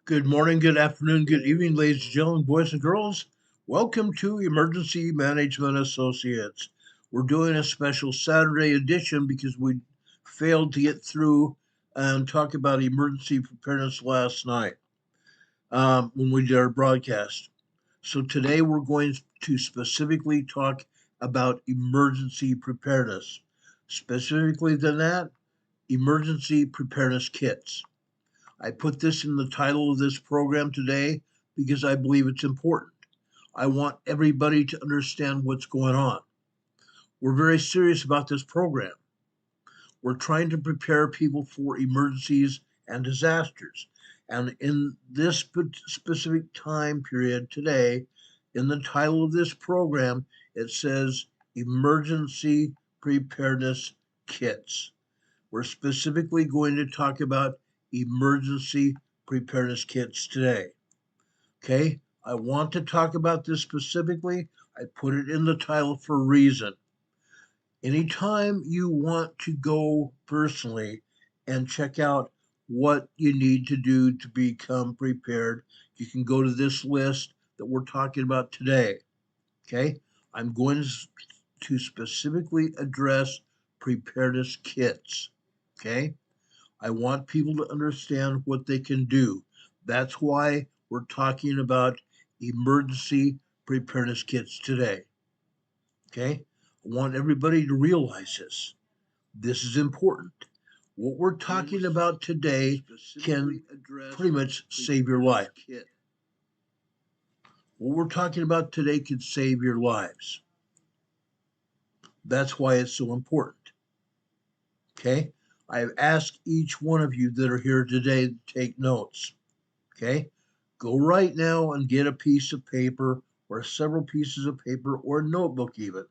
Good morning, good afternoon, good evening, ladies and gentlemen, boys and girls. Welcome to Emergency Management Associates. We're doing a special Saturday edition because we failed to get through and talk about emergency preparedness last night when we did our broadcast. So today we're going to specifically talk about emergency preparedness. Specifically than that, emergency preparedness kits. I put this in the title of this program today because I believe it's important. I want everybody to understand what's going on. We're very serious about this program. We're trying to prepare people for emergencies and disasters. And in this specific time period today, in the title of this program, it says Emergency Preparedness Kits. We're specifically going to talk about emergency preparedness kits today. Okay, I want to talk about this specifically. I put it in the title for a reason. Anytime you want to go personally and check out what you need to do to become prepared, you can go to this list that we're talking about today. Okay, I'm going to specifically address preparedness kits. Okay, I want people to understand what they can do. That's why we're talking about emergency preparedness kits today. Okay? I want everybody to realize this. This is important. What we're talking about today can pretty much save your life. What we're talking about today can save your lives. That's why it's so important. Okay? I've asked each one of you that are here today to take notes. Okay? Go right now and get a piece of paper or several pieces of paper or a notebook even.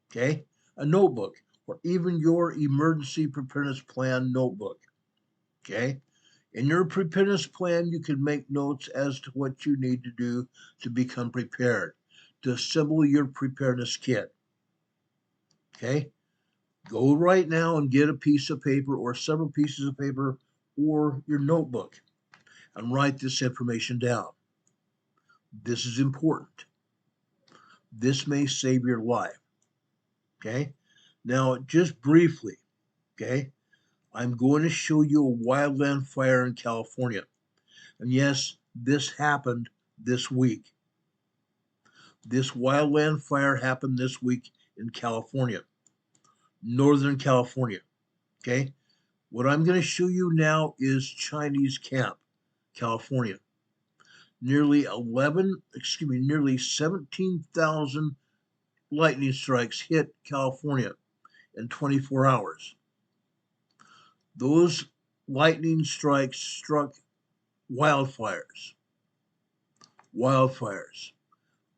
Okay? A notebook or even your emergency preparedness plan notebook. Okay? In your preparedness plan, you can make notes as to what you need to do to become prepared, to assemble your preparedness kit. Okay? Go right now and get a piece of paper or several pieces of paper or your notebook and write this information down. This is important. This may save your life. Okay? Now, just briefly, okay, I'm going to show you a wildland fire in California. And yes, this happened this week. This wildland fire happened this week in California, Northern California. Okay? What I'm going to show you now is Chinese Camp, California. Nearly 17,000 lightning strikes hit California in 24 hours. Those lightning strikes struck wildfires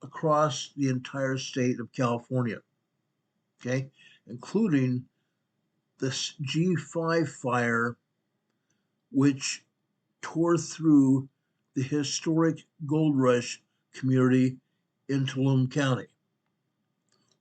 across the entire state of California, okay, including this G5 fire, which tore through the historic gold rush community in Tulum County.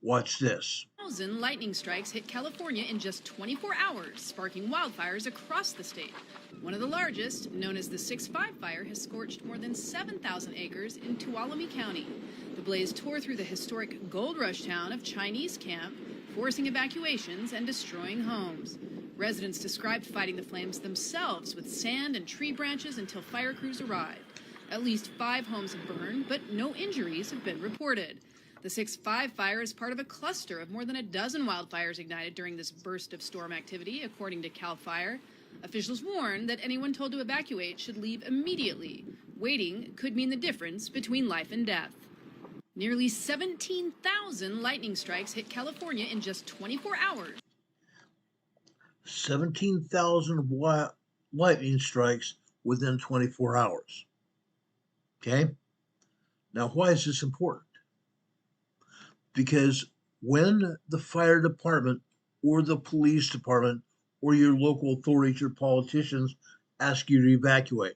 Watch this. 1,000 lightning strikes hit California in just 24 hours, sparking wildfires across the state. One of the largest, known as the 6.5 fire, has scorched more than 7,000 acres in Tuolumne County. The blaze tore through the historic gold rush town of Chinese Camp, forcing evacuations and destroying homes. Residents described fighting the flames themselves with sand and tree branches until fire crews arrived. At least 5 homes have burned, but no injuries have been reported. The 6.5 fire is part of a cluster of more than a dozen wildfires ignited during this burst of storm activity, according to CAL FIRE. Officials warn that anyone told to evacuate should leave immediately. Waiting could mean the difference between life and death. Nearly 17,000 lightning strikes hit California in just 24 hours. 17,000 lightning strikes within 24 hours. Okay? Now, why is this important? Because when the fire department or the police department or your local authorities, your politicians ask you to evacuate,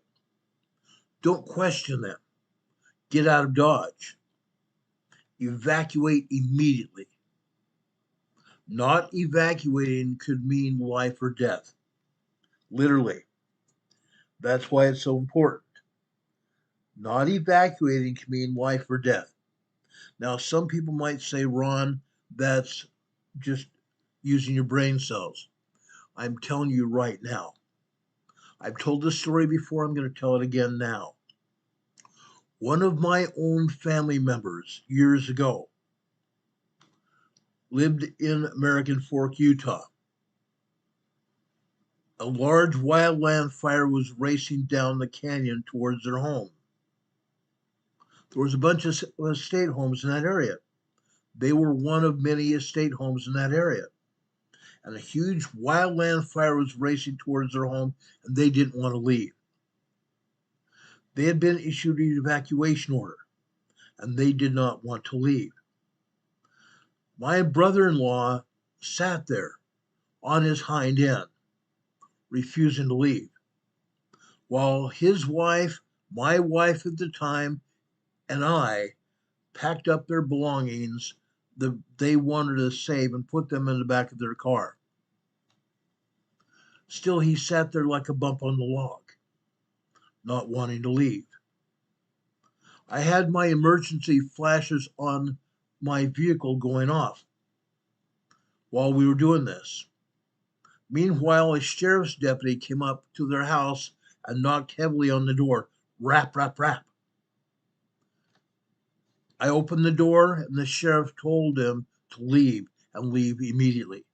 don't question them. Get out of Dodge. Evacuate immediately. Not evacuating could mean life or death. Literally. That's why it's so important. Not evacuating can mean life or death. Now, some people might say, Ron, that's just using your brain cells. I'm telling you right now. I've told this story before. I'm going to tell it again now. One of my own family members years ago lived in American Fork, Utah. A large wildland fire was racing down the canyon towards their home. There was a bunch of estate homes in that area. They were one of many estate homes in that area. And a huge wildland fire was racing towards their home, and they didn't want to leave. They had been issued an evacuation order, and they did not want to leave. My brother-in-law sat there on his hind end, refusing to leave, while his wife, my wife at the time, and I packed up their belongings that they wanted to save and put them in the back of their car. Still, he sat there like a bump on the log, not wanting to leave. I had my emergency flashes on my vehicle going off while we were doing this. Meanwhile, a sheriff's deputy came up to their house and knocked heavily on the door. Rap, rap, rap. I opened the door and the sheriff told him to leave and leave immediately.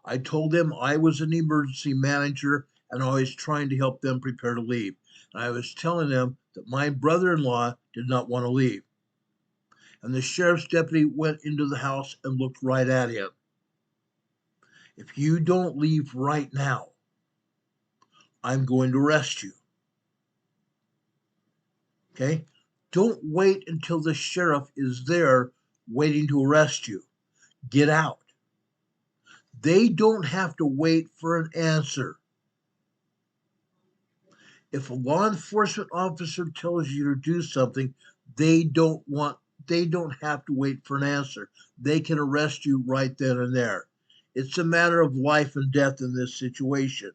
I told them I was an emergency manager and I was trying to help them prepare to leave. And I was telling them that my brother-in-law did not want to leave. And the sheriff's deputy went into the house and looked right at him. If you don't leave right now, I'm going to arrest you. Okay? Don't wait until the sheriff is there waiting to arrest you. Get out. They don't have to wait for an answer. If a law enforcement officer tells you to do something, they don't have to wait for an answer. They can arrest you right then and there. It's a matter of life and death in this situation.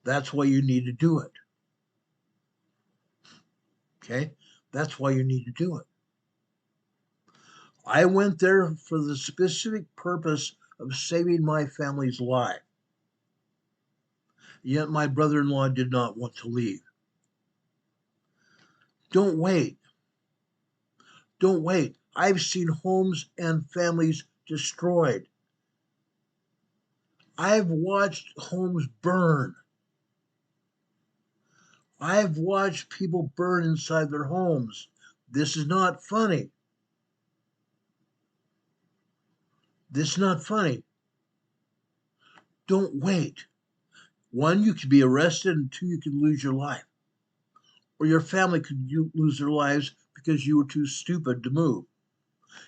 That's why you need to do it. Okay? That's why you need to do it. I went there for the specific purpose of saving my family's life. Yet my brother-in-law did not want to leave. Don't wait. Don't wait. I've seen homes and families destroyed. I've watched homes burn. I've watched people burn inside their homes. This is not funny. This is not funny. Don't wait. One, you could be arrested, and two, you could lose your life. Or your family could lose their lives because you were too stupid to move.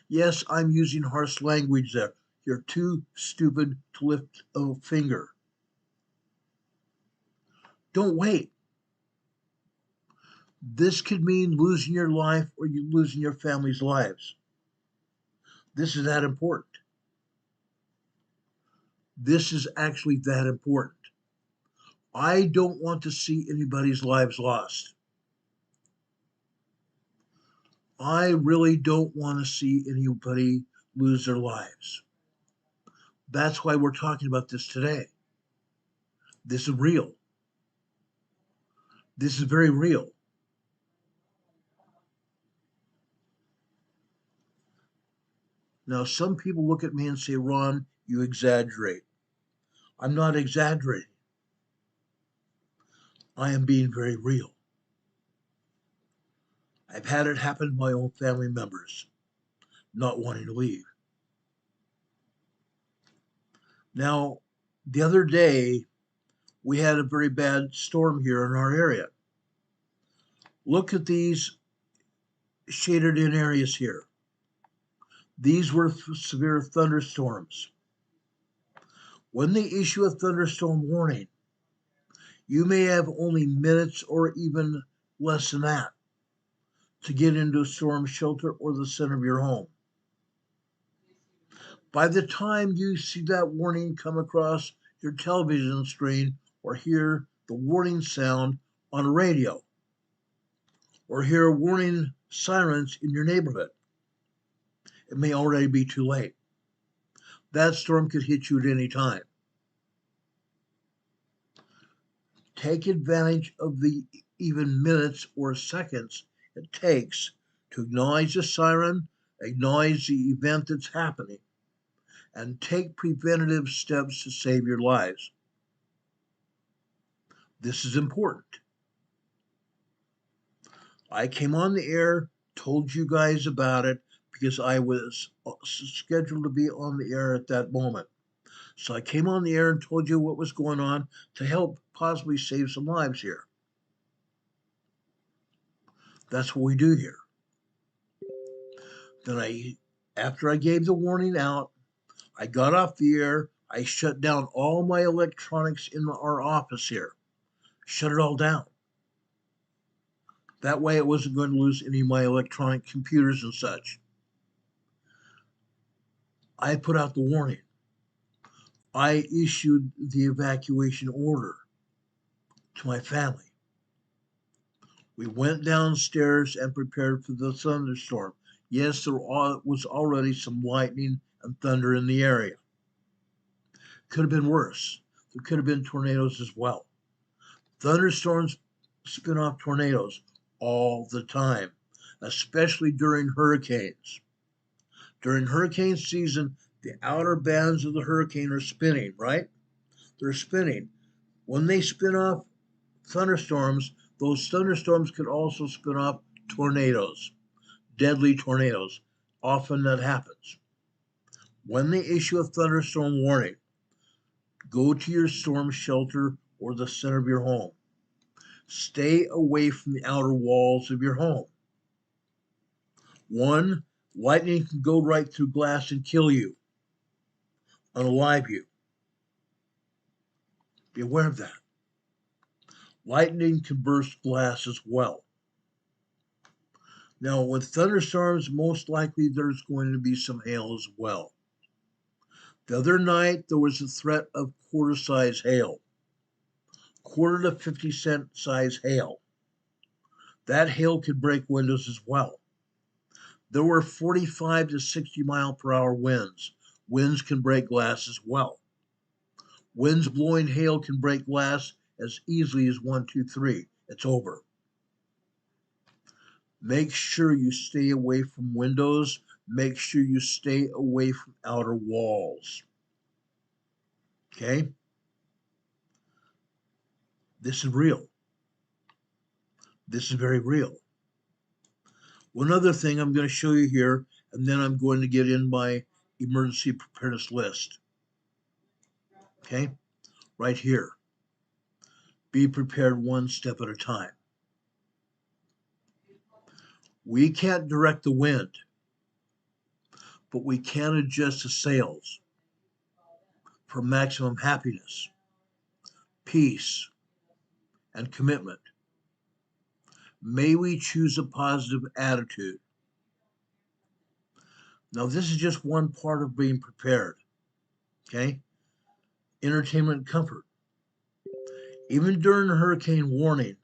Yes, I'm using harsh language there. You're too stupid to lift a finger. Don't wait. This could mean losing your life or you losing your family's lives. This is that important. This is actually that important. I don't want to see anybody's lives lost. I really don't want to see anybody lose their lives. That's why we're talking about this today. This is real. This is very real. Now, some people look at me and say, Ron, you exaggerate. I'm not exaggerating. I am being very real. I've had it happen to my own family members not wanting to leave. Now, the other day, we had a very bad storm here in our area. Look at these shaded in areas here. These were severe thunderstorms. When they issue a thunderstorm warning, you may have only minutes or even less than that to get into a storm shelter or the center of your home. By the time you see that warning come across your television screen or hear the warning sound on a radio, or hear warning sirens in your neighborhood. It may already be too late. That storm could hit you at any time. Take advantage of the even minutes or seconds it takes to acknowledge the siren, acknowledge the event that's happening, and take preventative steps to save your lives. This is important. I came on the air, told you guys about it because I was scheduled to be on the air at that moment. So I came on the air and told you what was going on to help possibly save some lives here. That's what we do here. Then after I gave the warning out, I got off the air. I shut down all my electronics in our office here. Shut it all down. That way I wasn't going to lose any of my electronic computers and such. I put out the warning. I issued the evacuation order to my family. We went downstairs and prepared for the thunderstorm. Yes, there was already some lightning and thunder in the area. Could have been worse. There could have been tornadoes as well. Thunderstorms spin off tornadoes all the time, especially during hurricanes. During hurricane season, the outer bands of the hurricane are spinning, right? They're spinning. When they spin off thunderstorms, those thunderstorms could also spin off tornadoes, deadly tornadoes. Often that happens. When they issue a thunderstorm warning, go to your storm shelter or the center of your home. Stay away from the outer walls of your home. One, lightning can go right through glass and kill you, unalive you. Be aware of that. Lightning can burst glass as well. Now, with thunderstorms, most likely there's going to be some hail as well. The other night, there was a threat of quarter-size hail. Quarter to 50-cent size hail. That hail could break windows as well. There were 45 to 60 mile per hour winds. Winds can break glass as well. Winds blowing hail can break glass as easily as 1, 2, 3. It's over. Make sure you stay away from windows. Make sure you stay away from outer walls. Okay? This is real. This is very real. One other thing I'm going to show you here, and then I'm going to get in my emergency preparedness list. Okay? Right here. Be prepared one step at a time. We can't direct the wind, but we can adjust the sails for maximum happiness, peace, and commitment. May we choose a positive attitude. Now, this is just one part of being prepared. Okay? Entertainment and comfort. Even during a hurricane warning,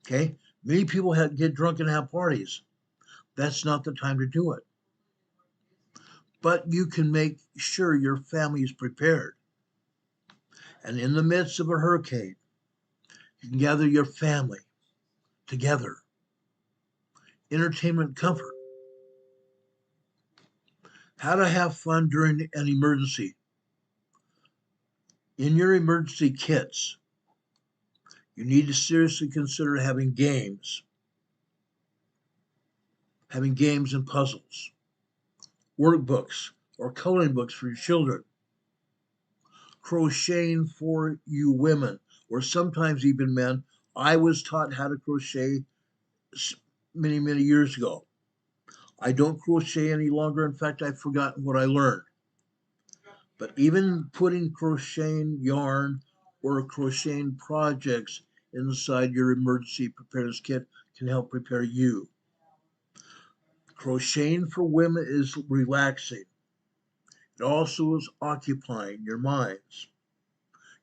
okay, many people get drunk and have parties. That's not the time to do it. But you can make sure your family is prepared. And in the midst of a hurricane, you can gather your family together. Entertainment and comfort. How to have fun during an emergency. In your emergency kits, you need to seriously consider having games and puzzles, workbooks or coloring books for your children, crocheting for you women, or sometimes even men. I was taught how to crochet many, many years ago. I don't crochet any longer. In fact, I've forgotten what I learned. But even putting crocheting yarn or crocheting projects inside your emergency preparedness kit can help prepare you. Crocheting for women is relaxing. It also is occupying your minds,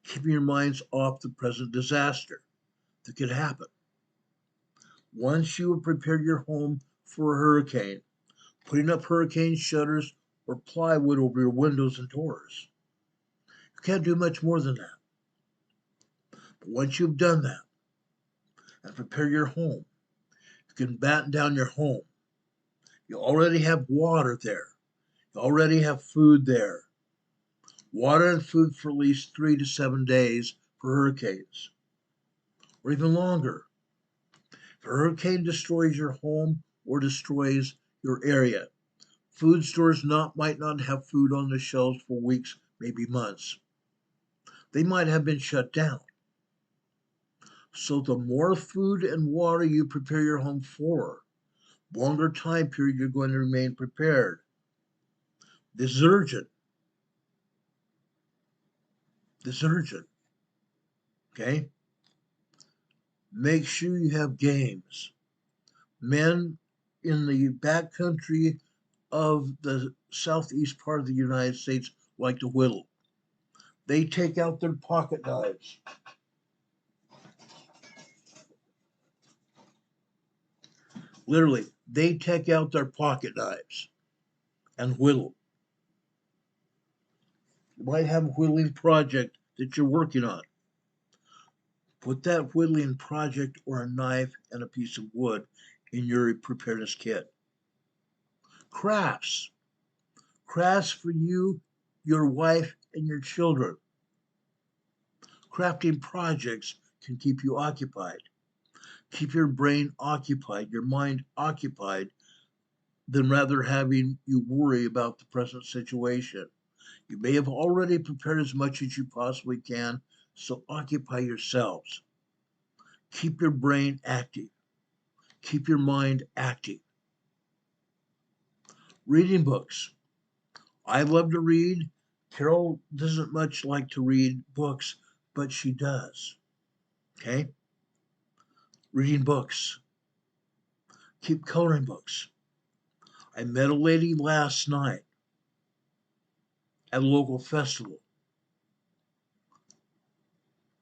keeping your minds off the present disaster that could happen. Once you have prepared your home for a hurricane, putting up hurricane shutters or plywood over your windows and doors. You can't do much more than that. But once you've done that and prepared your home, you can batten down your home. You already have water there. You already have food there. Water and food for at least 3 to 7 days for hurricanes, or even longer. If a hurricane destroys your home or destroys your area, food stores might not have food on the shelves for weeks, maybe months. They might have been shut down. So the more food and water you prepare your home for, longer time period you're going to remain prepared. This is urgent. This is urgent. Okay? Make sure you have games. Men in the backcountry of the southeast part of the United States like to whittle. They take out their pocket knives. Literally, they take out their pocket knives and whittle. You might have a whittling project that you're working on. Put that whittling project or a knife and a piece of wood in your preparedness kit. Crafts. Crafts for you, your wife, and your children. Crafting projects can keep you occupied. Keep your brain occupied, your mind occupied, than rather having you worry about the present situation. You may have already prepared as much as you possibly can, so occupy yourselves. Keep your brain active. Keep your mind active. Reading books. I love to read. Carol doesn't much like to read books, but she does. Okay? Reading books. Keep coloring books. I met a lady last night at a local festival.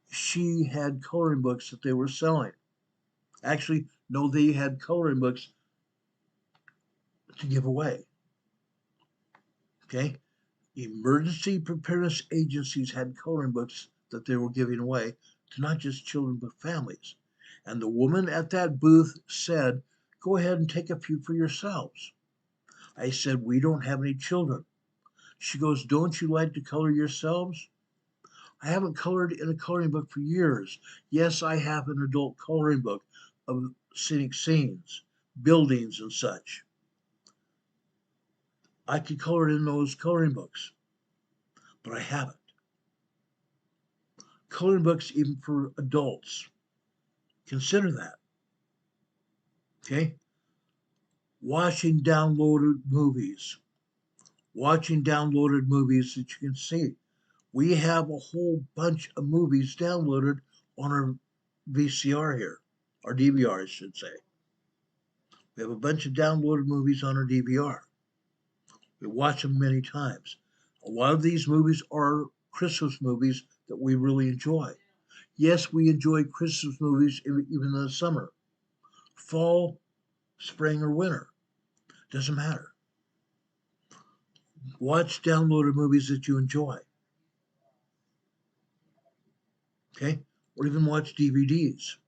She had coloring books that they were selling. Actually, no, they had coloring books to give away. Okay? Emergency preparedness agencies had coloring books that they were giving away to not just children but families. And the woman at that booth said, "Go ahead and take a few for yourselves." I said, "We don't have any children." She goes, "Don't you like to color yourselves?" "I haven't colored in a coloring book for years." "Yes, I have an adult coloring book of scenic scenes, buildings, and such. I could color in those coloring books, but I haven't." Coloring books even for adults. Consider that. Okay? Watching downloaded movies. Watching downloaded movies that you can see. We have a whole bunch of movies downloaded on our VCR here, our DVR, I should say. We have a bunch of downloaded movies on our DVR. We watch them many times. A lot of these movies are Christmas movies that we really enjoy. Yes, we enjoy Christmas movies even in the summer, fall, spring, or winter. Doesn't matter. Watch downloaded movies that you enjoy. Okay? Or even watch DVDs.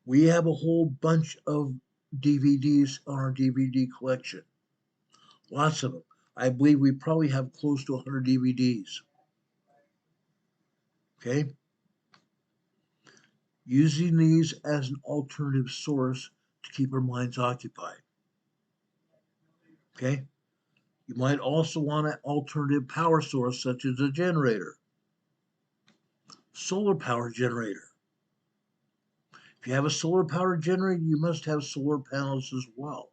We have a whole bunch of DVDs on our DVD collection. Lots of them. I believe we probably have close to 100 DVDs. Okay? Using these as an alternative source to keep our minds occupied. Okay? You might also want an alternative power source such as a generator. Solar power generator. If you have a solar power generator, you must have solar panels as well.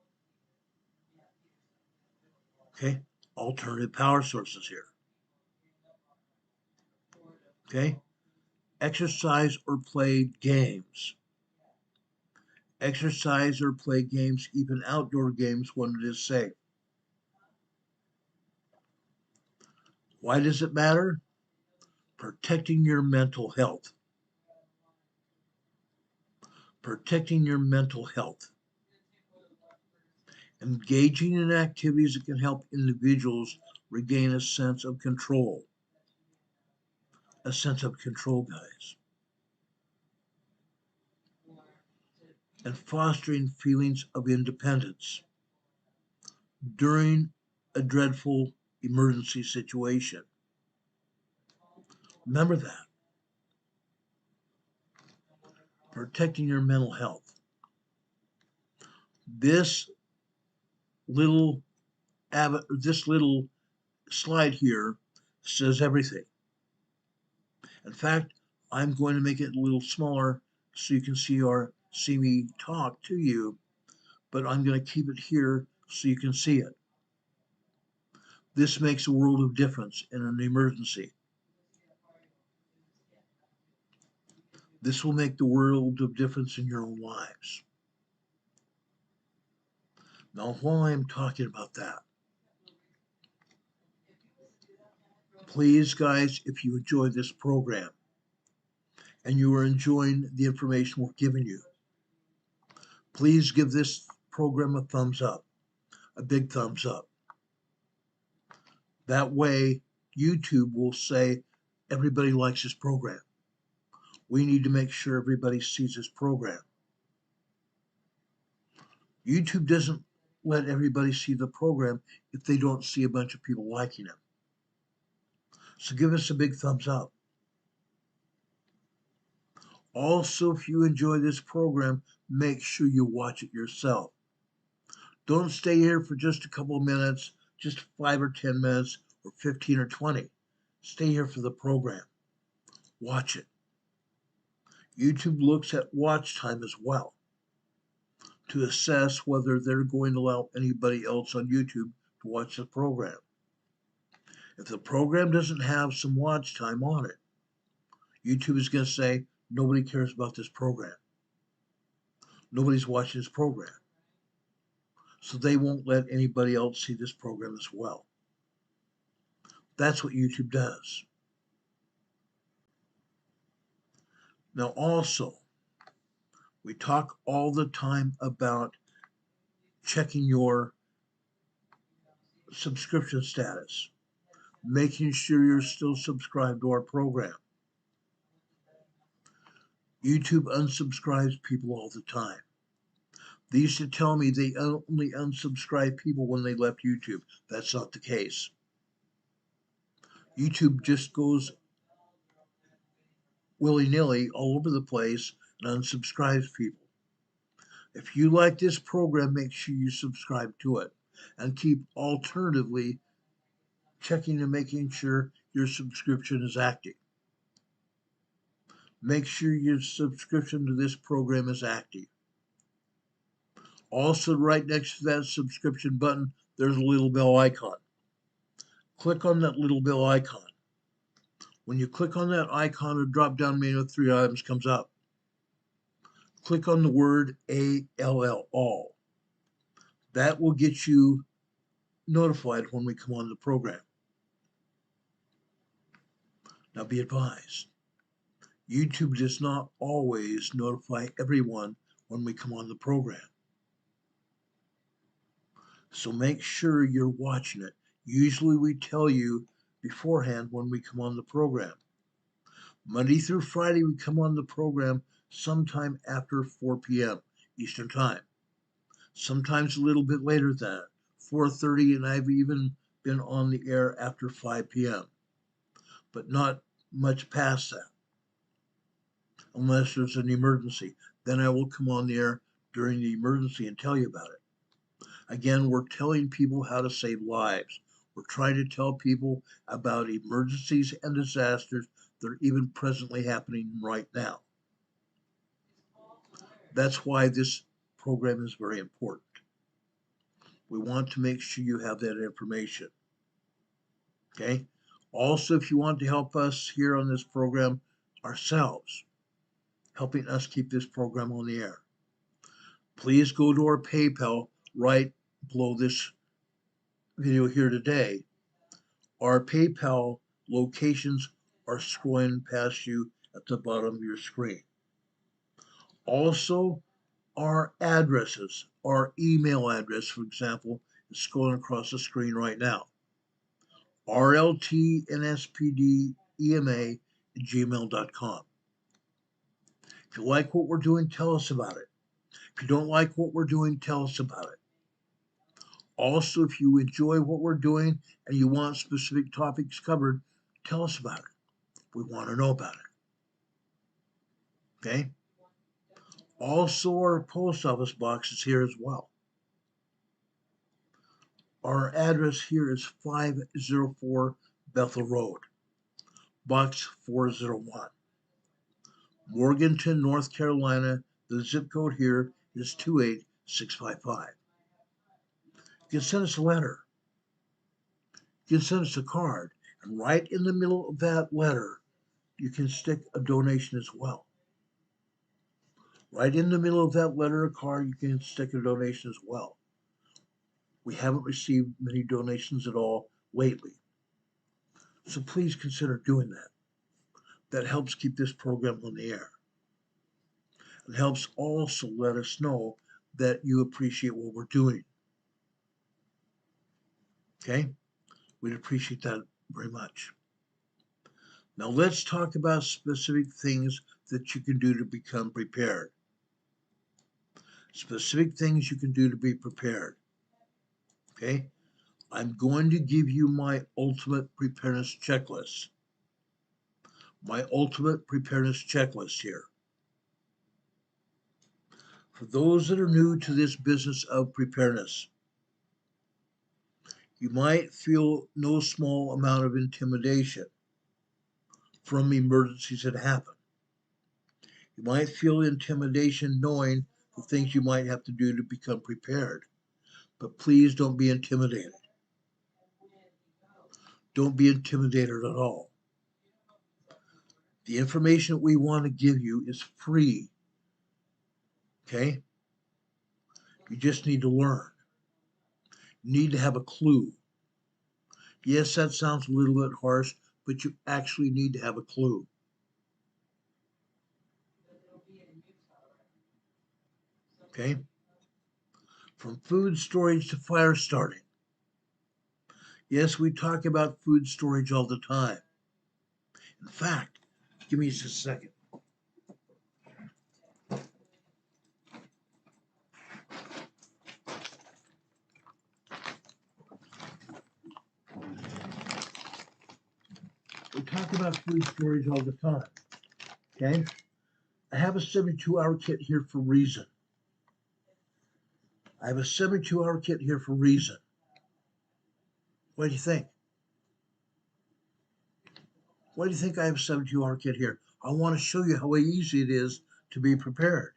Okay? Alternative power sources here. Okay? Exercise or play games. Exercise or play games, even outdoor games when it is safe. Why does it matter? Protecting your mental health. protecting your mental health, engaging in activities that can help individuals regain a sense of control. A sense of control, guys. And fostering feelings of independence during a dreadful emergency situation. Remember that. Protecting your mental health. This little slide here says everything. In fact, I'm going to make it a little smaller so you can see me talk to you, but I'm going to keep it here so you can see it. This makes a world of difference in an emergency. This will make the world of difference in your own lives. Now, while I'm talking about that, please, guys, if you enjoy this program and you are enjoying the information we're giving you, please give this program a thumbs up, a big thumbs up. That way, YouTube will say, everybody likes this program. We need to make sure everybody sees this program. YouTube doesn't let everybody see the program if they don't see a bunch of people liking it. So give us a big thumbs up. Also, if you enjoy this program, make sure you watch it yourself. Don't stay here for just a couple of minutes, just 5 or 10 minutes, or 15 or 20. Stay here for the program. Watch it. YouTube looks at watch time as well to assess whether they're going to allow anybody else on YouTube to watch the program. If the program doesn't have some watch time on it, YouTube is going to say, nobody cares about this program. Nobody's watching this program. So they won't let anybody else see this program as well. That's what YouTube does. Now also, we talk all the time about checking your subscription status, making sure you're still subscribed to our program. YouTube unsubscribes people all the time. They used to tell me they only unsubscribe people when they left YouTube. That's not the case. YouTube just goes willy-nilly all over the place and unsubscribes people. If you like this program, make sure you subscribe to it and keep alternatively checking and making sure your subscription is active. Make sure your subscription to this program is active. Also, right next to that subscription button, there's a little bell icon. Click on that little bell icon. When you click on that icon, a drop-down menu of 3 items comes up. Click on the word ALL, all. That will get you notified when we come on the program. Now be advised, YouTube does not always notify everyone when we come on the program. So make sure you're watching it. Usually we tell you beforehand when we come on the program. Monday through Friday, we come on the program sometime after 4 p.m. Eastern Time. Sometimes a little bit later than that, 4:30, and I've even been on the air after 5 p.m. But not much past that, unless there's an emergency. Then I will come on the air during the emergency and tell you about it. Again, we're telling people how to save lives. We're trying to tell people about emergencies and disasters that are even presently happening right now. That's why this program is very important. We want to make sure you have that information. Okay? Also, if you want to help us here on this program ourselves, helping us keep this program on the air, please go to our PayPal right below this video here today. Our PayPal locations are scrolling past you at the bottom of your screen. Also, our addresses, our email address, for example, is scrolling across the screen right now. rltnspdema@gmail.com. If you like what we're doing, tell us about it. If you don't like what we're doing, tell us about it. Also, if you enjoy what we're doing and you want specific topics covered, tell us about it. We want to know about it. Okay? Also, our post office box is here as well. Our address here is 504 Bethel Road, Box 401. Morganton, North Carolina. The zip code here is 28655. You can send us a letter. You can send us a card. And right in the middle of that letter, you can stick a donation as well. Right in the middle of that letter or card, you can stick a donation as well. We haven't received many donations at all lately. So please consider doing that. That helps keep this program on the air. It helps also let us know that you appreciate what we're doing. Okay? We'd appreciate that very much. Now let's talk about specific things that you can do to become prepared. Specific things you can do to be prepared. Okay? I'm going to give you my ultimate preparedness checklist. My ultimate preparedness checklist here. For those that are new to this business of preparedness, you might feel no small amount of intimidation from emergencies that happen. You might feel intimidation knowing the things you might have to do to become prepared. But please don't be intimidated. Don't be intimidated at all. The information that we want to give you is free. Okay? You just need to learn. You need to have a clue. Yes, that sounds a little bit harsh, but you actually need to have a clue. Okay? From food storage to fire starting. Yes, we talk about food storage all the time. In fact, give me just a second. We talk about food storage all the time. Okay? I have a 72-hour kit here for a reason. I have a 72-hour kit here for a reason. What do you think? Why do you think I have a 72-hour kit here? I want to show you how easy it is to be prepared.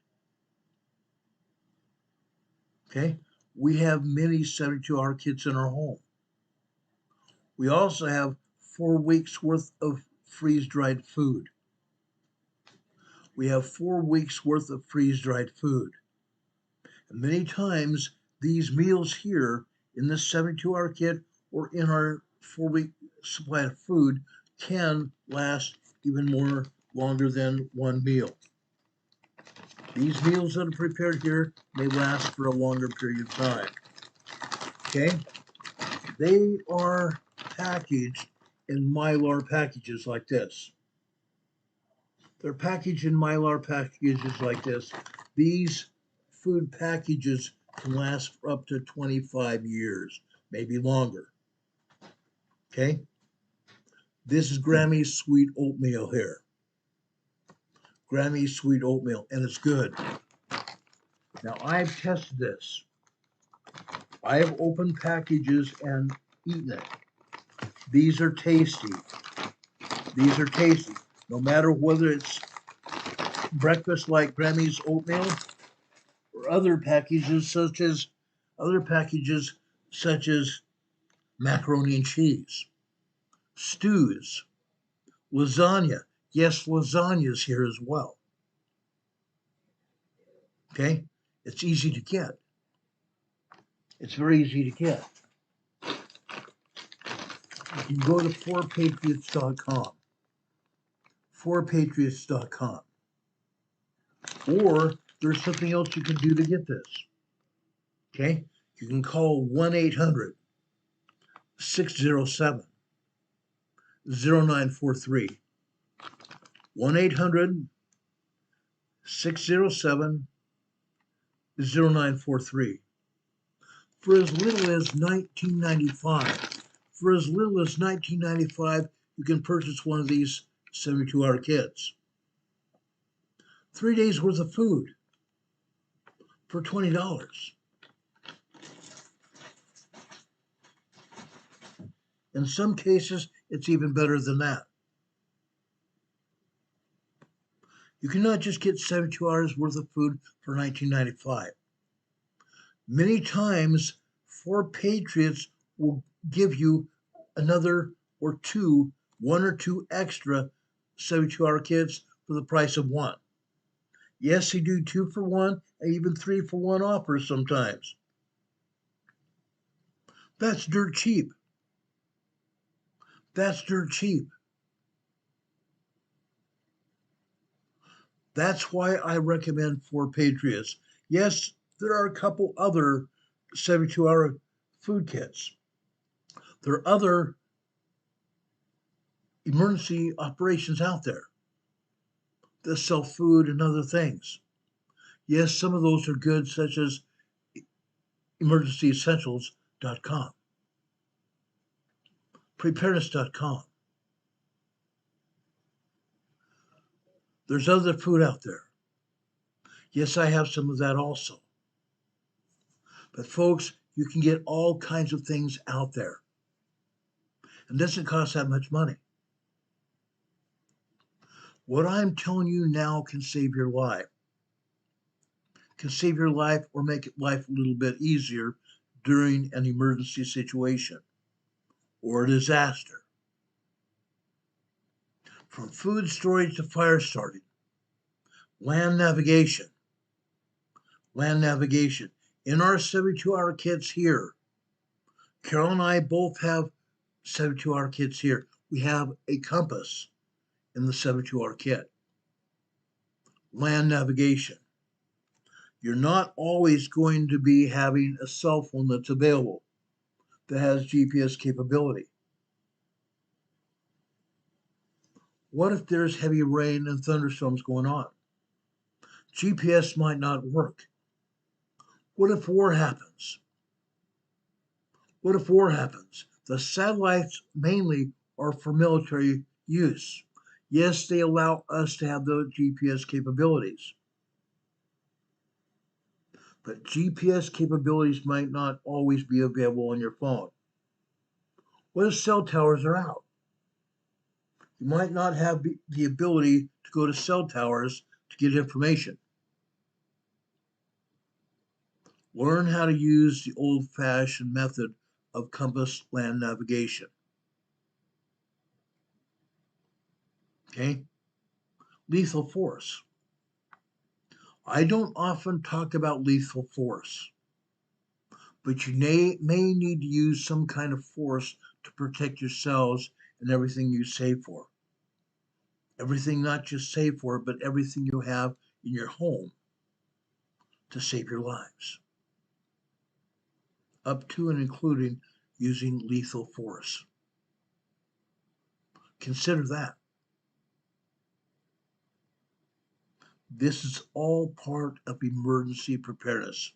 Okay? We have many 72-hour kits in our home. We also have 4 weeks worth of freeze-dried food. We have 4 weeks worth of freeze-dried food. And many times these meals here in this 72-hour kit or in our 4-week supply of food can last even more longer than one meal. These meals that are prepared here may last for a longer period of time. Okay? They are packaged in Mylar packages like this. They're packaged in Mylar packages like this. These food packages can last for up to 25 years, maybe longer. Okay? This is Grammy's sweet oatmeal here. Grammy's sweet oatmeal, and it's good. Now, I've tested this. I have opened packages and eaten it. These are tasty. These are tasty. No matter whether it's breakfast like Grammy's oatmeal or other packages such as macaroni and cheese, stews, lasagna. Yes, lasagna's here as well. Okay? It's easy to get. It's very easy to get. You can go to 4patriots.com. 4patriots.com. Or there's something else you can do to get this. Okay? You can call 1-800-607-0943. 1-800-607-0943. For as little as $19.95, you can purchase one of these 72-hour kits. 3 days worth of food for $20. In some cases, it's even better than that. You cannot just get 72 hours worth of food for $19.95. Many times, 4 Patriots will give you another or two, one or two extra 72-hour kits for the price of one. Yes, they do 2 for 1 and even 3 for 1 offers sometimes. That's dirt cheap. That's dirt cheap. That's why I recommend 4 Patriots. Yes, there are a couple other 72-hour food kits. There are other emergency operations out there that sell food and other things. Yes, some of those are good, such as emergencyessentials.com, Preparedness.com. There's other food out there. Yes, I have some of that also. But folks, you can get all kinds of things out there. And it doesn't cost that much money. What I'm telling you now can save your life. Can save your life or make life a little bit easier during an emergency situation or a disaster. From food storage to fire starting, land navigation. In our 72-hour kits here, Carol and I both have 72-hour kits here. We have a compass in the 72-hour kit. Land navigation. You're not always going to be having a cell phone that's available that has GPS capability. What if there's heavy rain and thunderstorms going on? GPS might not work. What if war happens? The satellites mainly are for military use. Yes, they allow us to have those GPS capabilities. But GPS capabilities might not always be available on your phone. What if cell towers are out? You might not have the ability to go to cell towers to get information. Learn how to use the old-fashioned method of compass land navigation. Okay? Lethal force. I don't often talk about lethal force, but you may need to use some kind of force to protect yourselves and everything you save for. Everything not just save for, but everything you have in your home to save your lives. Up to and including using lethal force. Consider that. This is all part of emergency preparedness.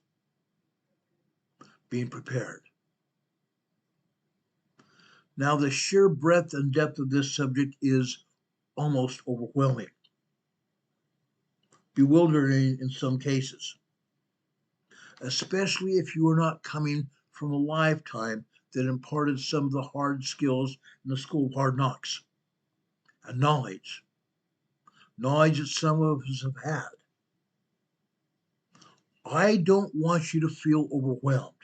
Being prepared. Now, the sheer breadth and depth of this subject is almost overwhelming, bewildering in some cases, especially if you are not coming from a lifetime that imparted some of the hard skills in the school of hard knocks and knowledge that some of us have had. I don't want you to feel overwhelmed.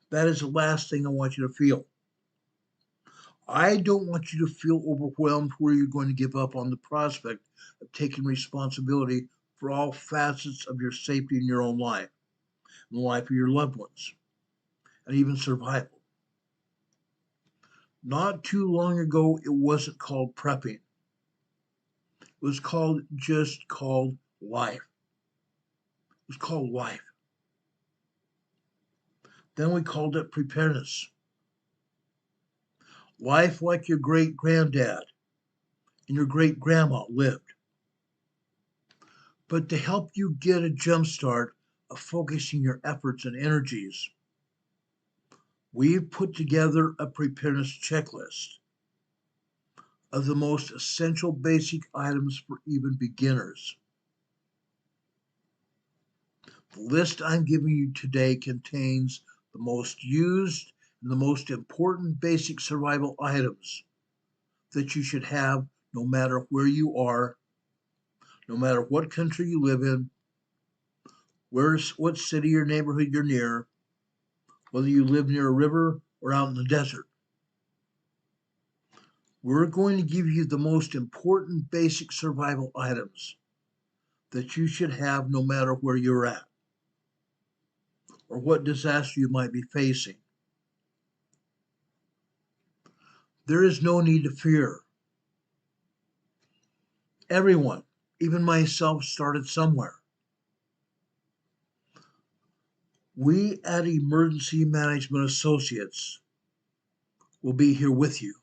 That is the last thing I want you to feel. I don't want you to feel overwhelmed where you're going to give up on the prospect of taking responsibility for all facets of your safety in your own life, and the life of your loved ones, and even survival. Not too long ago, it wasn't called prepping. It was called life. was called life. Then we called it preparedness. Life like your great granddad and your great grandma lived. But to help you get a jump start of focusing your efforts and energies, we've put together a preparedness checklist of the most essential basic items for even beginners. The list I'm giving you today contains the most used and the most important basic survival items that you should have no matter where you are, no matter what country you live in, what city or neighborhood you're near, whether you live near a river or out in the desert. We're going to give you the most important basic survival items that you should have no matter where you're at or what disaster you might be facing. There is no need to fear. Everyone, even myself, started somewhere. We at Emergency Management Associates will be here with you,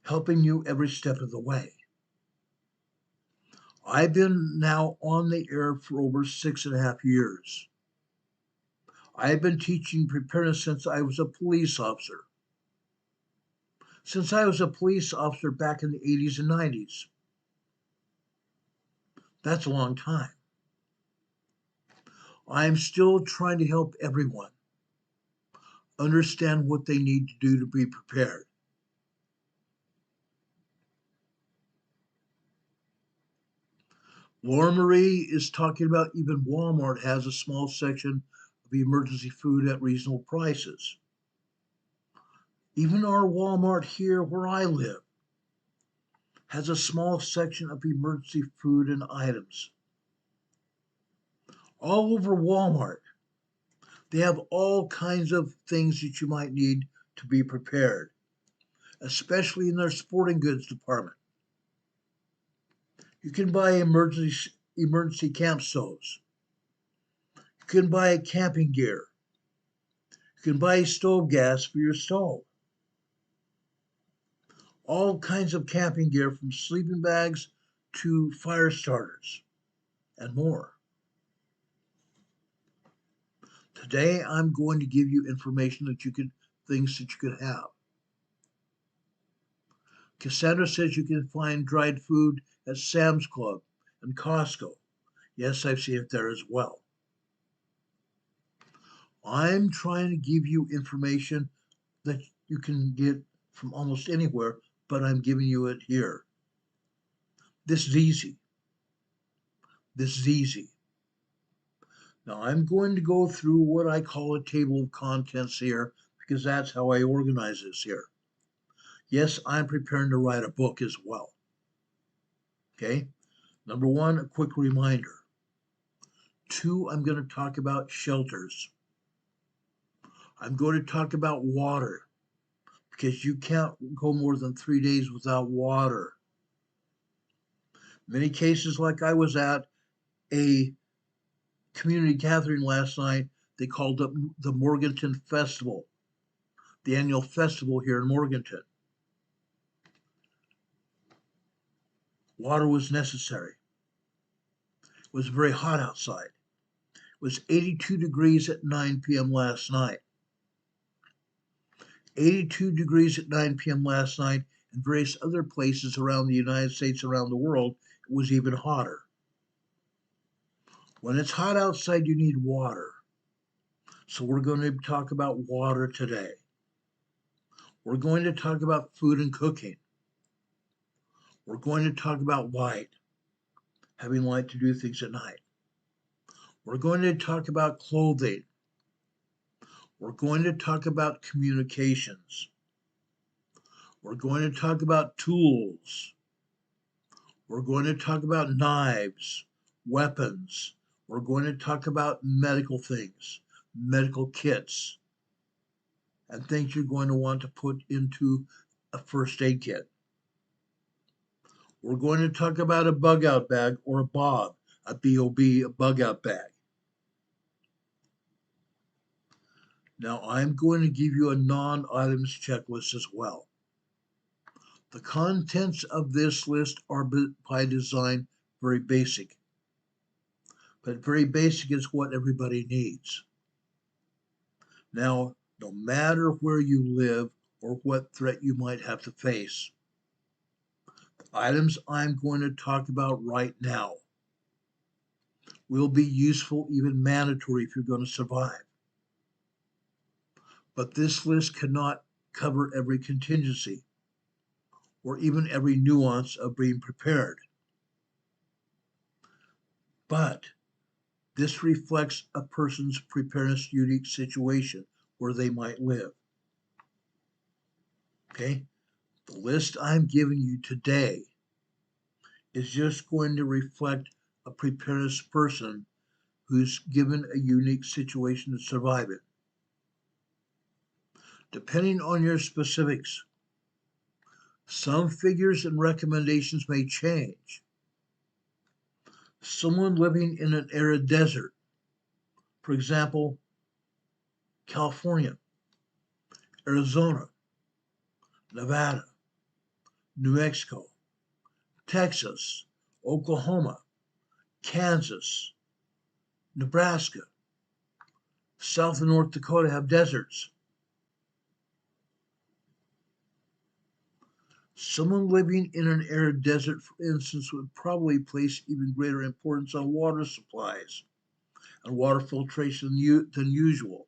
helping you every step of the way. I've been now on the air for over 6.5 years. I've been teaching preparedness since I was a police officer. Since I was a police officer back in the 80s and 90s. That's a long time. I'm still trying to help everyone understand what they need to do to be prepared. Laura Marie is talking about even Walmart has a small section of emergency food at reasonable prices. Even our Walmart here where I live has a small section of emergency food and items. All over Walmart, they have all kinds of things that you might need to be prepared, especially in their sporting goods department. You can buy emergency camp stoves. You can buy camping gear. You can buy stove gas for your stove. All kinds of camping gear from sleeping bags to fire starters and more. Today, I'm going to give you information things that you could have. Cassandra says you can find dried food at Sam's Club and Costco. Yes, I've seen it there as well. I'm trying to give you information that you can get from almost anywhere, but I'm giving you it here. This is easy. This is easy. Now I'm going to go through what I call a table of contents here because that's how I organize this here. Yes, I'm preparing to write a book as well. Okay, number one, a quick reminder. 2, I'm going to talk about shelters. I'm going to talk about water because you can't go more than 3 days without water. Many cases, like I was at a community gathering last night, they called it the Morganton Festival, the annual festival here in Morganton. Water was necessary. It was very hot outside. It was 82 degrees at 9 p.m. last night. 82 degrees at 9 p.m. last night, and various other places around the United States, around the world, it was even hotter. When it's hot outside, you need water. So we're going to talk about water today. We're going to talk about food and cooking. We're going to talk about light, having light to do things at night. We're going to talk about clothing. We're going to talk about communications. We're going to talk about tools. We're going to talk about knives, weapons. We're going to talk about medical things, medical kits, and things you're going to want to put into a first aid kit. We're going to talk about a bug out bag or a bob. a BOB, a bug out bag. Now I'm going to give you a non-items checklist as well. The contents of this list are by design very basic, but very basic is what everybody needs. Now, no matter where you live or what threat you might have to face, the items I'm going to talk about right now will be useful, even mandatory if you're going to survive. But this list cannot cover every contingency or even every nuance of being prepared. But this reflects a person's preparedness unique situation where they might live. Okay? The list I'm giving you today is just going to reflect a preparedness person who's given a unique situation to survive it. Depending on your specifics, some figures and recommendations may change. Someone living in an arid desert, for example, California, Arizona, Nevada, New Mexico, Texas, Oklahoma, Kansas, Nebraska, South and North Dakota have deserts. Someone living in an arid desert, for instance, would probably place even greater importance on water supplies and water filtration than usual.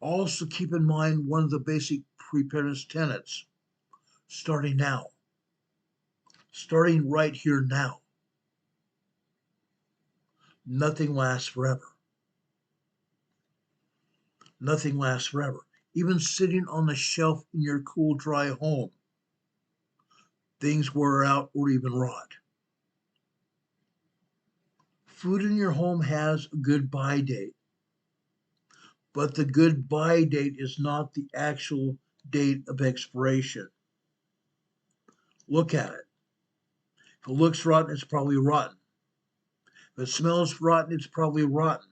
Also keep in mind one of the basic preparedness tenets, starting now. Starting right here now. Nothing lasts forever. Nothing lasts forever. Even sitting on the shelf in your cool, dry home, things wear out or even rot. Food in your home has a good-buy date, but the good-buy date is not the actual date of expiration. Look at it. If it looks rotten, it's probably rotten. If it smells rotten, it's probably rotten.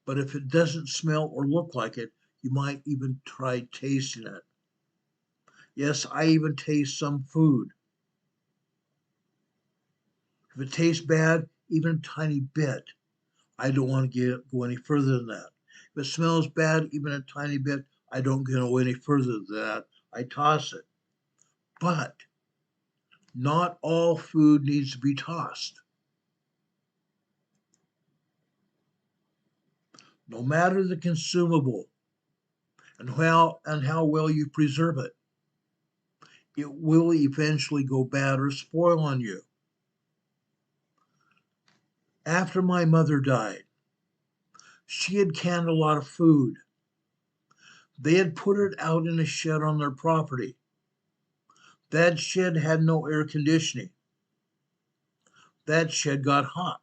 But if it doesn't smell or look like it, you might even try tasting it. Yes, I even taste some food. If it tastes bad, even a tiny bit, I don't want to go any further than that. If it smells bad, even a tiny bit, I don't go any further than that. I toss it. But not all food needs to be tossed. No matter the consumable and how well you preserve it, it will eventually go bad or spoil on you. After my mother died, she had canned a lot of food. They had put it out in a shed on their property. That shed had no air conditioning. That shed got hot.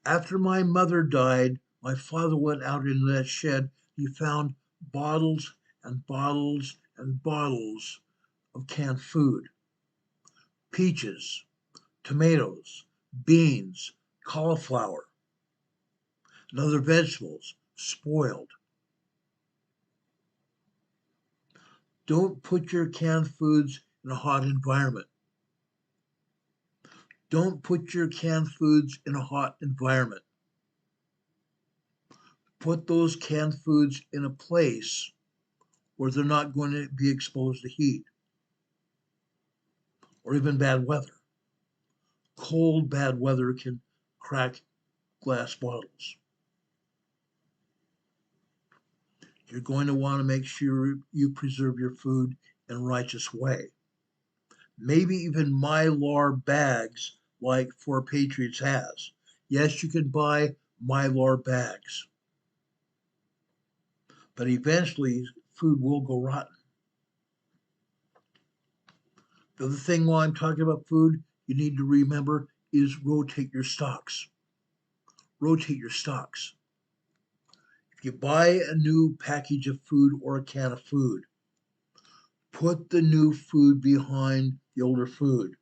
After my mother died, my father went out into that shed. He found bottles and bottles and bottles of canned food. Peaches, tomatoes, beans, cauliflower, and other vegetables, spoiled. Don't put your canned foods in a hot environment. Don't put your canned foods in a hot environment. Put those canned foods in a place where they're not going to be exposed to heat or even bad weather. Cold, bad weather can crack glass bottles. You're going to want to make sure you preserve your food in a righteous way. Maybe even Mylar bags like For Patriots has. Yes, you can buy Mylar bags, but eventually food will go rotten. The other thing while I'm talking about food, you need to remember is rotate your stocks. Rotate your stocks. If you buy a new package of food or a can of food, put the new food behind the older food.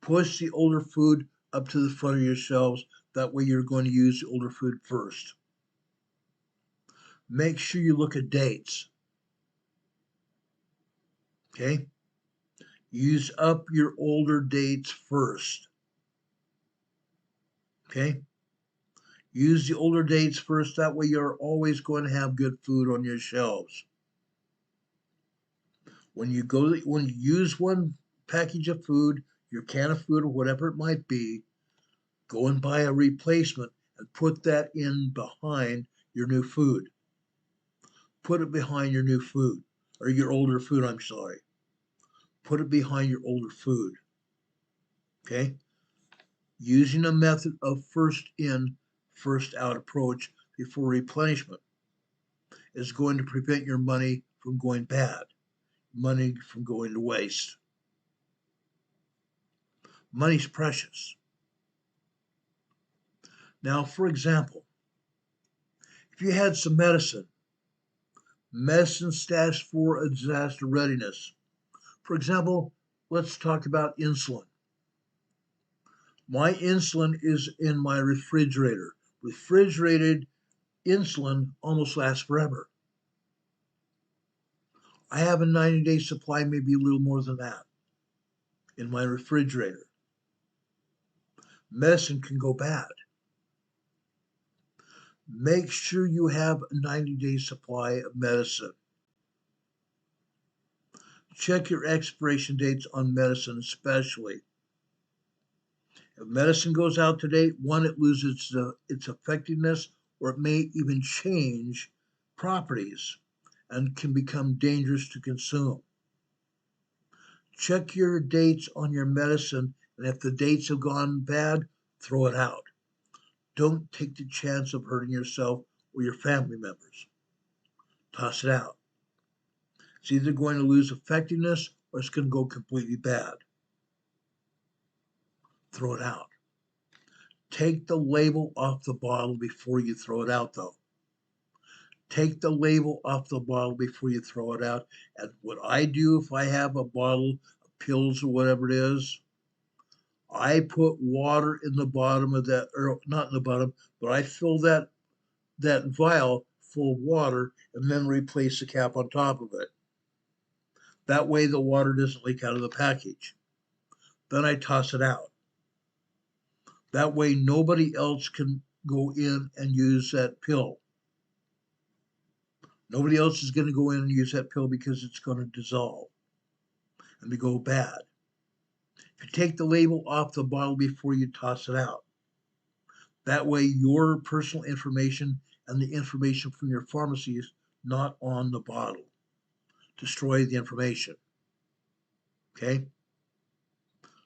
Push the older food up to the front of your shelves. That way you're going to use the older food first. Make sure you look at dates. Okay? Use up your older dates first. Okay? Use the older dates first. That way you're always going to have good food on your shelves. When you use one package of food, your can of food or whatever it might be, go and buy a replacement and put that in behind your new food. Put it behind your new food, or your older food, I'm sorry. Put it behind your older food. Okay? Using a method of first in, first out approach before replenishment is going to prevent your money from going bad, money from going to waste. Money's precious. Now, for example, if you had some medicine stashed for a disaster readiness. For example, let's talk about insulin. My insulin is in my refrigerator. Refrigerated insulin almost lasts forever. I have a 90-day supply, maybe a little more than that, in my refrigerator. Medicine can go bad. Make sure you have a 90-day supply of medicine. Check your expiration dates on medicine especially. If medicine goes out today, one, it loses its effectiveness, or it may even change properties and can become dangerous to consume. Check your dates on your medicine, and if the dates have gone bad, throw it out. Don't take the chance of hurting yourself or your family members. Toss it out. It's either going to lose effectiveness or it's going to go completely bad. Throw it out. Take the label off the bottle before you throw it out, though. Take the label off the bottle before you throw it out. And what I do if I have a bottle of pills or whatever it is, I put water in the bottom of that, or not in the bottom, but I fill that vial full of water and then replace the cap on top of it. That way the water doesn't leak out of the package. Then I toss it out. That way nobody else can go in and use that pill. Nobody else is going to go in and use that pill because it's going to dissolve and to go bad. If you take the label off the bottle before you toss it out, that way your personal information and the information from your pharmacy is not on the bottle. Destroy the information. Okay?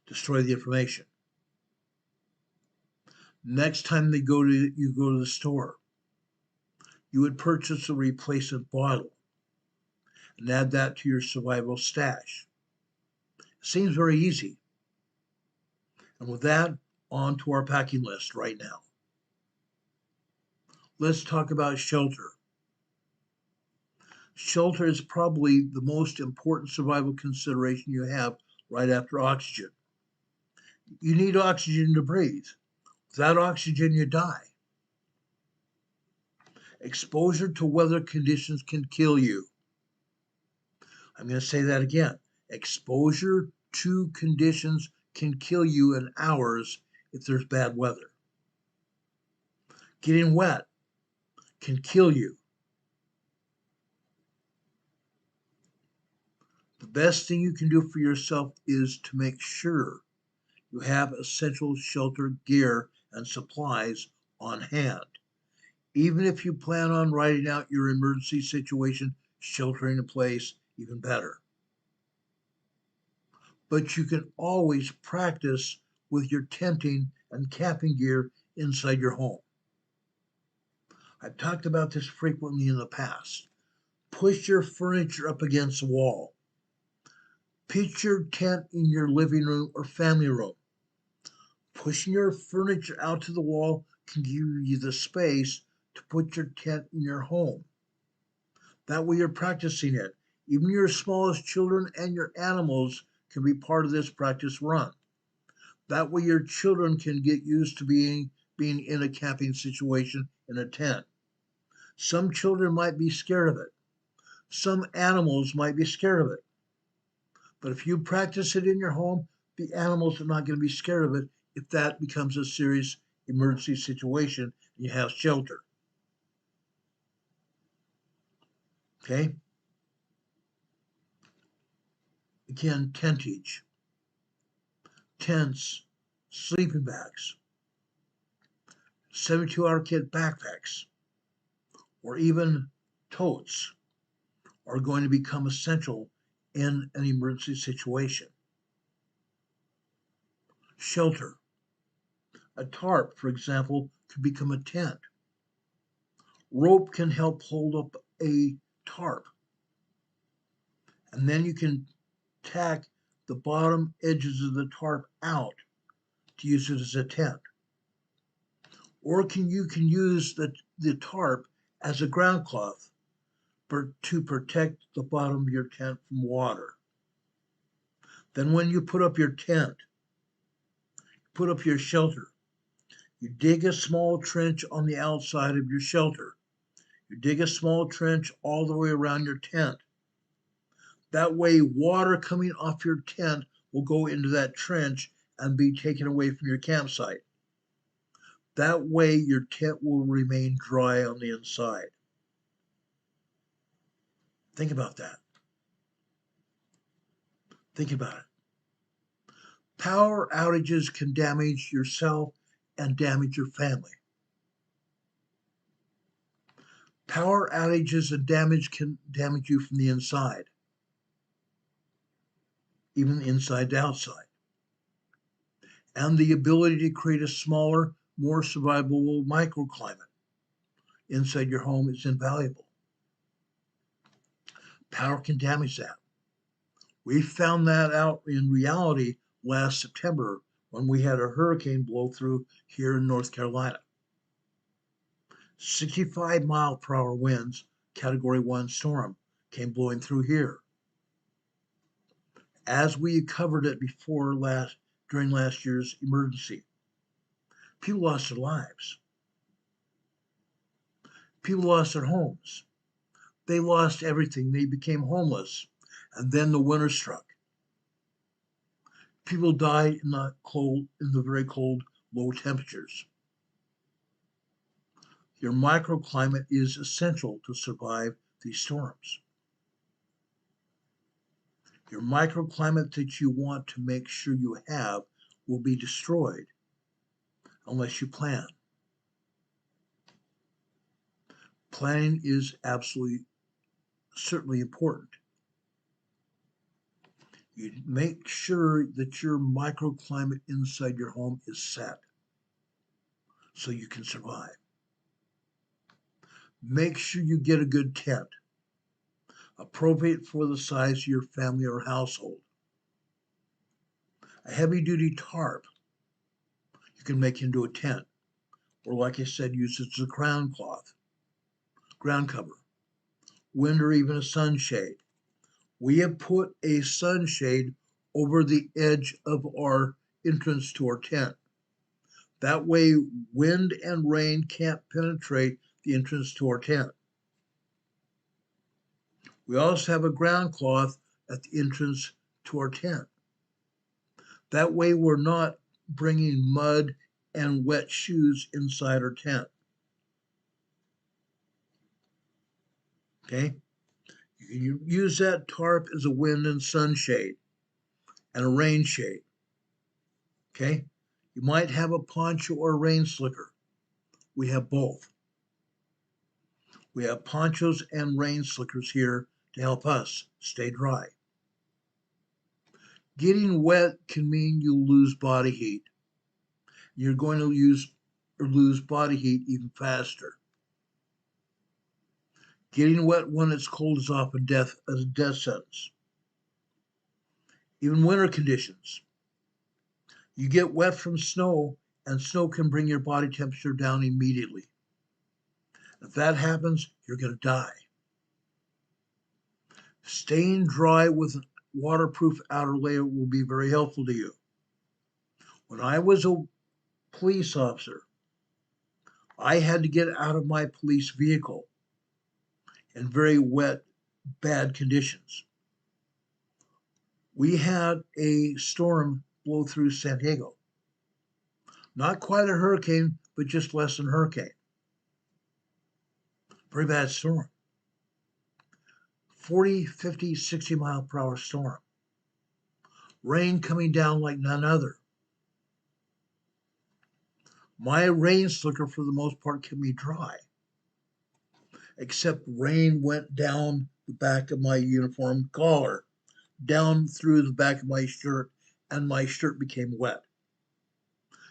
Destroy the information. Next time you go to the store, you would purchase a replacement bottle and add that to your survival stash. It seems very easy. And with that, on to our packing list right now. Let's talk about shelter. Shelter is probably the most important survival consideration you have right after oxygen. You need oxygen to breathe. Without oxygen, you die. Exposure to weather conditions can kill you. I'm going to say that again. Exposure to conditions can kill you in hours if there's bad weather. Getting wet can kill you. The best thing you can do for yourself is to make sure you have essential shelter gear and supplies on hand. Even if you plan on writing out your emergency situation, sheltering in place, even better. But you can always practice with your tenting and camping gear inside your home. I've talked about this frequently in the past. Push your furniture up against the wall. Pitch your tent in your living room or family room. Pushing your furniture out to the wall can give you the space to put your tent in your home. That way you're practicing it. Even your smallest children and your animals can be part of this practice run. That way your children can get used to being in a camping situation in a tent. Some children might be scared of it. Some animals might be scared of it. But if you practice it in your home, the animals are not going to be scared of it if that becomes a serious emergency situation and you have shelter. Okay? Again, tentage, tents, sleeping bags, 72-hour kit backpacks, or even totes are going to become essential in an emergency situation. Shelter. A tarp, for example, could become a tent. Rope can help hold up a tarp. And then you can tack the bottom edges of the tarp out to use it as a tent. Or you can use the tarp as a ground cloth to protect the bottom of your tent from water. Then when you put up your tent, put up your shelter, you dig a small trench on the outside of your shelter. You dig a small trench all the way around your tent. That way, water coming off your tent will go into that trench and be taken away from your campsite. That way, your tent will remain dry on the inside. Think about that. Think about it. Power outages can damage yourself and damage your family. Power outages and damage can damage you from the inside, even inside to outside. And the ability to create a smaller, more survivable microclimate inside your home is invaluable. Power can damage that. We found that out in reality last September when we had a hurricane blow through here in North Carolina. 65-mile-per-hour winds, Category 1 storm, came blowing through here. As we covered it before during last year's emergency, people lost their lives. People lost their homes. They lost everything. They became homeless. And then the winter struck. People died in the very cold, low temperatures. Your microclimate is essential to survive these storms. Your microclimate that you want to make sure you have will be destroyed unless you plan. Planning is certainly important. You make sure that your microclimate inside your home is set so you can survive. Make sure you get a good tent, appropriate for the size of your family or household. A heavy-duty tarp you can make into a tent, or like I said, use it as a ground cover, wind or even a sunshade. We have put a sunshade over the edge of our entrance to our tent. That way, wind and rain can't penetrate the entrance to our tent. We also have a ground cloth at the entrance to our tent. That way, we're not bringing mud and wet shoes inside our tent. Okay? You can use that tarp as a wind and sunshade and a rain shade. Okay? You might have a poncho or a rain slicker. We have both. We have ponchos and rain slickers here to help us stay dry. Getting wet can mean you lose body heat. You're going to lose body heat even faster. Getting wet when it's cold is often a death sentence. Even winter conditions. You get wet from snow, and snow can bring your body temperature down immediately. If that happens, you're going to die. Staying dry with a waterproof outer layer will be very helpful to you. When I was a police officer, I had to get out of my police vehicle in very wet, bad conditions. We had a storm blow through San Diego. Not quite a hurricane, but just less than a hurricane. Very bad storm. 40, 50, 60 mile per hour storm. Rain coming down like none other. My rain slicker, for the most part, kept me dry, except rain went down the back of my uniform collar, down through the back of my shirt, and my shirt became wet.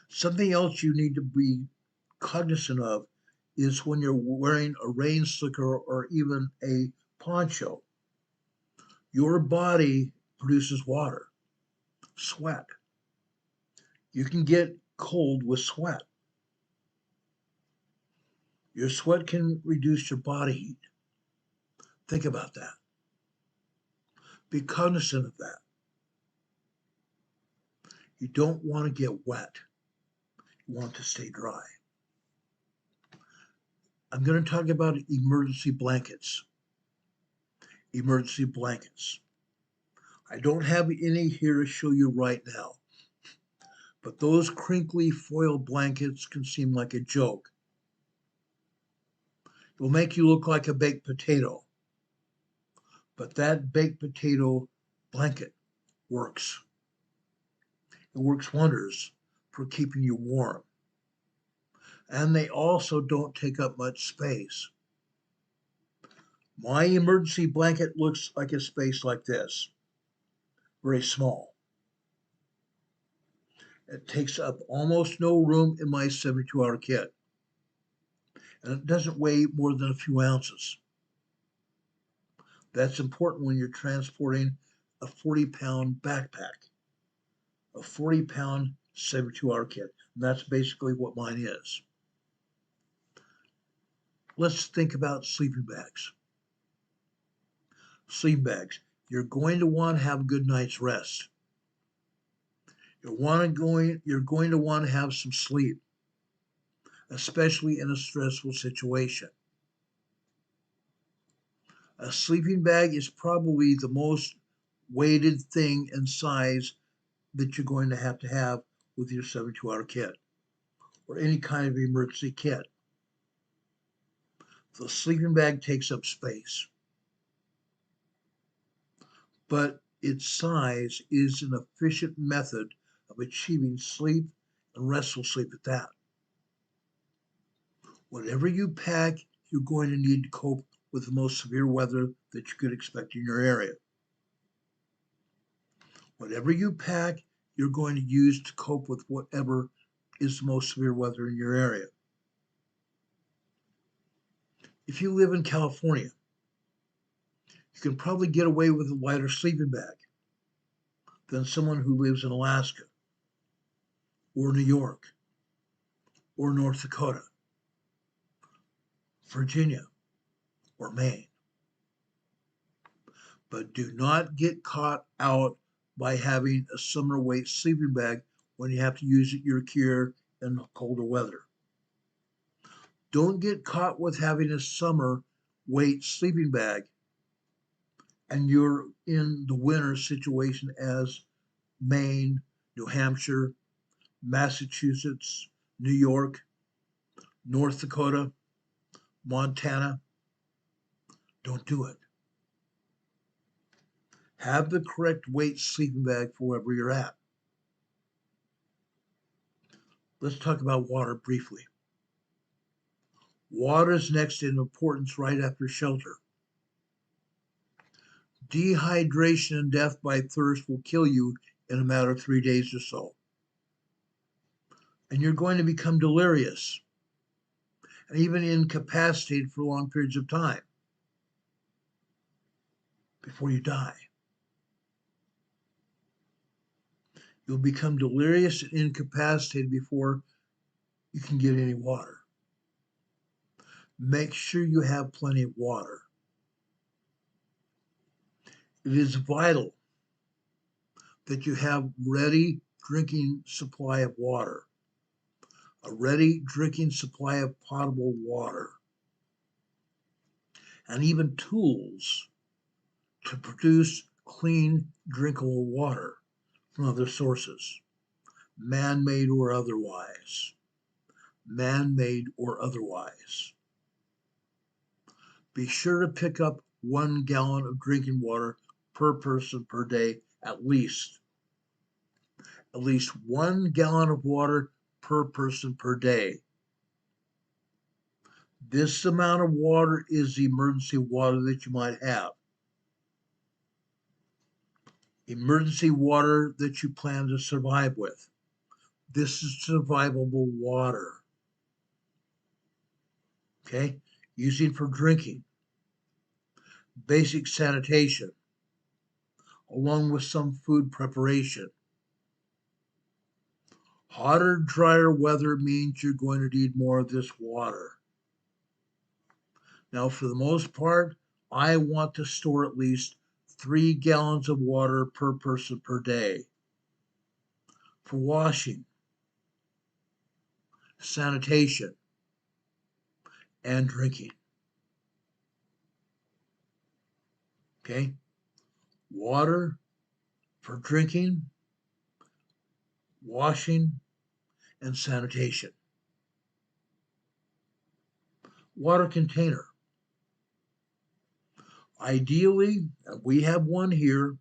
Something else you need to be cognizant of is when you're wearing a rain slicker or even a poncho, your body produces water, sweat. You can get cold with sweat. Your sweat can reduce your body heat. Think about that. Be cognizant of that. You don't want to get wet. You want to stay dry. I'm going to talk about emergency blankets. Emergency blankets. I don't have any here to show you right now, but those crinkly foil blankets can seem like a joke. It will make you look like a baked potato, but that baked potato blanket works. It works wonders for keeping you warm. And they also don't take up much space. My emergency blanket looks like a space like this, very small. It takes up almost no room in my 72-hour kit. And it doesn't weigh more than a few ounces. That's important when you're transporting a 40-pound backpack, a 40-pound 72-hour kit. And that's basically what mine is. Let's think about sleeping bags. Sleeping bags. You're going to want to have a good night's rest. You're going to want to have some sleep, especially in a stressful situation. A sleeping bag is probably the most weighted thing and size that you're going to have with your 72-hour kit or any kind of emergency kit. The sleeping bag takes up space, but its size is an efficient method of achieving sleep and restful sleep at that. Whatever you pack, you're going to need to cope with the most severe weather that you could expect in your area. Whatever you pack, you're going to use to cope with whatever is the most severe weather in your area. If you live in California, you can probably get away with a lighter sleeping bag than someone who lives in Alaska or New York or North Dakota, Virginia, or Maine. But do not get caught out by having a summer weight sleeping bag when you have to use your gear in colder weather. Don't get caught with having a summer weight sleeping bag and you're in the winter situation as Maine, New Hampshire, Massachusetts, New York, North Dakota, Montana. Don't do it. Have the correct weight sleeping bag for wherever you're at. Let's talk about water briefly. Water is next in importance right after shelter. Dehydration and death by thirst will kill you in a matter of 3 days or so. And you're going to become delirious and even incapacitated for long periods of time before you die. You'll become delirious and incapacitated before you can get any water. Make sure you have plenty of water. It is vital that you have ready drinking supply of water, a ready drinking supply of potable water, and even tools to produce clean, drinkable water from other sources, man-made or otherwise. Man-made or otherwise. Be sure to pick up 1 gallon of drinking water per person per day at least. At least 1 gallon of water per person per day. This amount of water is the emergency water that you might have. Emergency water that you plan to survive with. This is survivable water. Okay? Using for drinking, basic sanitation, along with some food preparation. Hotter, drier weather means you're going to need more of this water. Now, for the most part, I want to store at least 3 gallons of water per person per day for washing, sanitation, and drinking. Okay? Water for drinking, washing, and sanitation. Water container. Ideally, we have one here.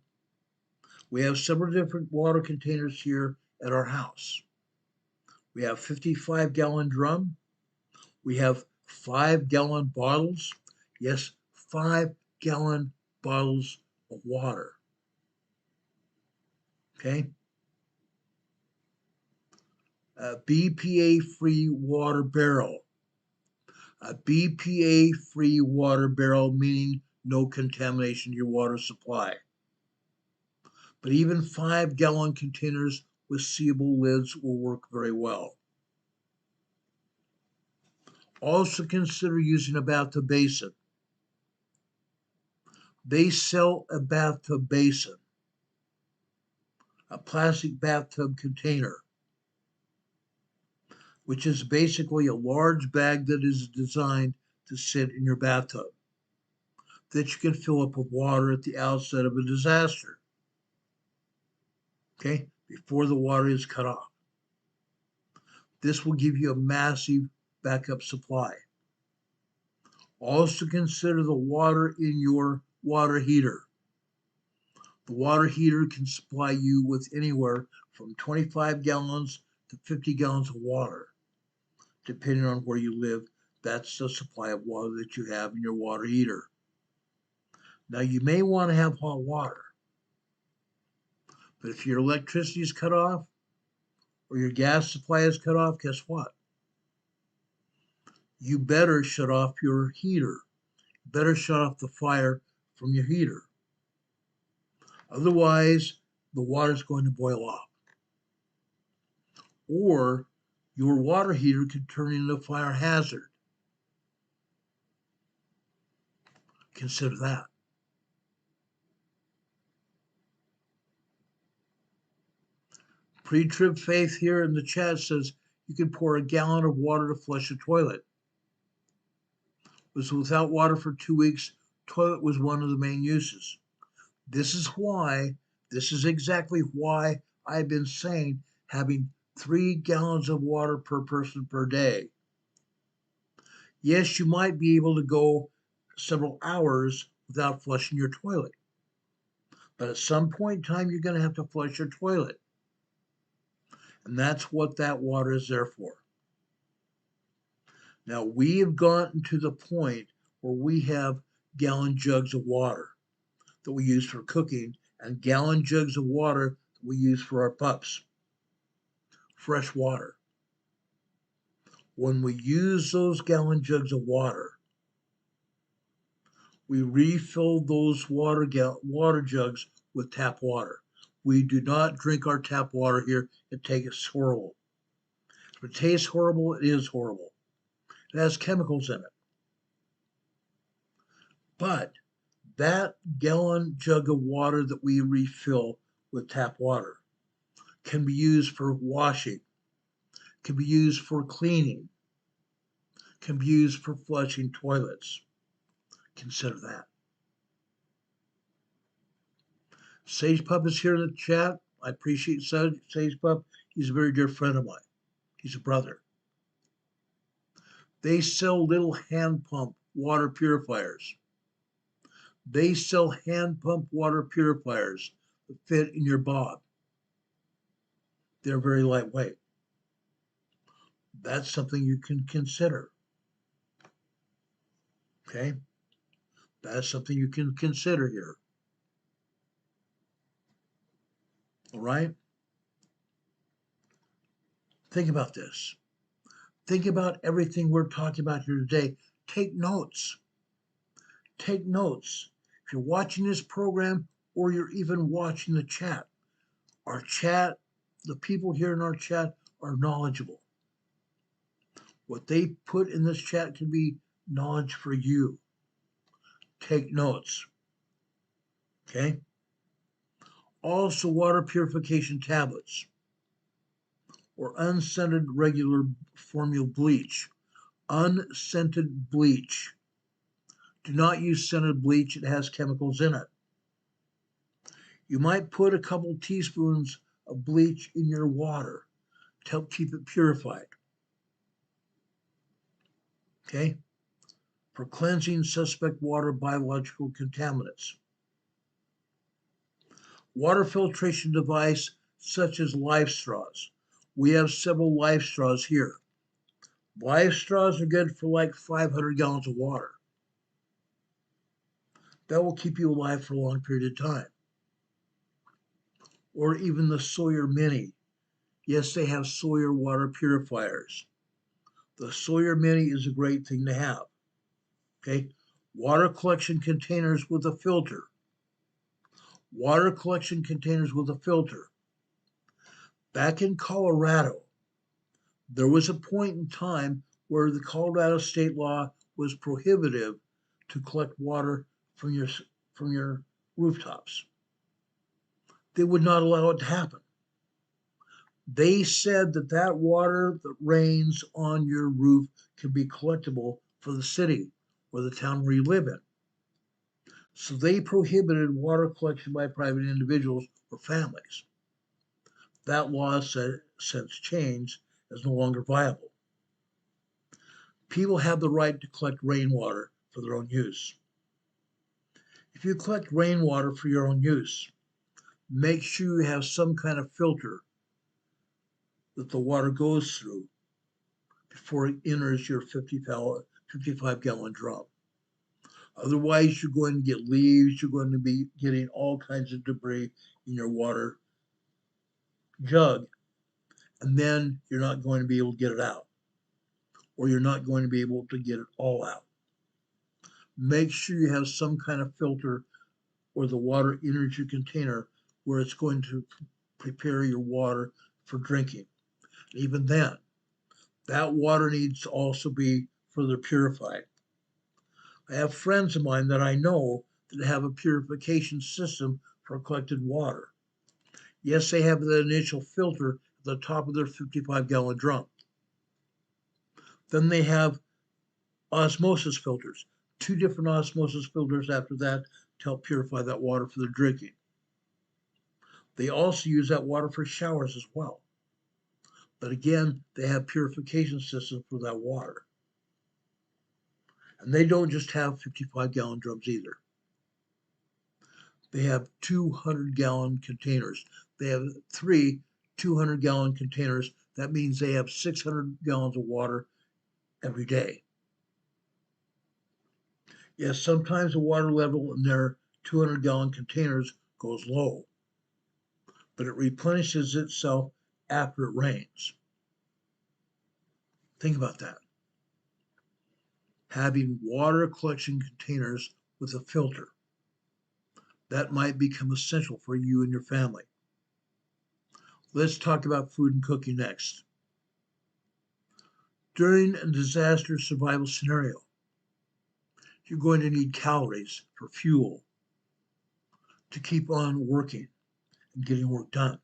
We have several different water containers here at our house. We have 55-gallon drum. We have 5-gallon bottles. Yes, 5-gallon bottles of water. Okay? A BPA-free water barrel. A BPA-free water barrel meaning no contamination in your water supply. But even 5-gallon containers with sealable lids will work very well. Also consider using a bathtub basin. They sell a bathtub basin, a plastic bathtub container, which is basically a large bag that is designed to sit in your bathtub, that you can fill up with water at the outset of a disaster, okay, before the water is cut off. This will give you a massive backup supply. Also consider the water in your water heater. The water heater can supply you with anywhere from 25 gallons to 50 gallons of water. Depending on where you live, that's the supply of water that you have in your water heater. Now, you may want to have hot water, but if your electricity is cut off or your gas supply is cut off, guess what? You better shut off your heater. You better shut off the fire from your heater. Otherwise, the water is going to boil off. Or your water heater could turn into a fire hazard. Consider that. Pre-trib Faith here in the chat says you can pour a gallon of water to flush a toilet. Was without water for 2 weeks, toilet was one of the main uses. This is exactly why I've been saying having 3 gallons of water per person per day. Yes, you might be able to go several hours without flushing your toilet. But at some point in time, you're going to have to flush your toilet. And that's what that water is there for. Now, we have gotten to the point where we have gallon jugs of water that we use for cooking and gallon jugs of water that we use for our pups. Fresh water. When we use those gallon jugs of water, we refill those water jugs with tap water. We do not drink our tap water here. It tastes horrible. If it tastes horrible, it is horrible. It has chemicals in it. But that gallon jug of water that we refill with tap water can be used for washing, can be used for cleaning, can be used for flushing toilets. Consider that. Sage Pup is here in the chat. I appreciate Sage Pup. He's a very dear friend of mine. He's a brother. They sell little hand pump water purifiers. They sell hand pump water purifiers that fit in your bob. They're very lightweight. That's something you can consider. Okay? That's something you can consider here. All right? Think about this. Think about everything we're talking about here today. Take notes. Take notes. If you're watching this program or you're even watching the chat, our chat, the people here in our chat are knowledgeable. What they put in this chat can be knowledge for you. Take notes. Okay? Also, water purification tablets or unscented regular formula bleach. Unscented bleach. Do not use scented bleach. It has chemicals in it. You might put a couple teaspoons of bleach in your water to help keep it purified. Okay? For cleansing suspect water biological contaminants. Water filtration device such as life straws. We have several life straws here. Life straws are good for like 500 gallons of water. That will keep you alive for a long period of time. Or even the Sawyer Mini. Yes, they have Sawyer water purifiers. The Sawyer Mini is a great thing to have. Okay, water collection containers with a filter. Water collection containers with a filter. Back in Colorado, there was a point in time where the Colorado state law was prohibitive to collect water from your rooftops. They would not allow it to happen. They said that water that rains on your roof can be collectible for the city or the town where you live in. So they prohibited water collection by private individuals or families. That law has since changed, is no longer viable. People have the right to collect rainwater for their own use. If you collect rainwater for your own use, make sure you have some kind of filter that the water goes through before it enters your 55-gallon drum. Otherwise, you're going to get leaves, you're going to be getting all kinds of debris in your water jug, and then you're not going to be able to get it out, or you're not going to be able to get it all out. Make sure you have some kind of filter or the water enters your container where it's going to prepare your water for drinking. Even then, that water needs to also be further purified. I have friends of mine that I know that have a purification system for collected water. Yes, they have the initial filter at the top of their 55-gallon drum. Then they have osmosis filters, 2 different osmosis filters after that to help purify that water for their drinking. They also use that water for showers as well. But again, they have purification systems for that water. And they don't just have 55-gallon drums either. They have 200-gallon containers. They have 3 200-gallon containers. That means they have 600 gallons of water every day. Yes, sometimes the water level in their 200-gallon containers goes low, but it replenishes itself after it rains. Think about that. Having water collection containers with a filter. That might become essential for you and your family. Let's talk about food and cooking next. During a disaster survival scenario, you're going to need calories for fuel to keep on working and getting work done.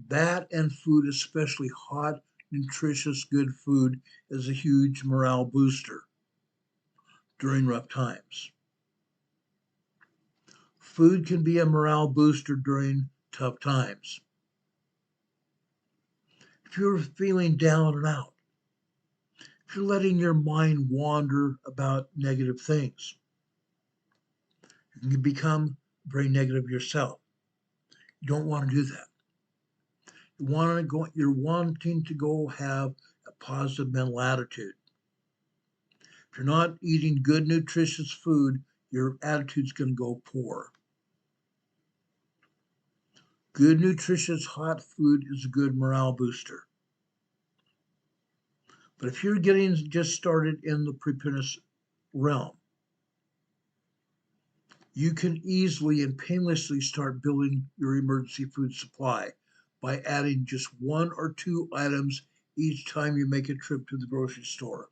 That and food, especially hot, nutritious, good food, is a huge morale booster during rough times. Food can be a morale booster during tough times. If you're feeling down and out, if you're letting your mind wander about negative things, you can become very negative yourself. You don't want to do that. You're wanting to go have a positive mental attitude. If you're not eating good, nutritious food, your attitude's going to go poor. Good, nutritious, hot food is a good morale booster. But if you're getting just started in the preparedness realm, you can easily and painlessly start building your emergency food supply by adding just 1 or 2 items each time you make a trip to the grocery store.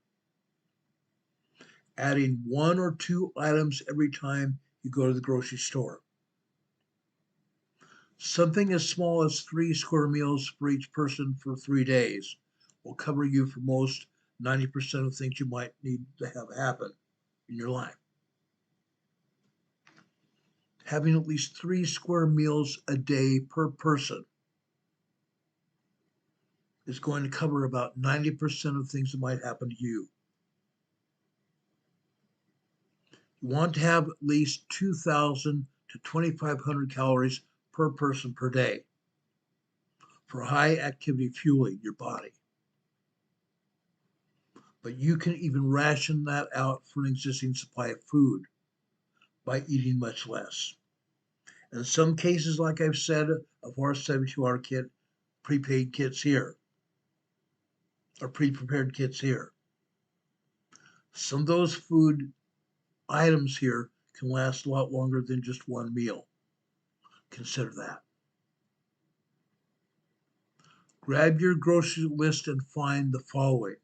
Adding 1 or 2 items every time you go to the grocery store. Something as small as 3 square meals for each person for 3 days will cover you for most 90% of things you might need to have happen in your life. Having at least 3 square meals a day per person is going to cover about 90% of things that might happen to you. You want to have at least 2,000 to 2,500 calories per person per day for high activity fueling your body. But you can even ration that out for an existing supply of food by eating much less. In some cases, like I've said, of our 72-hour kit, prepaid kits here, or pre-prepared kits here. Some of those food items here can last a lot longer than just one meal. Consider that. Grab your grocery list and find the following.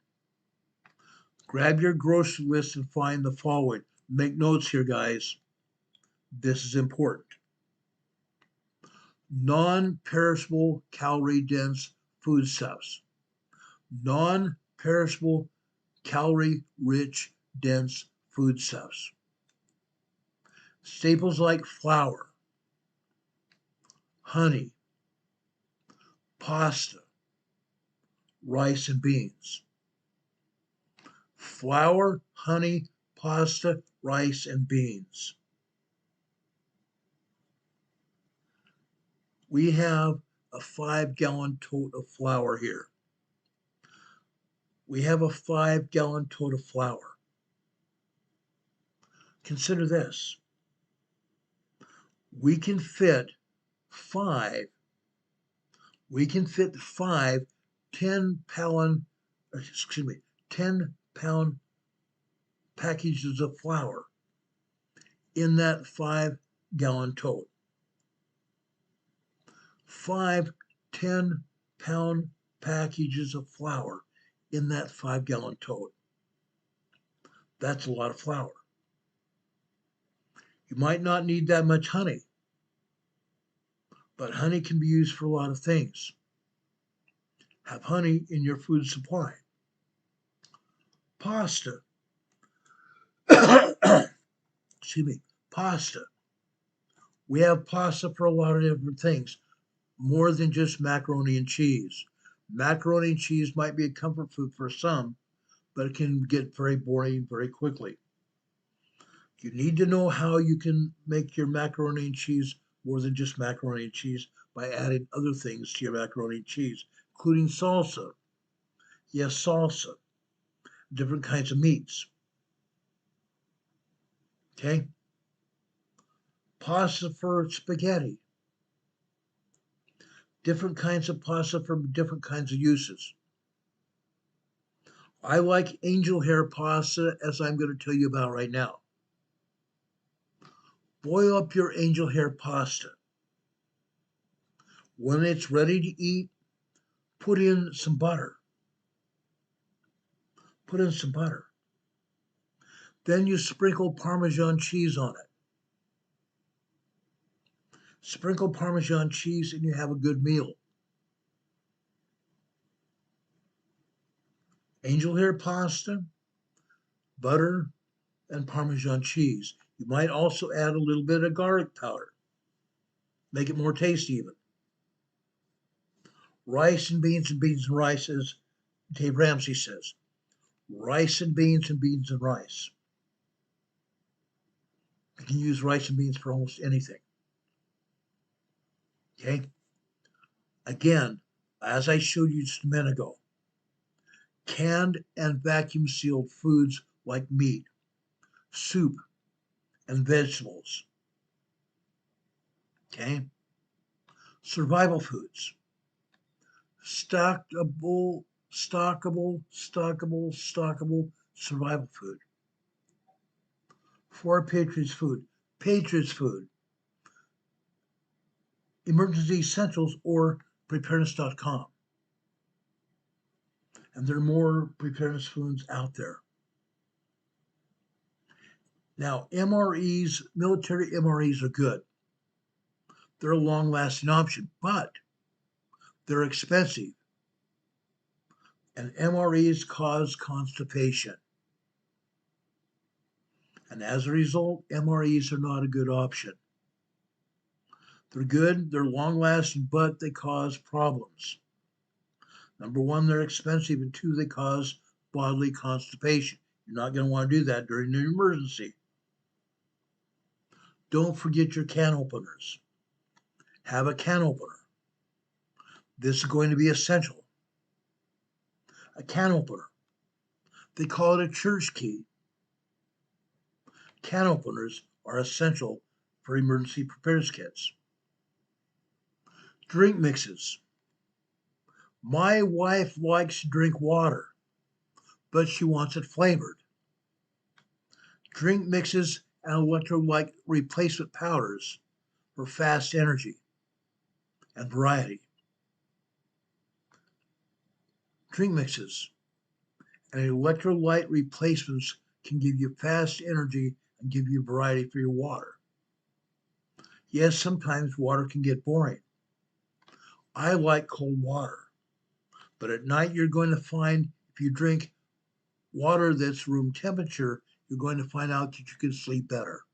Grab your grocery list and find the following. Make notes here, guys. This is important. Non-perishable, calorie-dense foodstuffs. Non-perishable, calorie-rich, dense foodstuffs. Staples like flour, honey, pasta, rice, and beans. Flour, honey, pasta, rice, and beans. We have a 5-gallon tote of flour here. We have a 5-gallon tote of flour. Consider this. We can fit 5 10-pound packages of flour in that 5-gallon tote. 5 10-pound packages of flour in that 5-gallon tote. That's a lot of flour. You might not need that much honey, but honey can be used for a lot of things. Have honey in your food supply. Pasta. Pasta. We have pasta for a lot of different things, more than just macaroni and cheese. Macaroni and cheese might be a comfort food for some, but it can get very boring very quickly. You need to know how you can make your macaroni and cheese more than just macaroni and cheese by adding other things to your macaroni and cheese, including salsa. Yes, salsa. Different kinds of meats. Okay? Pasta for spaghetti. Different kinds of pasta for different kinds of uses. I like angel hair pasta, as I'm going to tell you about right now. Boil up your angel hair pasta. When it's ready to eat, put in some butter. Put in some butter. Then you sprinkle Parmesan cheese on it. Sprinkle Parmesan cheese and you have a good meal. angel hair pasta, butter, and Parmesan cheese. You might also add a little bit of garlic powder. Make it more tasty even. Rice and beans and beans and rice, as Dave Ramsey says. Rice and beans and beans and rice. You can use rice and beans for almost anything. Okay? Again, as I showed you just a minute ago, canned and vacuum sealed foods like meat, soup, and vegetables. Okay? Survival foods. Stockable survival food. For Patriots food, emergency essentials, or preparedness.com. And there are more preparedness foods out there. Now, MREs, military MREs are good. They're a long-lasting option, but they're expensive. And MREs cause constipation. And as a result, MREs are not a good option. They're good, they're long-lasting, but they cause problems. Number one, they're expensive, and two, they cause bodily constipation. You're not going to want to do that during an emergency. Don't forget your can openers. Have a can opener. This is going to be essential. A can opener. They call it a church key. Can openers are essential for emergency preparedness kits. Drink mixes. My wife likes to drink water, but she wants it flavored. Drink mixes and electrolyte replacement powders for fast energy and variety. Drink mixes and electrolyte replacements can give you fast energy and give you variety for your water. Yes, sometimes water can get boring. I like cold water, but at night you're going to find if you drink water that's room temperature, you're going to find out that you can sleep better.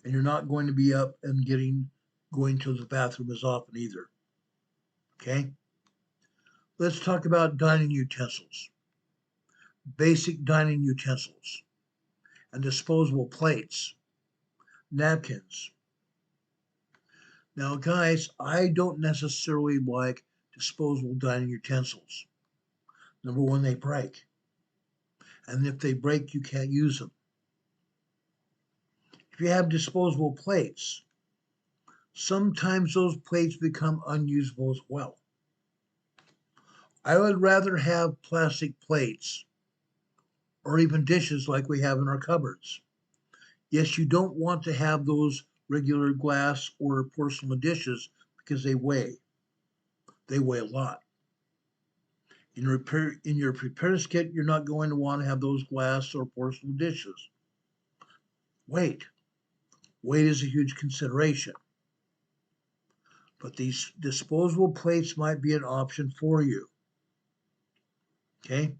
And you're not going to be up and going to the bathroom as often either. Okay? Let's talk about dining utensils. Basic dining utensils and disposable plates, napkins. Now, guys, I don't necessarily like disposable dining utensils. Number one, they break. And if they break, you can't use them. If you have disposable plates, sometimes those plates become unusable as well. I would rather have plastic plates or even dishes like we have in our cupboards. Yes, you don't want to have those regular glass or porcelain dishes because they weigh. They weigh a lot. In your preparedness kit, you're not going to want to have those glass or porcelain dishes. Weight. Weight is a huge consideration. But these disposable plates might be an option for you. Okay?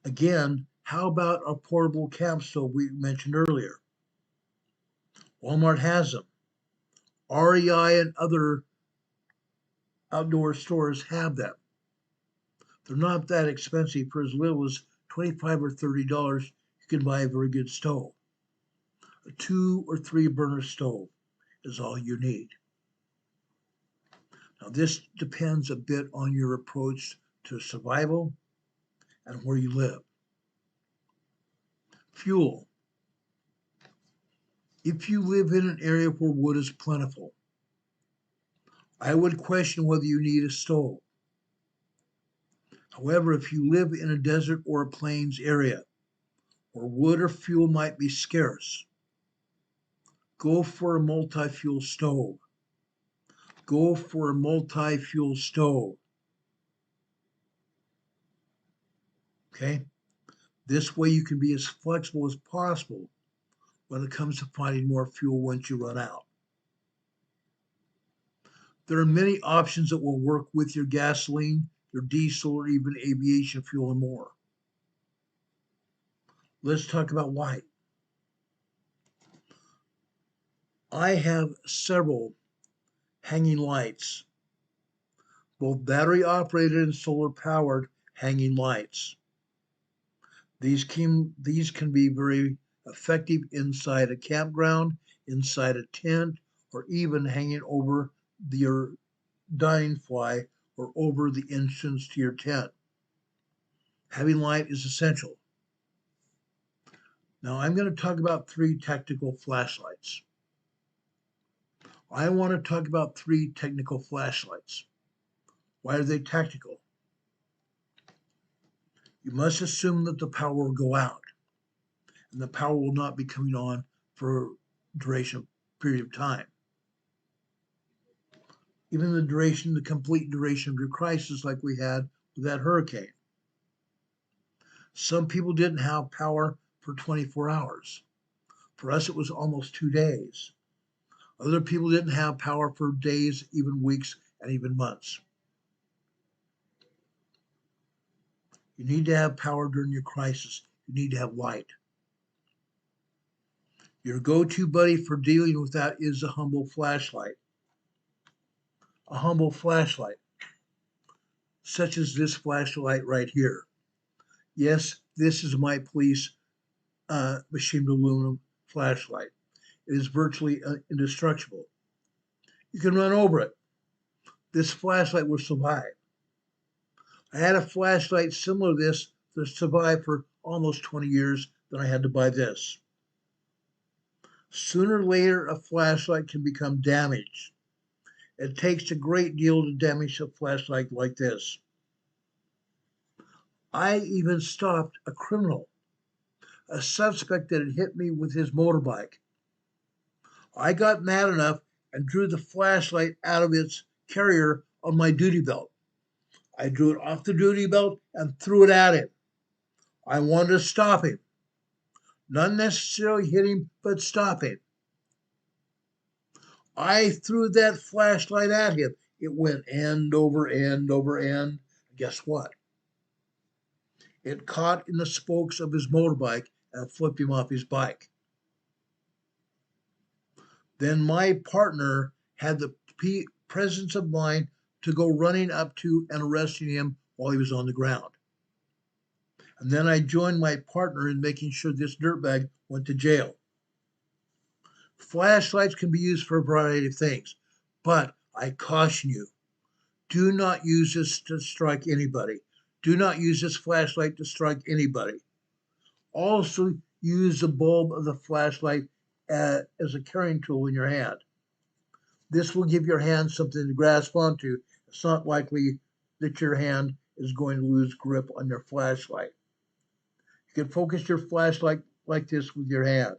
Again, how about a portable camp stove we mentioned earlier? Walmart has them. REI and other outdoor stores have them. They're not that expensive. For as little as $25 or $30, you can buy a very good stove. A 2 or 3 burner stove is all you need. Now, this depends a bit on your approach to survival and where you live. Fuel. If you live in an area where wood is plentiful, I would question whether you need a stove. However, if you live in a desert or a plains area where wood or fuel might be scarce, go for a multi-fuel stove. Go for a multi-fuel stove. Okay? This way you can be as flexible as possible when it comes to finding more fuel once you run out. There are many options that will work with your gasoline, their diesel, or even aviation fuel and more. Let's talk about light. I have several hanging lights, both battery operated and solar powered hanging lights. These can be very effective inside a campground, inside a tent, or even hanging over your dining fly or over the entrance to your tent. Having light is essential. Now I'm going to talk about 3 technical flashlights. I want to talk about 3 technical flashlights. Why are they technical? You must assume that the power will go out, and the power will not be coming on for a period of time. Even the complete duration of your crisis, like we had with that hurricane. Some people didn't have power for 24 hours. For us, it was almost 2 days. Other people didn't have power for days, even weeks, and even months. You need to have power during your crisis. You need to have light. Your go-to buddy for dealing with that is a humble flashlight. A humble flashlight, such as this flashlight right here. Yes, this is my police machined aluminum flashlight. It is virtually indestructible. You can run over it. This flashlight will survive. I had a flashlight similar to this that survived for almost 20 years, then I had to buy this. Sooner or later, a flashlight can become damaged. It takes a great deal to damage a flashlight like this. I even stopped a criminal, a suspect that had hit me with his motorbike. I got mad enough and drew the flashlight out of its carrier on my duty belt. I drew it off the duty belt and threw it at him. I wanted to stop him. Not necessarily hit him, but stop him. I threw that flashlight at him. It went end over end over end. Guess what? It caught in the spokes of his motorbike and flipped him off his bike. Then my partner had the presence of mind to go running up to and arresting him while he was on the ground. And then I joined my partner in making sure this dirtbag went to jail. Flashlights can be used for a variety of things, but I caution you, do not use this to strike anybody. Do not use this flashlight to strike anybody. Also, use the bulb of the flashlight as a carrying tool in your hand. This will give your hand something to grasp onto. It's not likely that your hand is going to lose grip on your flashlight. You can focus your flashlight like this with your hand.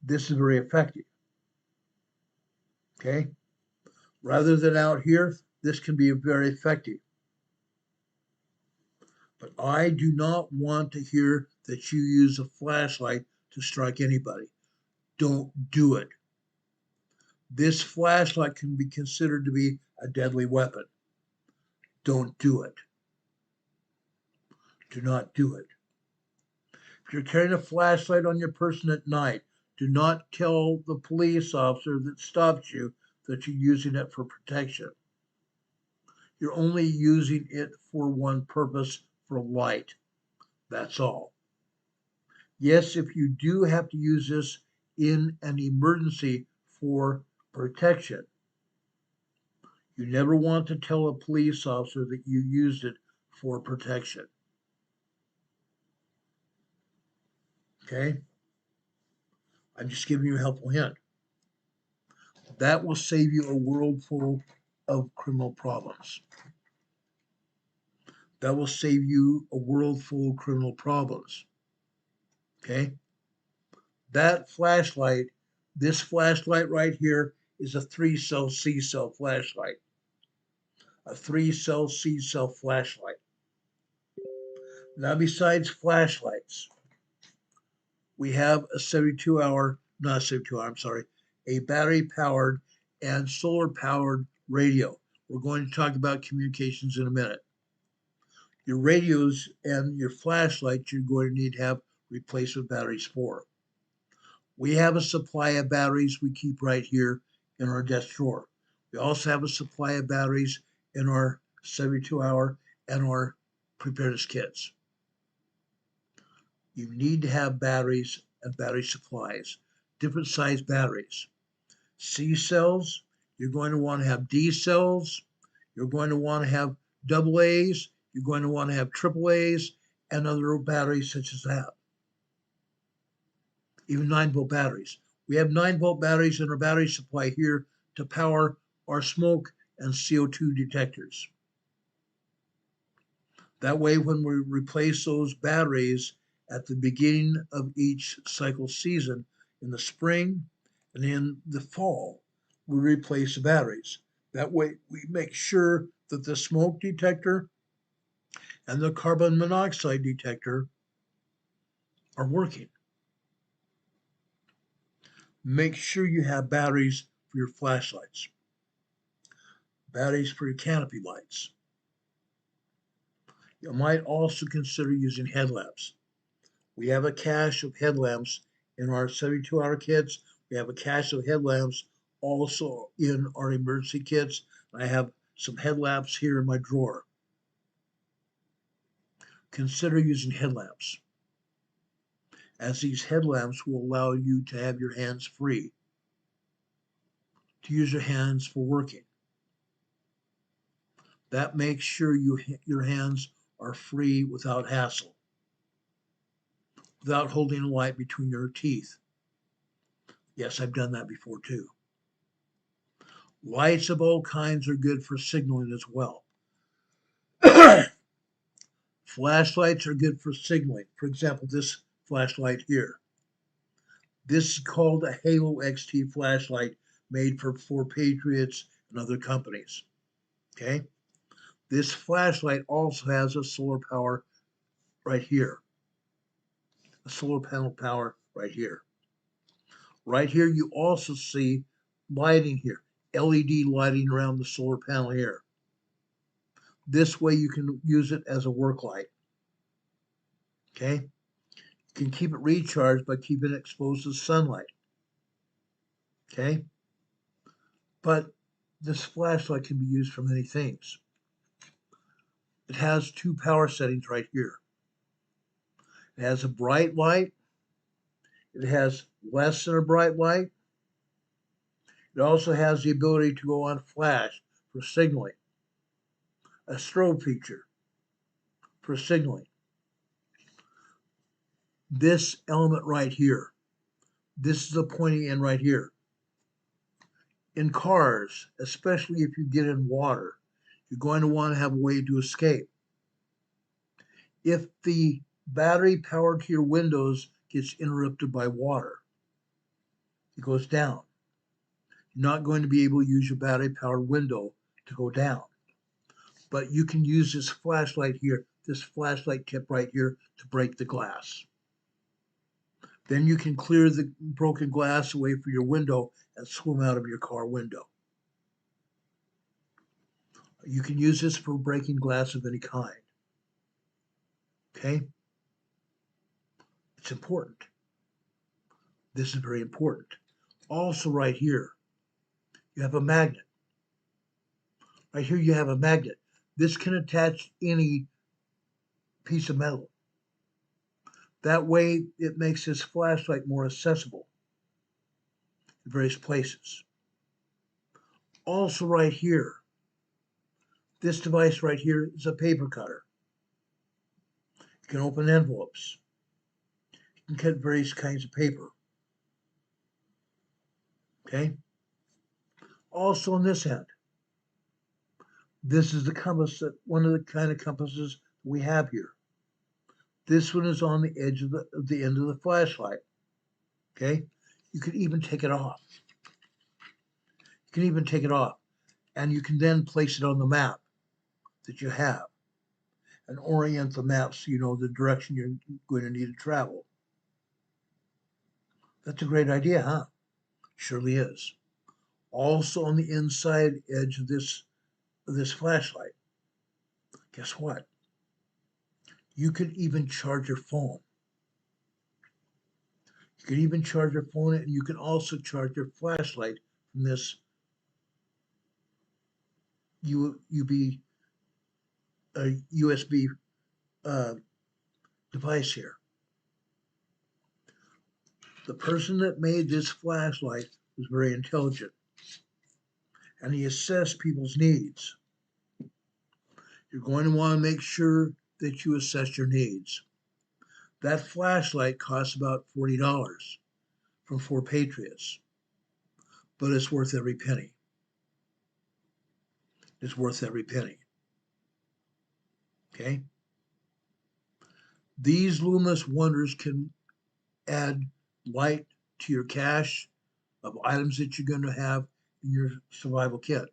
This is very effective. Okay? Rather than out here, this can be very effective. But I do not want to hear that you use a flashlight to strike anybody. Don't do it. This flashlight can be considered to be a deadly weapon. Don't do it. Do not do it. If you're carrying a flashlight on your person at night, do not tell the police officer that stopped you that you're using it for protection. You're only using it for one purpose, for light. That's all. Yes, if you do have to use this in an emergency for protection, you never want to tell a police officer that you used it for protection. Okay? I'm just giving you a helpful hint. That will save you a world full of criminal problems. That will save you a world full of criminal problems. Okay? That flashlight, this flashlight right here, is a 3-cell C-cell flashlight. A 3-cell C-cell flashlight. Now, besides flashlights, we have a battery-powered and solar-powered radio. We're going to talk about communications in a minute. Your radios and your flashlights you're going to need to have replacement batteries for. We have a supply of batteries we keep right here in our desk drawer. We also have a supply of batteries in our 72-hour and our preparedness kits. You need to have batteries and battery supplies, different size batteries. C cells, you're going to want to have D cells, you're going to want to have double A's, you're going to want to have triple A's, and other batteries such as that. Even 9-volt batteries. We have 9-volt batteries in our battery supply here to power our smoke and CO2 detectors. That way, when we replace those batteries at the beginning of each cycle season, in the spring and in the fall, we replace the batteries. That way, we make sure that the smoke detector and the carbon monoxide detector are working. Make sure you have batteries for your flashlights, batteries for your canopy lights. You might also consider using headlamps. We have a cache of headlamps in our 72-hour kits. We have a cache of headlamps also in our emergency kits. I have some headlamps here in my drawer. Consider using headlamps, as these headlamps will allow you to have your hands free, to use your hands for working. That makes sure your hands are free without hassle, without holding a light between your teeth. Yes, I've done that before too. Lights of all kinds are good for signaling as well. Flashlights are good for signaling. For example, this flashlight here. This is called a Halo XT flashlight made for Patriots and other companies. Okay? This flashlight also has a solar power right here. A solar panel power right here. Right here, you also see lighting here. LED lighting around the solar panel here. This way you can use it as a work light. Okay? You can keep it recharged by keeping it exposed to sunlight. Okay? But this flashlight can be used for many things. It has 2 power settings right here. It has a bright light. It has less than a bright light. It also has the ability to go on flash for signaling. A strobe feature for signaling. This element right here, this is the pointing end right here. In cars, especially if you get in water, you're going to want to have a way to escape. If the battery powered to your windows gets interrupted by water, it goes down. You're not going to be able to use your battery powered window to go down. But you can use this flashlight here, this flashlight tip right here, to break the glass. Then you can clear the broken glass away from your window and swim out of your car window. You can use this for breaking glass of any kind. Okay? It's important. This is very important. Also right here, you have a magnet. Right here you have a magnet. This can attach any piece of metal. That way it makes this flashlight more accessible in various places. Also right here, this device right here is a paper cutter. You can open envelopes. You can cut various kinds of paper. Okay? Also on this end, this is the compass, one of the kind of compasses we have here. This one is on the edge of the end of the flashlight. Okay? You can even take it off. You can even take it off. And you can then place it on the map that you have and orient the map so you know the direction you're going to need to travel. That's a great idea, huh? Surely is. Also on the inside edge of this this flashlight, guess what? You could even charge your phone. You can even charge your phone, and you can also charge your flashlight from this USB device here. The person that made this flashlight was very intelligent, and he assessed people's needs. You're going to want to make sure that you assess your needs. That flashlight costs about $40 from 4 Patriots, but it's worth every penny. It's worth every penny. Okay? These luminous wonders can add light to your cache of items that you're going to have in your survival kit.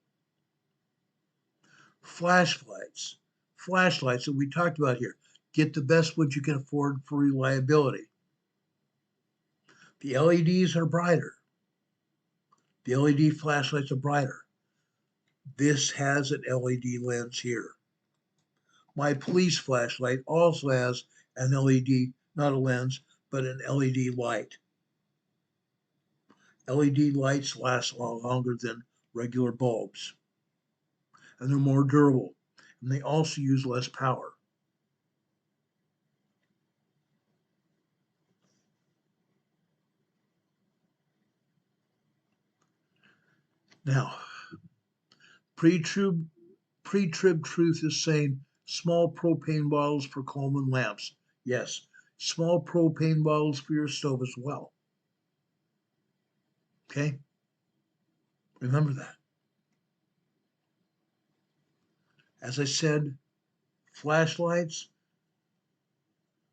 Flashlights that we talked about here. Get the best ones you can afford for reliability. The LEDs are brighter. The LED flashlights are brighter. This has an LED lens here. My police flashlight also has an LED, not a lens, but an LED light. LED lights last a lot longer than regular bulbs, and they're more durable, and they also use less power. Now, pre-trib truth is saying small propane bottles for Coleman lamps. Yes, small propane bottles for your stove as well. Okay? Remember that. As I said, flashlights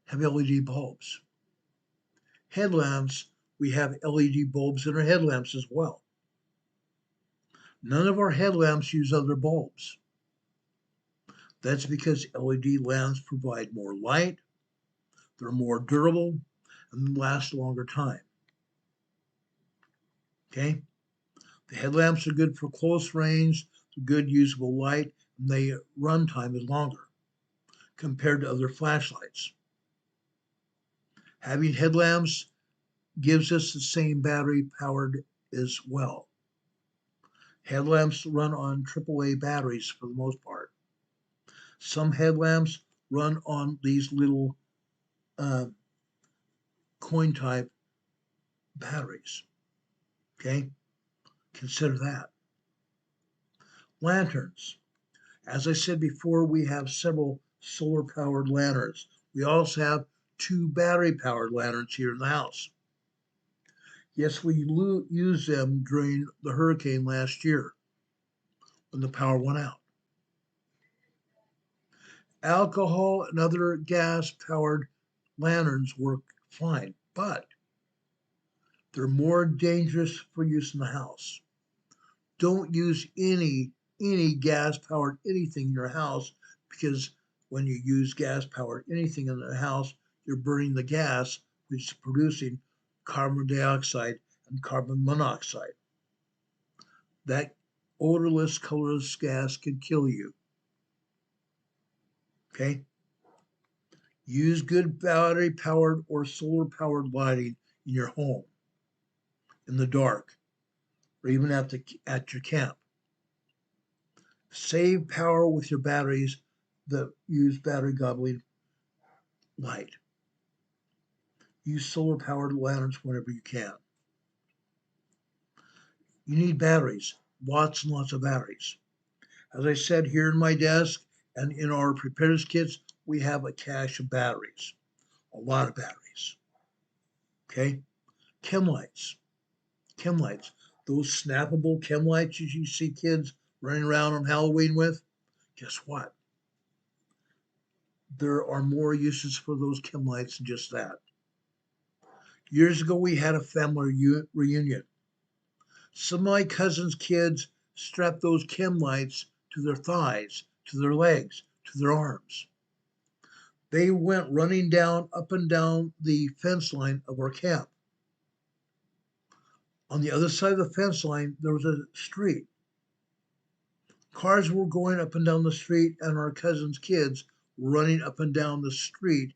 have LED bulbs. Headlamps, we have LED bulbs in our headlamps as well. None of our headlamps use other bulbs. That's because LED lamps provide more light, they're more durable, and last a longer time. Okay? The headlamps are good for close range, good usable light, and they run time is longer compared to other flashlights. Having headlamps gives us the same battery powered as well. Headlamps run on AAA batteries for the most part. Some headlamps run on these little coin type batteries. Okay, consider that. Lanterns. As I said before, we have several solar powered lanterns. We also have 2 battery powered lanterns here in the house. Yes, we used them during the hurricane last year when the power went out. Alcohol and other gas powered lanterns work fine, but they're more dangerous for use in the house. Don't use any gas powered anything in your house, because when you use gas powered anything in the house, you're burning the gas, which is producing carbon dioxide and carbon monoxide. That odorless, colorless gas can kill you. Okay? Use good battery powered or solar powered lighting in your home, in the dark, or even at your camp. Save power with your batteries that use battery gobbling light. Use solar powered lanterns whenever you can. You need batteries, lots and lots of batteries. As I said, here in my desk and in our preparedness kits, we have a cache of batteries, a lot of batteries. Okay? Chem lights, those snappable chem lights you see kids running around on Halloween with. Guess what? There are more uses for those chem lights than just that. Years ago, we had a family reunion. Some of my cousin's kids strapped those chem lights to their thighs, to their legs, to their arms. They went running up and down the fence line of our camp. On the other side of the fence line, there was a street. Cars were going up and down the street, and our cousin's kids were running up and down the street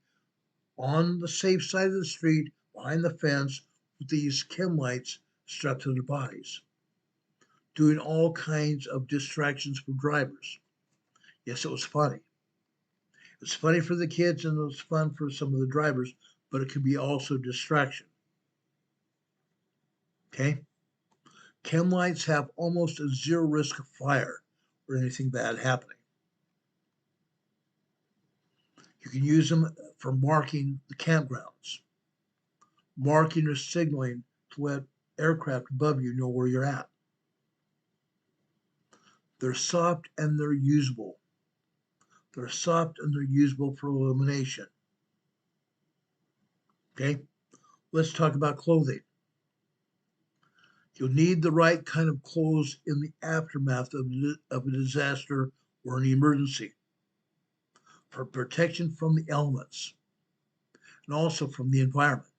on the safe side of the street behind the fence with these chem lights strapped to their bodies, doing all kinds of distractions for drivers. Yes, it was funny. It's funny for the kids and it was fun for some of the drivers, but it can be also distraction. Okay? Chem lights have almost a zero risk of fire or anything bad happening. You can use them for marking the campgrounds, marking or signaling to let aircraft above you know where you're at. They're soft and they're usable. They're soft and they're usable for illumination. Okay? Let's talk about clothing. You'll need the right kind of clothes in the aftermath of a disaster or an emergency for protection from the elements and also from the environment.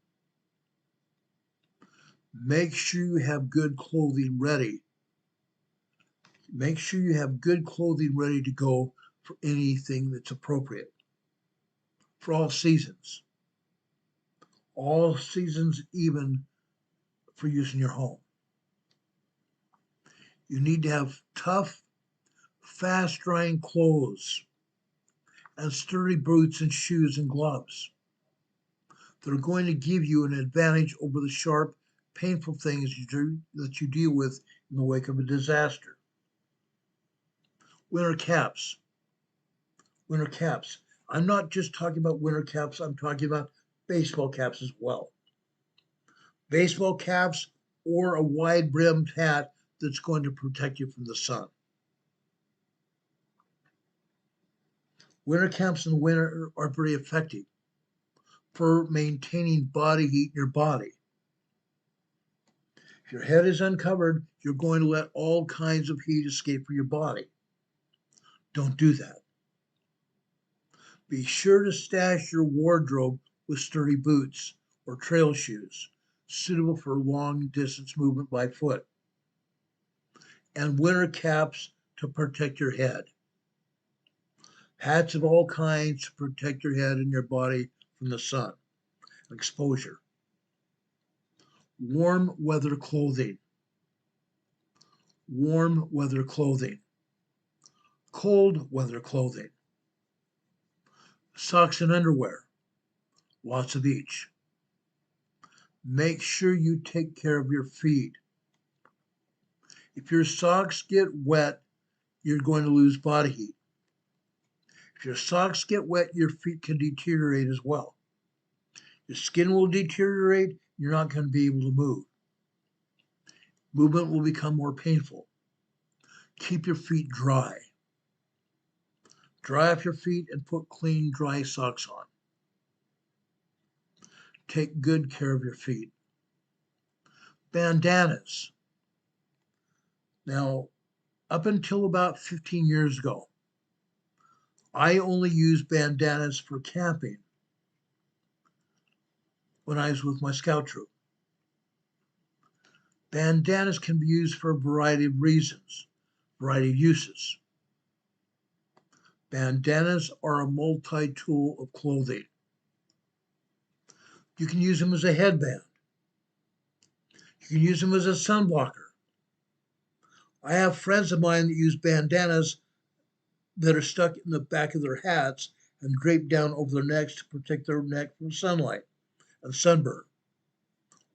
Make sure you have good clothing ready. Make sure you have good clothing ready to go for anything that's appropriate for all seasons. All seasons, even for use in your home. You need to have tough, fast drying clothes and sturdy boots and shoes and gloves that are going to give you an advantage over the sharp, painful things that you deal with in the wake of a disaster. Winter caps. Winter caps. I'm not just talking about winter caps, I'm talking about baseball caps as well. Baseball caps or a wide brimmed hat that's going to protect you from the sun. Winter caps in the winter are very effective for maintaining body heat in your body. If your head is uncovered, you're going to let all kinds of heat escape from your body. Don't do that. Be sure to stash your wardrobe with sturdy boots or trail shoes, suitable for long distance movement by foot, and winter caps to protect your head. Hats of all kinds to protect your head and your body from the sun exposure. Warm weather clothing. Warm weather clothing. Cold weather clothing. Socks and underwear. Lots of each. Make sure you take care of your feet. If your socks get wet, you're going to lose body heat. If your socks get wet, your feet can deteriorate as well. Your skin will deteriorate, you're not going to be able to move. Movement will become more painful. Keep your feet dry. Dry off your feet and put clean, dry socks on. Take good care of your feet. Bandanas. Now, up until about 15 years ago, I only used bandanas for camping when I was with my scout troop. Bandanas can be used for a variety of reasons, variety of uses. Bandanas are a multi-tool of clothing. You can use them as a headband. You can use them as a sunblocker. I have friends of mine that use bandanas that are stuck in the back of their hats and draped down over their necks to protect their neck from sunlight and sunburn,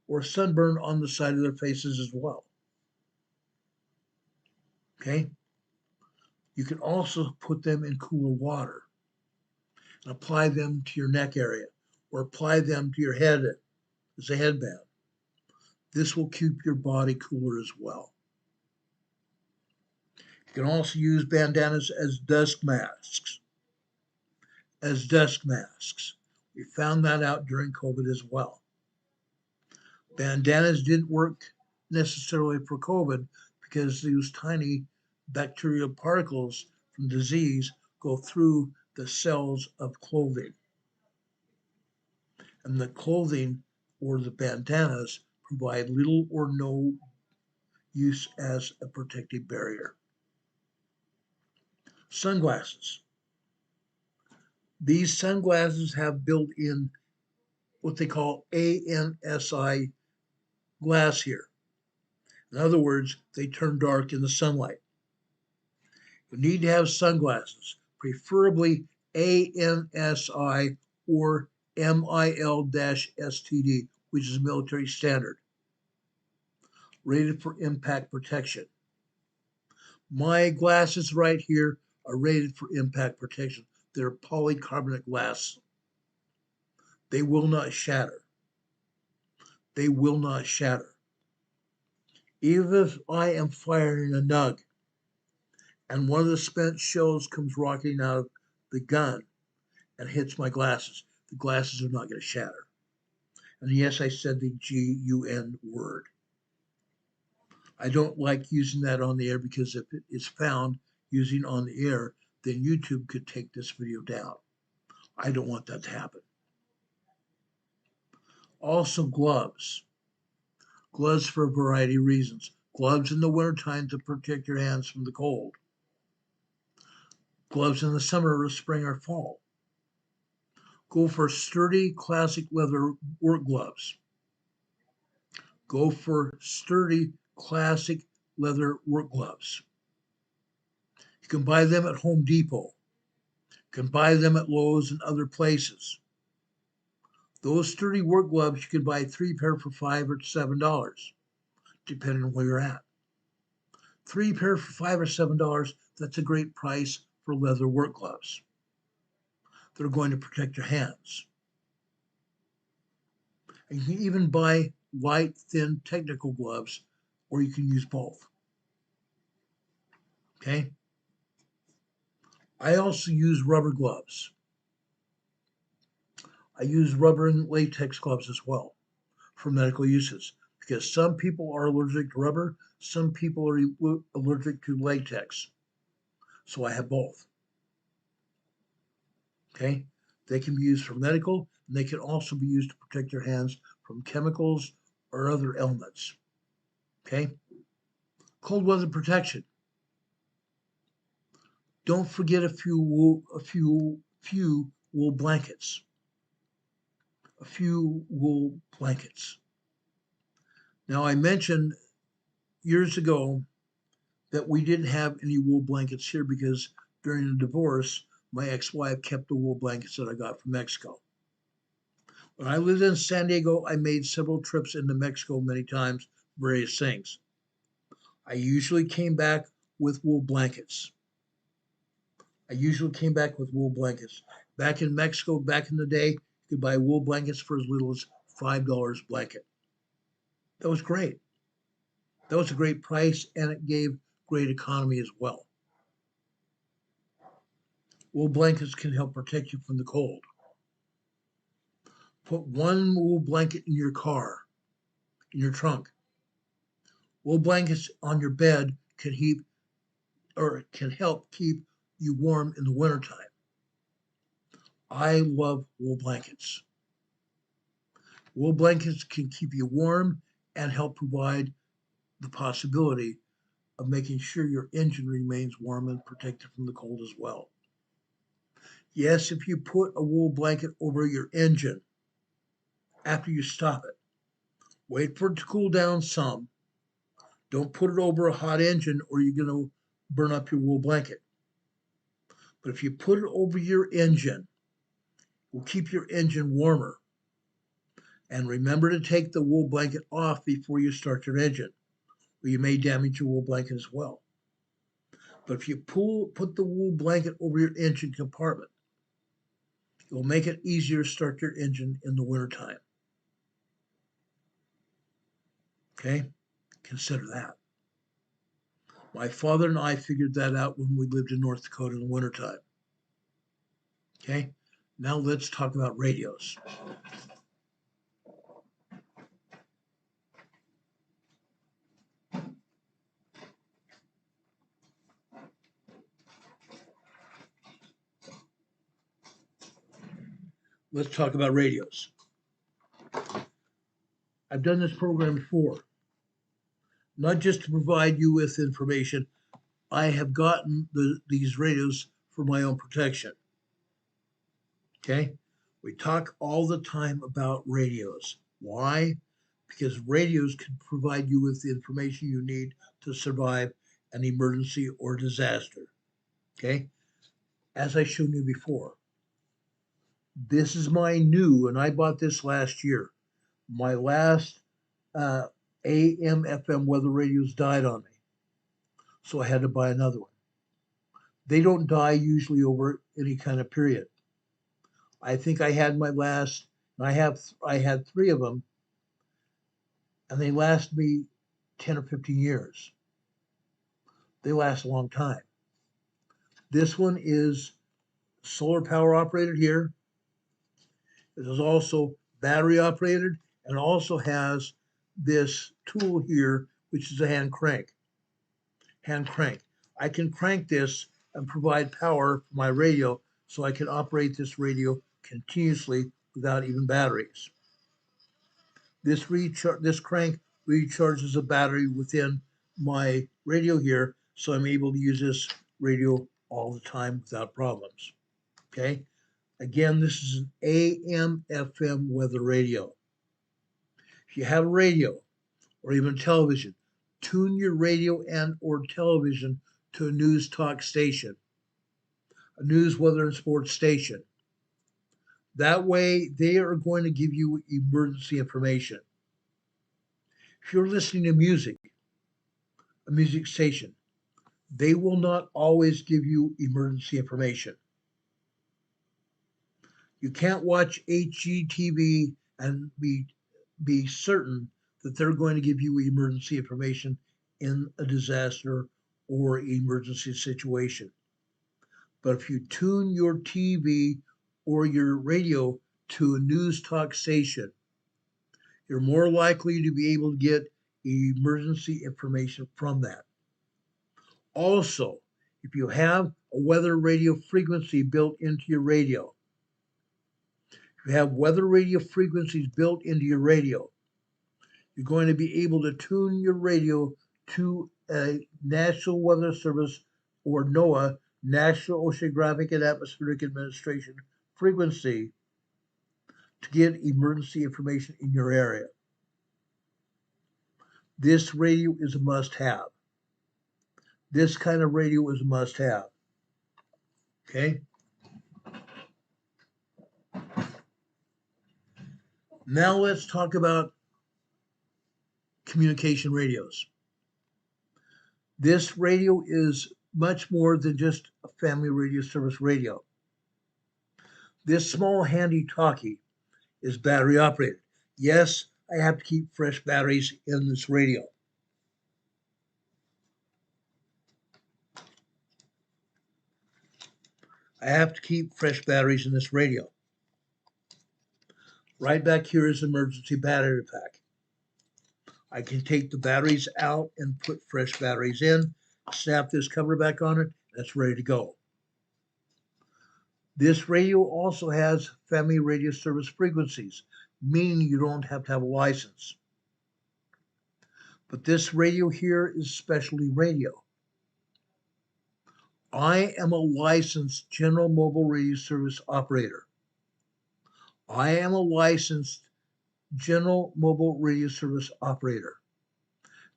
or sunburn on the side of their faces as well. Okay? You can also put them in cooler water and apply them to your neck area or apply them to your head as a headband. This will keep your body cooler as well. You can also use bandanas as dust masks. We found that out during COVID as well. Bandanas didn't work necessarily for COVID because those tiny bacterial particles from disease go through the cells of clothing. And the clothing or the bandanas provide little or no use as a protective barrier. Sunglasses. These sunglasses have built in what they call ANSI glass here. In other words, they turn dark in the sunlight. You need to have sunglasses, preferably ANSI or MIL-STD, which is military standard, rated for impact protection. My glasses right here are rated for impact protection. They're polycarbonate glass. They will not shatter. They will not shatter. Even if I am firing a nug and one of the spent shells comes rocketing out of the gun and hits my glasses, the glasses are not going to shatter. And yes, I said the GUN word. I don't like using that on the air because if it is found using on the air, then YouTube could take this video down. I don't want that to happen. Also, gloves. Gloves for a variety of reasons. Gloves in the wintertime to protect your hands from the cold. Gloves in the summer or spring or fall. Go for sturdy, classic leather work gloves. Go for sturdy, classic leather work gloves. You can buy them at Home Depot. You can buy them at Lowe's and other places. Those sturdy work gloves, you can buy 3 pair for $5 or $7, depending on where you're at. 3 pair for $5 or $7, that's a great price for leather work gloves. They're going to protect your hands. And you can even buy light, thin, technical gloves, or you can use both. Okay? I also use rubber gloves. I use rubber and latex gloves as well for medical uses because some people are allergic to rubber, some people are allergic to latex. So I have both. Okay? They can be used for medical, and they can also be used to protect your hands from chemicals or other elements. Okay? Cold weather protection. Don't forget a few wool blankets. A few wool blankets. Now, I mentioned years ago that we didn't have any wool blankets here because during the divorce, my ex-wife kept the wool blankets that I got from Mexico. When I lived in San Diego, I made several trips into Mexico many times, various things. I usually came back with wool blankets. Back in Mexico, back in the day, you could buy wool blankets for as little as $5 a blanket. That was great. That was a great price, and it gave great economy as well. Wool blankets can help protect you from the cold. Put one wool blanket in your car, in your trunk. Wool blankets on your bed can help keep you warm in the wintertime. I love wool blankets. Wool blankets can keep you warm and help provide the possibility of making sure your engine remains warm and protected from the cold as well. Yes, if you put a wool blanket over your engine after you stop it, wait for it to cool down some. Don't put it over a hot engine or you're going to burn up your wool blanket. But if you put it over your engine, it will keep your engine warmer. And remember to take the wool blanket off before you start your engine, or you may damage your wool blanket as well. But if you put the wool blanket over your engine compartment, it will make it easier to start your engine in the wintertime. Okay? Consider that. My father and I figured that out when we lived in North Dakota in the wintertime. Okay? Now let's talk about radios. Let's talk about radios. I've done this program before, not just to provide you with information, I have gotten these radios for my own protection. Okay? We talk all the time about radios. Why? Because radios can provide you with the information you need to survive an emergency or disaster. Okay? As I showed you before, this is my new, and I bought this last year. My last AM, FM weather radios died on me. So I had to buy another one. They don't die usually over any kind of period. I think I had my last, and I had 3 of them, and they last me 10 or 15 years. They last a long time. This one is solar power operated here. It is also battery operated and also has this tool here, which is a hand crank. I can crank this and provide power for my radio so I can operate this radio continuously without even batteries. This crank recharges a battery within my radio here, so I'm able to use this radio all the time without problems. Okay? Again, this is an AM, FM weather radio. If you have a radio or even television, tune your radio and or television to a news talk station, a news, weather, and sports station. That way, they are going to give you emergency information. If you're listening to music, a music station, they will not always give you emergency information. You can't watch HGTV and be certain that they're going to give you emergency information in a disaster or emergency situation. But if you tune your TV or your radio to a news talk station, you're more likely to be able to get emergency information from that. Also, if you have a weather radio frequency built into your radio, if you have weather radio frequencies built into your radio, you're going to be able to tune your radio to a National Weather Service or NOAA, National Oceanographic and Atmospheric Administration frequency to get emergency information in your area. This radio is a must-have. This kind of radio is a must-have. Okay? Now let's talk about communication radios. This radio is much more than just a family radio service radio. This small handy talkie is battery operated. Yes, I have to keep fresh batteries in this radio. I have to keep fresh batteries in this radio. Right back here is an emergency battery pack. I can take the batteries out and put fresh batteries in, snap this cover back on it, and it's ready to go. This radio also has family radio service frequencies, meaning you don't have to have a license. But this radio here is specialty radio. I am a licensed general mobile radio service operator. I am a licensed general mobile radio service operator,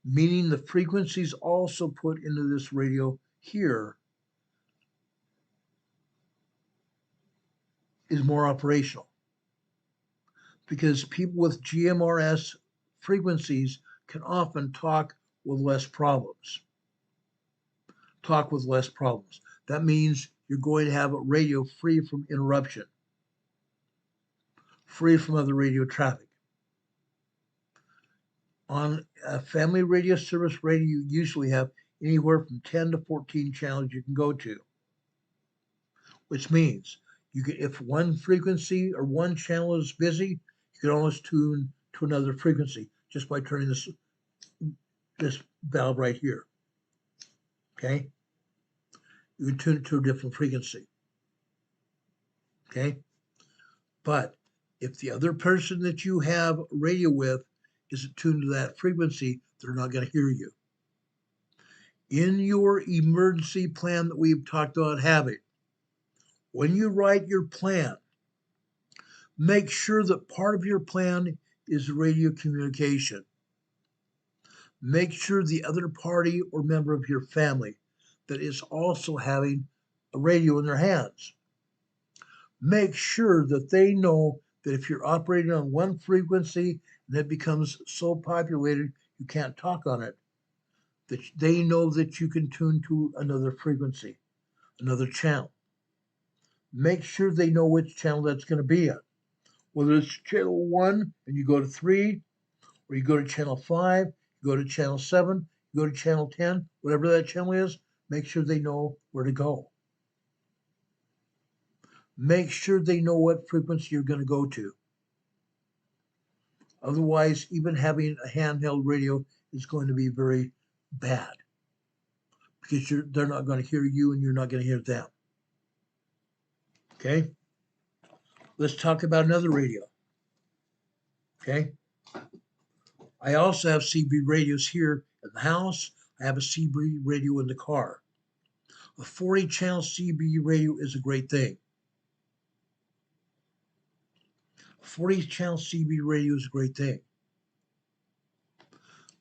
meaning the frequencies also put into this radio here is more operational, because people with GMRS frequencies can often talk with less problems. That means you're going to have a radio free from interruption, free from other radio traffic. On a family radio service radio, you usually have anywhere from 10 to 14 channels you can go to, which means you can, if one frequency or one channel is busy, you can always tune to another frequency just by turning this valve right here. Okay? You can tune it to a different frequency. Okay? But if the other person that you have radio with isn't tuned to that frequency, they're not going to hear you. In your emergency plan that we've talked about having, when you write your plan, make sure that part of your plan is radio communication. Make sure the other party or member of your family that is also having a radio in their hands. Make sure that they know that if you're operating on one frequency and it becomes so populated you can't talk on it, that they know that you can tune to another frequency, another channel. Make sure they know which channel that's going to be at. Whether it's channel 1 and you go to 3, or you go to channel 5, you go to channel 7, you go to channel 10, whatever that channel is, make sure they know where to go. Make sure they know what frequency you're going to go to. Otherwise, even having a handheld radio is going to be very bad because they're not going to hear you and you're not going to hear them. Okay? Let's talk about another radio. Okay? I also have CB radios here in the house. I have a CB radio in the car. A 40-channel CB radio is a great thing. A 40-channel CB radio is a great thing.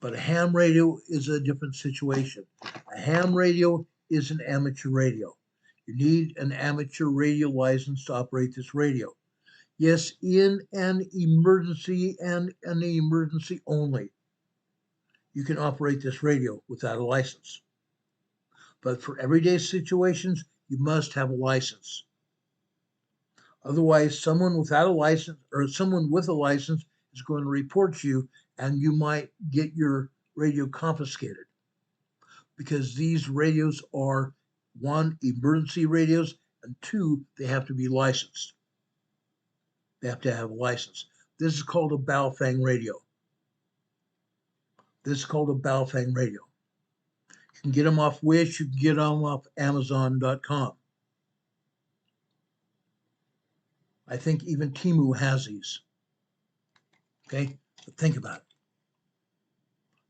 But a ham radio is a different situation. A ham radio is an amateur radio. You need an amateur radio license to operate this radio. Yes, in an emergency and an emergency only, you can operate this radio without a license. But for everyday situations, you must have a license. Otherwise, someone without a license or someone with a license is going to report you and you might get your radio confiscated because these radios are, 1, emergency radios, and 2, they have to be licensed. They have to have a license. This is called a Baofeng radio. This is called a Baofeng radio. You can get them off Wish, you can get them off Amazon.com. I think even Temu has these. Okay, but think about it.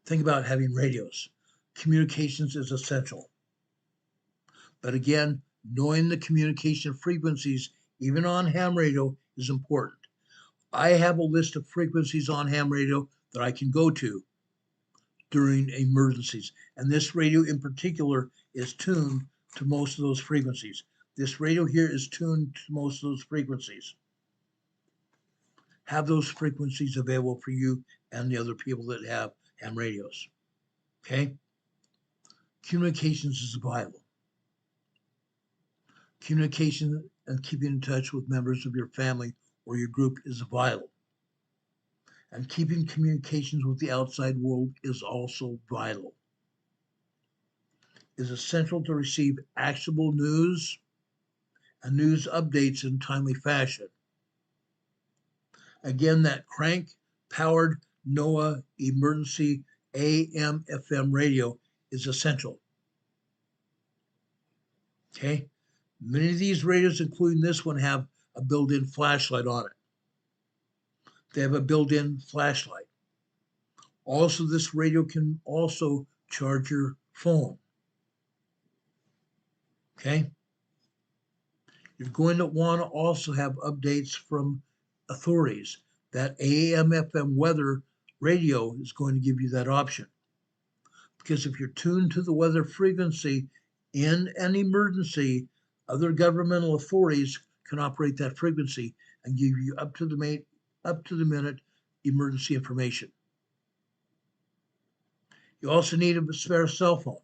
Think about having radios. Communications is essential. But again, knowing the communication frequencies, even on ham radio, is important. I have a list of frequencies on ham radio that I can go to during emergencies. And this radio in particular is tuned to most of those frequencies. This radio here is tuned to most of those frequencies. Have those frequencies available for you and the other people that have ham radios. Okay? Communications is vital. Communication and keeping in touch with members of your family or your group is vital. And keeping communications with the outside world is also vital. It is essential to receive actionable news and news updates in timely fashion. Again, that crank-powered NOAA emergency AM/FM radio is essential. Okay? Many of these radios, including this one, have a built-in flashlight on it. They have a built-in flashlight. Also, this radio can also charge your phone. Okay? You're going to want to also have updates from authorities. That AM/FM weather radio is going to give you that option. Because if you're tuned to the weather frequency in an emergency, other governmental authorities can operate that frequency and give you up to the minute emergency information. You also need a spare cell phone.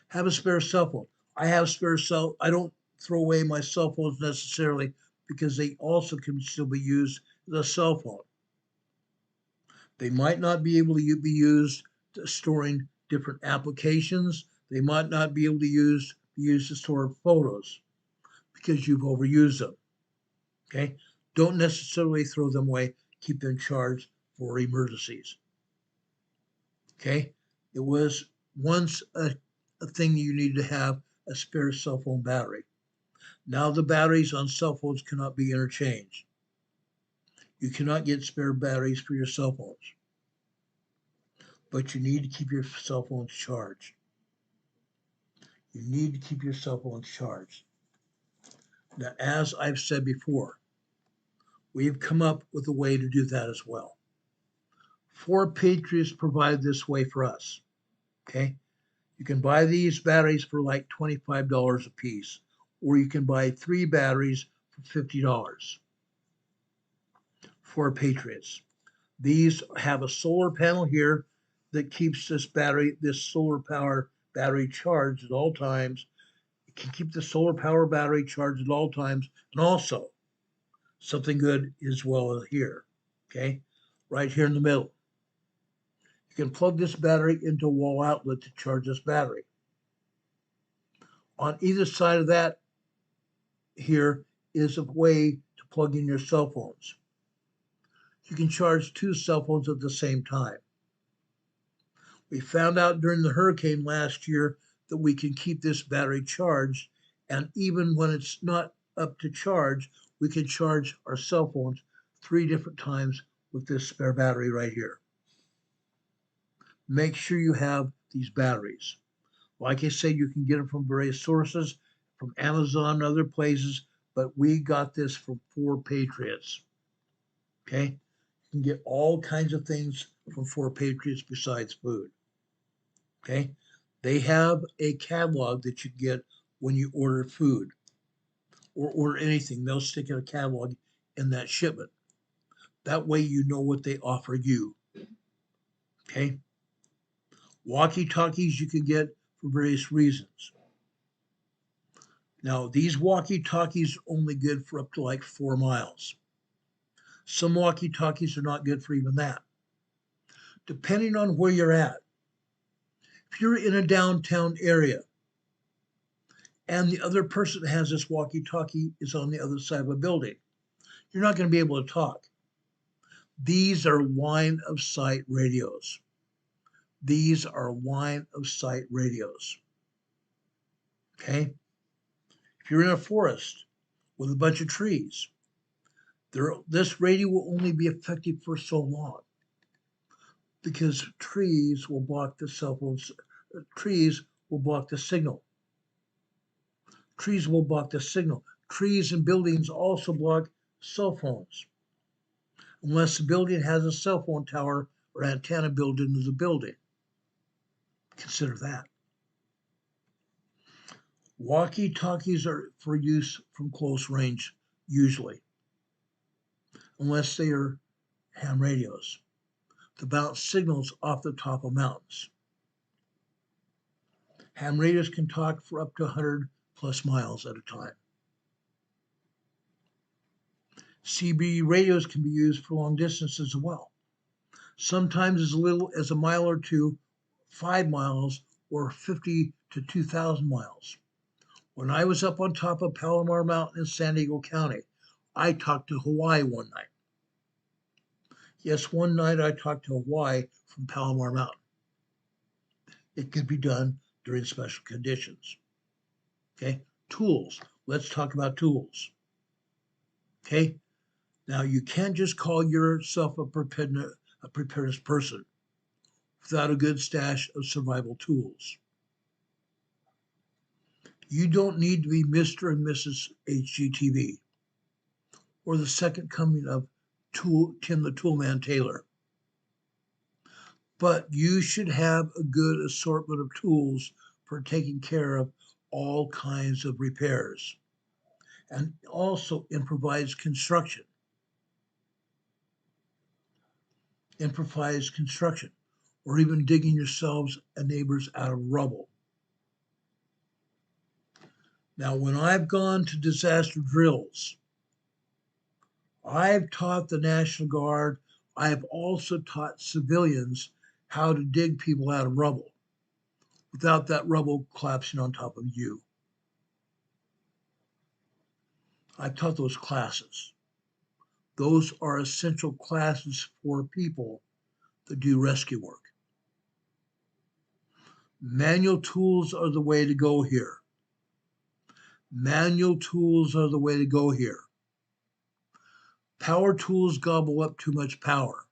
Have a spare cell phone. I have spare cell. I don't throw away my cell phones necessarily because they also can still be used as a cell phone. They might not be able to be used to storing different applications. They might not be able to be used to store photos because you've overused them. Okay? Don't necessarily throw them away. Keep them charged for emergencies. Okay? It was once a thing you needed to have a spare cell phone battery. Now the batteries on cell phones cannot be interchanged. You cannot get spare batteries for your cell phones. but you need to keep your cell phones charged. You need to keep your cell phones charged. Now, as I've said before, we've come up with a way to do that as well. 4 Patriots provide this way for us. Okay? You can buy these batteries for like $25 a piece, or you can buy 3 batteries for $50. 4 Patriots. These have a solar panel here that keeps this solar power battery charged at all times. It can keep the solar power battery charged at all times, and also something good as well here. Okay, right here in the middle. You can plug this battery into a wall outlet to charge this battery. On either side of that here is a way to plug in your cell phones. You can charge 2 cell phones at the same time. We found out during the hurricane last year that we can keep this battery charged, and even when it's not up to charge, we can charge our cell phones 3 different times with this spare battery right here. Make sure you have these batteries. Like I said, you can get them from various sources, from Amazon and other places, but we got this from 4 Patriots. Okay? You can get all kinds of things from 4 Patriots besides food. Okay? They have a catalog that you get when you order food or order anything. They'll stick in a catalog in that shipment. That way you know what they offer you. Okay? Walkie-talkies you can get for various reasons. Now, these walkie-talkies are only good for up to like 4 miles. Some walkie-talkies are not good for even that. Depending on where you're at. If you're in a downtown area and the other person that has this walkie-talkie is on the other side of a building, you're not going to be able to talk. These are line of sight radios. These are line of sight radios. Okay? If you're in a forest with a bunch of trees, this radio will only be effective for so long because trees will block the cell phones. Trees will block the signal. Trees will block the signal. Trees and buildings also block cell phones. Unless the building has a cell phone tower or antenna built into the building. Consider that. Walkie-talkies are for use from close range, usually, unless they are ham radios to bounce signals off the top of mountains. Ham radios can talk for up to 100 plus miles at a time. CB radios can be used for long distances as well. Sometimes as little as a mile or two, 5 miles, or 50 to 2,000 miles. When I was up on top of Palomar Mountain in San Diego County, I talked to Hawaii one night. Yes, one night I talked to Hawaii from Palomar Mountain. It could be done during special conditions. Okay, tools. Let's talk about tools. Okay, now you can't just call yourself a preparedness person without a good stash of survival tools. You don't need to be Mr. and Mrs. HGTV or the second coming of Tim the Toolman Taylor. But you should have a good assortment of tools for taking care of all kinds of repairs and also improvised construction. Improvised construction, or even digging yourselves and neighbors out of rubble. Now, when I've gone to disaster drills, I've taught the National Guard, I've also taught civilians how to dig people out of rubble without that rubble collapsing on top of you. I've taught those classes. Those are essential classes for people that do rescue work. Manual tools are the way to go here. Manual tools are the way to go here. Power tools gobble up too much power.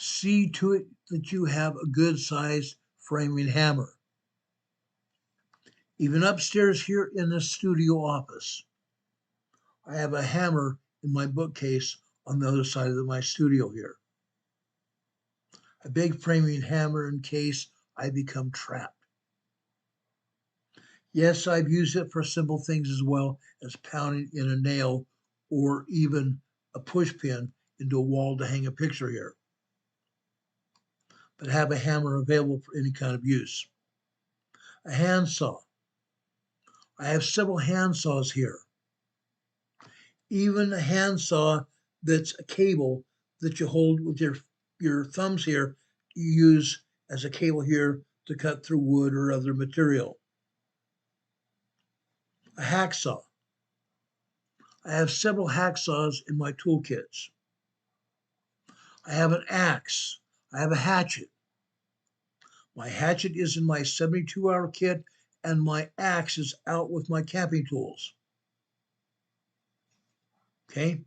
See to it that you have a good-sized framing hammer. Even upstairs here in the studio office, I have a hammer in my bookcase on the other side of my studio here. A big framing hammer in case I become trapped. Yes, I've used it for simple things as well as pounding in a nail or even a push pin into a wall to hang a picture here. But have a hammer available for any kind of use. A handsaw. I have several handsaws here. Even a handsaw that's a cable that you hold with your thumbs here, you use as a cable here to cut through wood or other material. A hacksaw. I have several hacksaws in my toolkits. I have an axe. I have a hatchet. My hatchet is in my 72-hour kit, and my axe is out with my camping tools. Okay?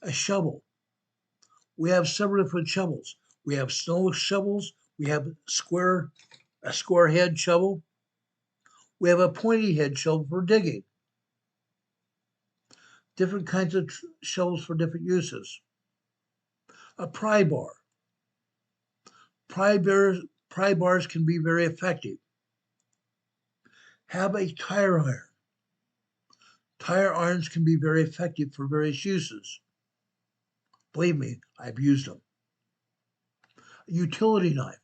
A shovel. We have several different shovels. We have snow shovels. We have a square head shovel. We have a pointy head shovel for digging. Different kinds of shovels for different uses. A pry bar. Pry bars can be very effective. Have a tire iron. Tire irons can be very effective for various uses. Believe me, I've used them. A utility knife.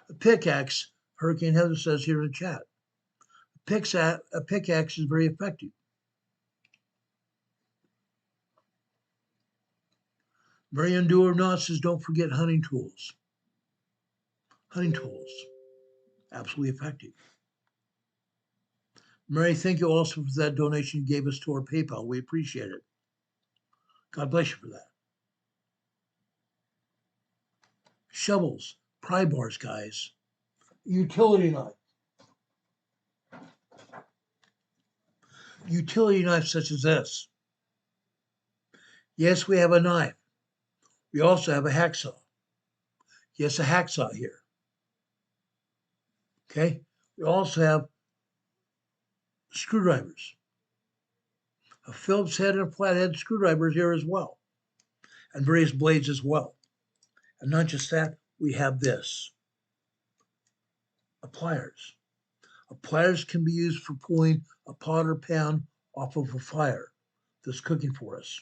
A pickaxe, Hurricane Heather says here in the chat. A pickaxe is very effective. Marion Doer-Knott says, don't forget hunting tools. Hunting tools, absolutely effective. Mary, thank you also for that donation you gave us to our PayPal. We appreciate it. God bless you for that. Shovels, pry bars, guys. Utility knife. Utility knife such as this. Yes, we have a knife. We also have a hacksaw. Yes, a hacksaw here. Okay. We also have screwdrivers. A Phillips head and a flathead screwdriver here as well. And various blades as well. And not just that, we have this. A pliers. A pliers can be used for pulling a pot or pan off of a fire that's cooking for us.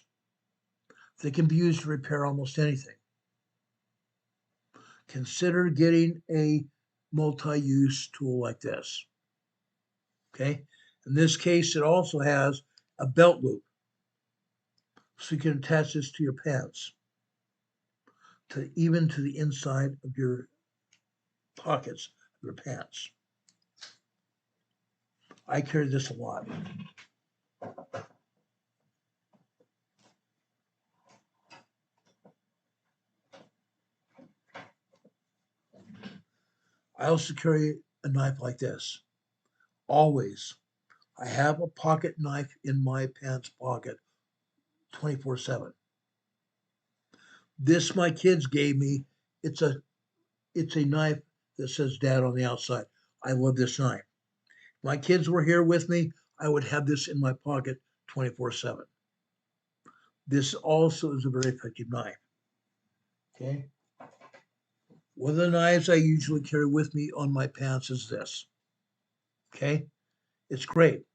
They can be used to repair almost anything. Consider getting a multi-use tool like this. Okay? In this case, it also has a belt loop. So you can attach this to your pants, even to the inside of your pockets of your pants. I carry this a lot. I also carry a knife like this. Always. I have a pocket knife in my pants pocket 24/7. This my kids gave me. It's a knife that says Dad on the outside. I love this knife. If my kids were here with me, I would have this in my pocket 24/7. This also is a very effective knife. Okay. One of the knives I usually carry with me on my pants is this. Okay. It's great.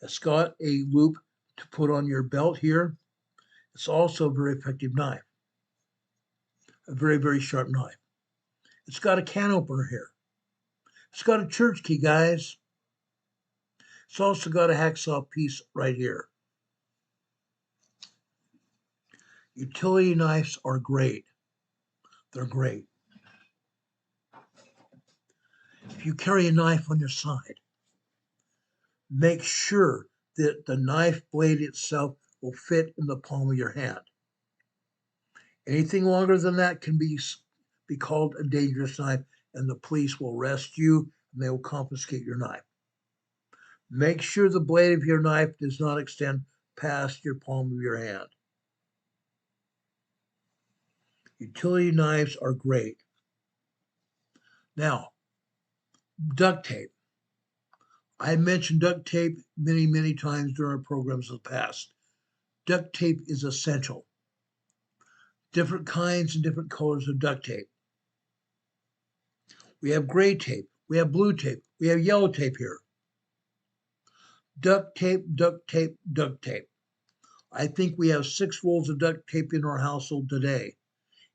It's got a loop to put on your belt here. It's also a very effective knife. A very, very sharp knife. It's got a can opener here. It's got a church key, guys. It's also got a hacksaw piece right here. Utility knives are great. They're great. If you carry a knife on your side, make sure that the knife blade itself will fit in the palm of your hand. Anything longer than that can be called a dangerous knife, and the police will arrest you and they will confiscate your knife. Make sure the blade of your knife does not extend past your palm of your hand. Utility knives are great. Now, duct tape. I mentioned duct tape many, many times during our programs in the past. Duct tape is essential. Different kinds and different colors of duct tape. We have gray tape, we have blue tape, we have yellow tape here. Duct tape, duct tape, duct tape. I think we have 6 rolls of duct tape in our household today,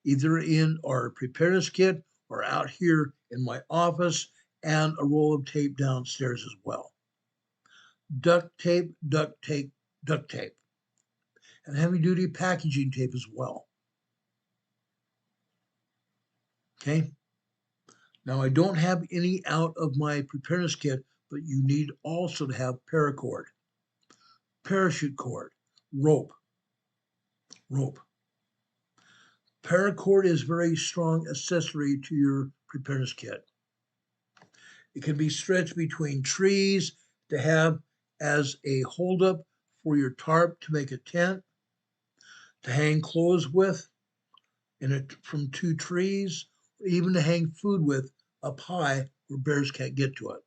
either in our preparedness kit or out here in my office, and a roll of tape downstairs as well. Duct tape, duct tape, duct tape. And heavy duty packaging tape as well. Okay. Now I don't have any out of my preparedness kit, but you need also to have paracord, parachute cord, rope. Paracord is a very strong accessory to your preparedness kit. It can be stretched between trees to have as a holdup for your tarp to make a tent, to hang clothes with from 2 trees, or even to hang food with up high where bears can't get to it.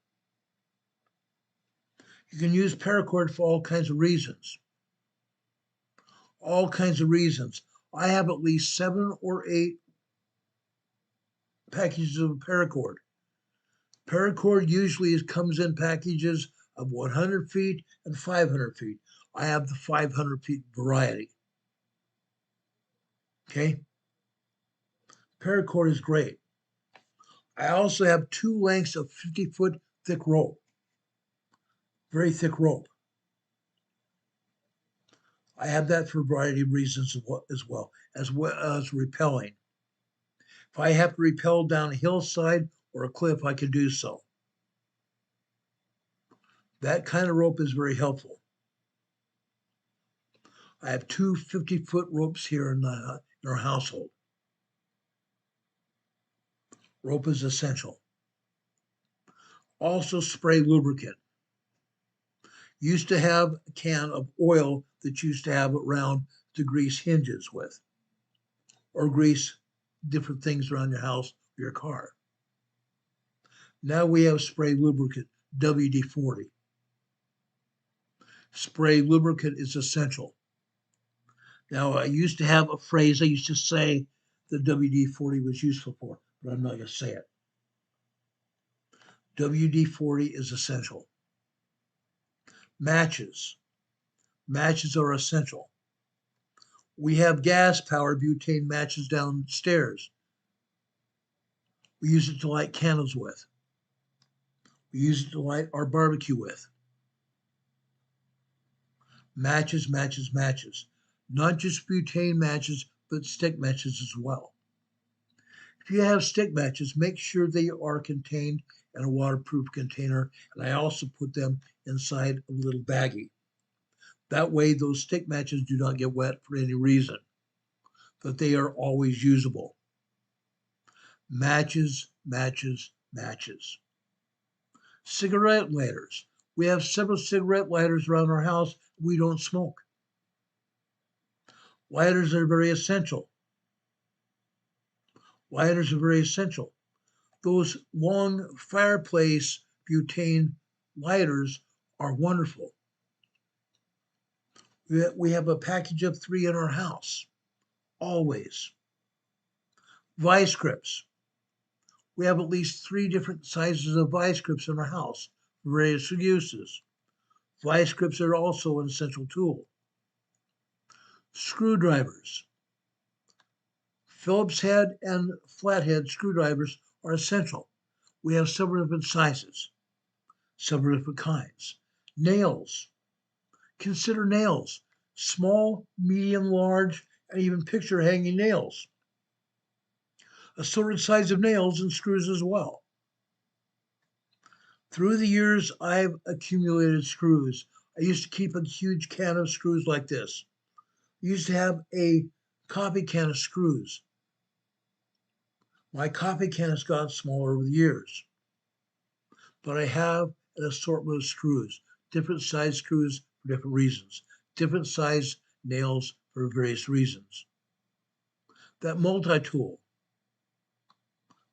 You can use paracord for all kinds of reasons. All kinds of reasons. I have at least 7 or 8 packages of paracord. Paracord usually comes in packages of 100 feet and 500 feet. I have the 500 feet variety. Okay? Paracord is great. I also have 2 lengths of 50-foot thick rope. Very thick rope. I have that for a variety of reasons as well as rappelling. If I have to rappel down a hillside or a cliff, I can do so. That kind of rope is very helpful. I have 2 50-foot ropes here in our household. Rope is essential. Also, spray lubricant. Used to have a can of oil that used to have around to grease hinges with, or grease different things around your house or your car. Now we have spray lubricant, WD-40. Spray lubricant is essential. Now, I used to have a phrase I used to say that WD-40 was useful for, but I'm not going to say it. WD-40 is essential. Matches. Matches are essential. We have gas-powered butane matches downstairs. We use it to light candles with. We use it to light our barbecue with. Matches, matches, matches. Not just butane matches, but stick matches as well. If you have stick matches, make sure they are contained in a waterproof container, and I also put them inside a little baggie. That way those stick matches do not get wet for any reason, but they are always usable. Matches, matches, matches. Cigarette lighters. We have several cigarette lighters around our house. We don't smoke. Lighters are very essential. Lighters are very essential. Those long fireplace butane lighters are wonderful. We have a package of 3 in our house, always. Vice grips. We have at least 3 different sizes of vice grips in our house for various uses. Vice grips are also an essential tool. Screwdrivers. Phillips head and flathead screwdrivers are essential. We have several different sizes, several different kinds. Nails. Consider nails. Small, medium, large, and even picture hanging nails. Assorted size of nails and screws as well. Through the years, I've accumulated screws. I used to keep a huge can of screws like this. I used to have a coffee can of screws. My coffee can has gotten smaller over the years, but I have an assortment of screws, different size screws for different reasons, different size nails for various reasons. That multi-tool.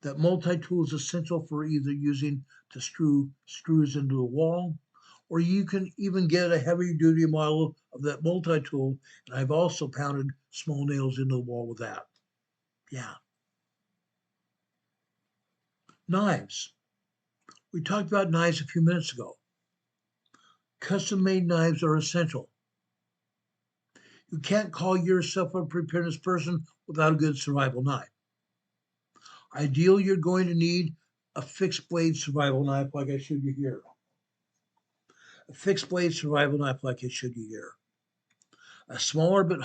That multi-tool is essential for either using to screw screws into the wall, or you can even get a heavy-duty model of that multi-tool, and I've also pounded small nails into the wall with that. Yeah. Knives. We talked about knives a few minutes ago. Custom-made knives are essential. You can't call yourself a preparedness person without a good survival knife. Ideally, you're going to need a fixed blade survival knife like I showed you here. A fixed blade survival knife like I showed you here. A smaller but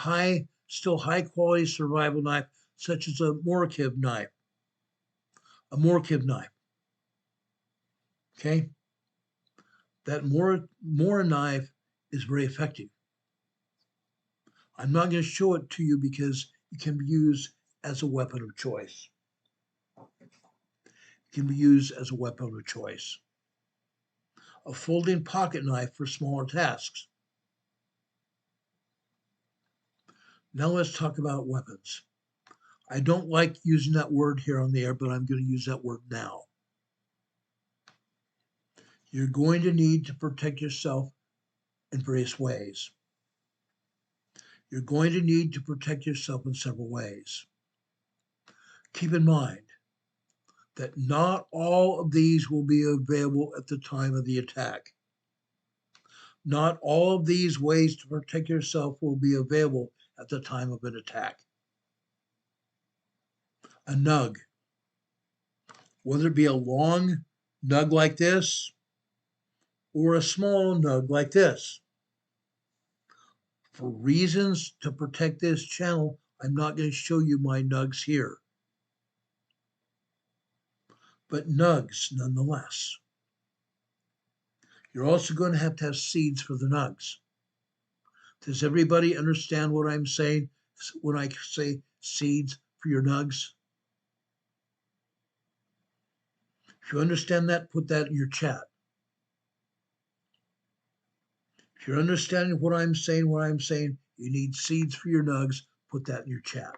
still high quality survival knife, such as a Morganton knife. A Morganton knife. Okay? That Morganton knife is very effective. I'm not going to show it to you because it can be used as a weapon of choice. It can be used as a weapon of choice. A folding pocket knife for smaller tasks. Now let's talk about weapons. I don't like using that word here on the air, but I'm going to use that word now. You're going to need to protect yourself in various ways. You're going to need to protect yourself in several ways. Keep in mind that not all of these will be available at the time of the attack. Not all of these ways to protect yourself will be available at the time of an attack. A nug, whether it be a long nug like this or a small nug like this. For reasons to protect this channel, I'm not going to show you my nugs here. But nugs nonetheless. You're also going to have seeds for the nugs. Does everybody understand what I'm saying when I say seeds for your nugs? If you understand that, put that in your chat. If you're understanding what I'm saying, you need seeds for your nugs, put that in your chat.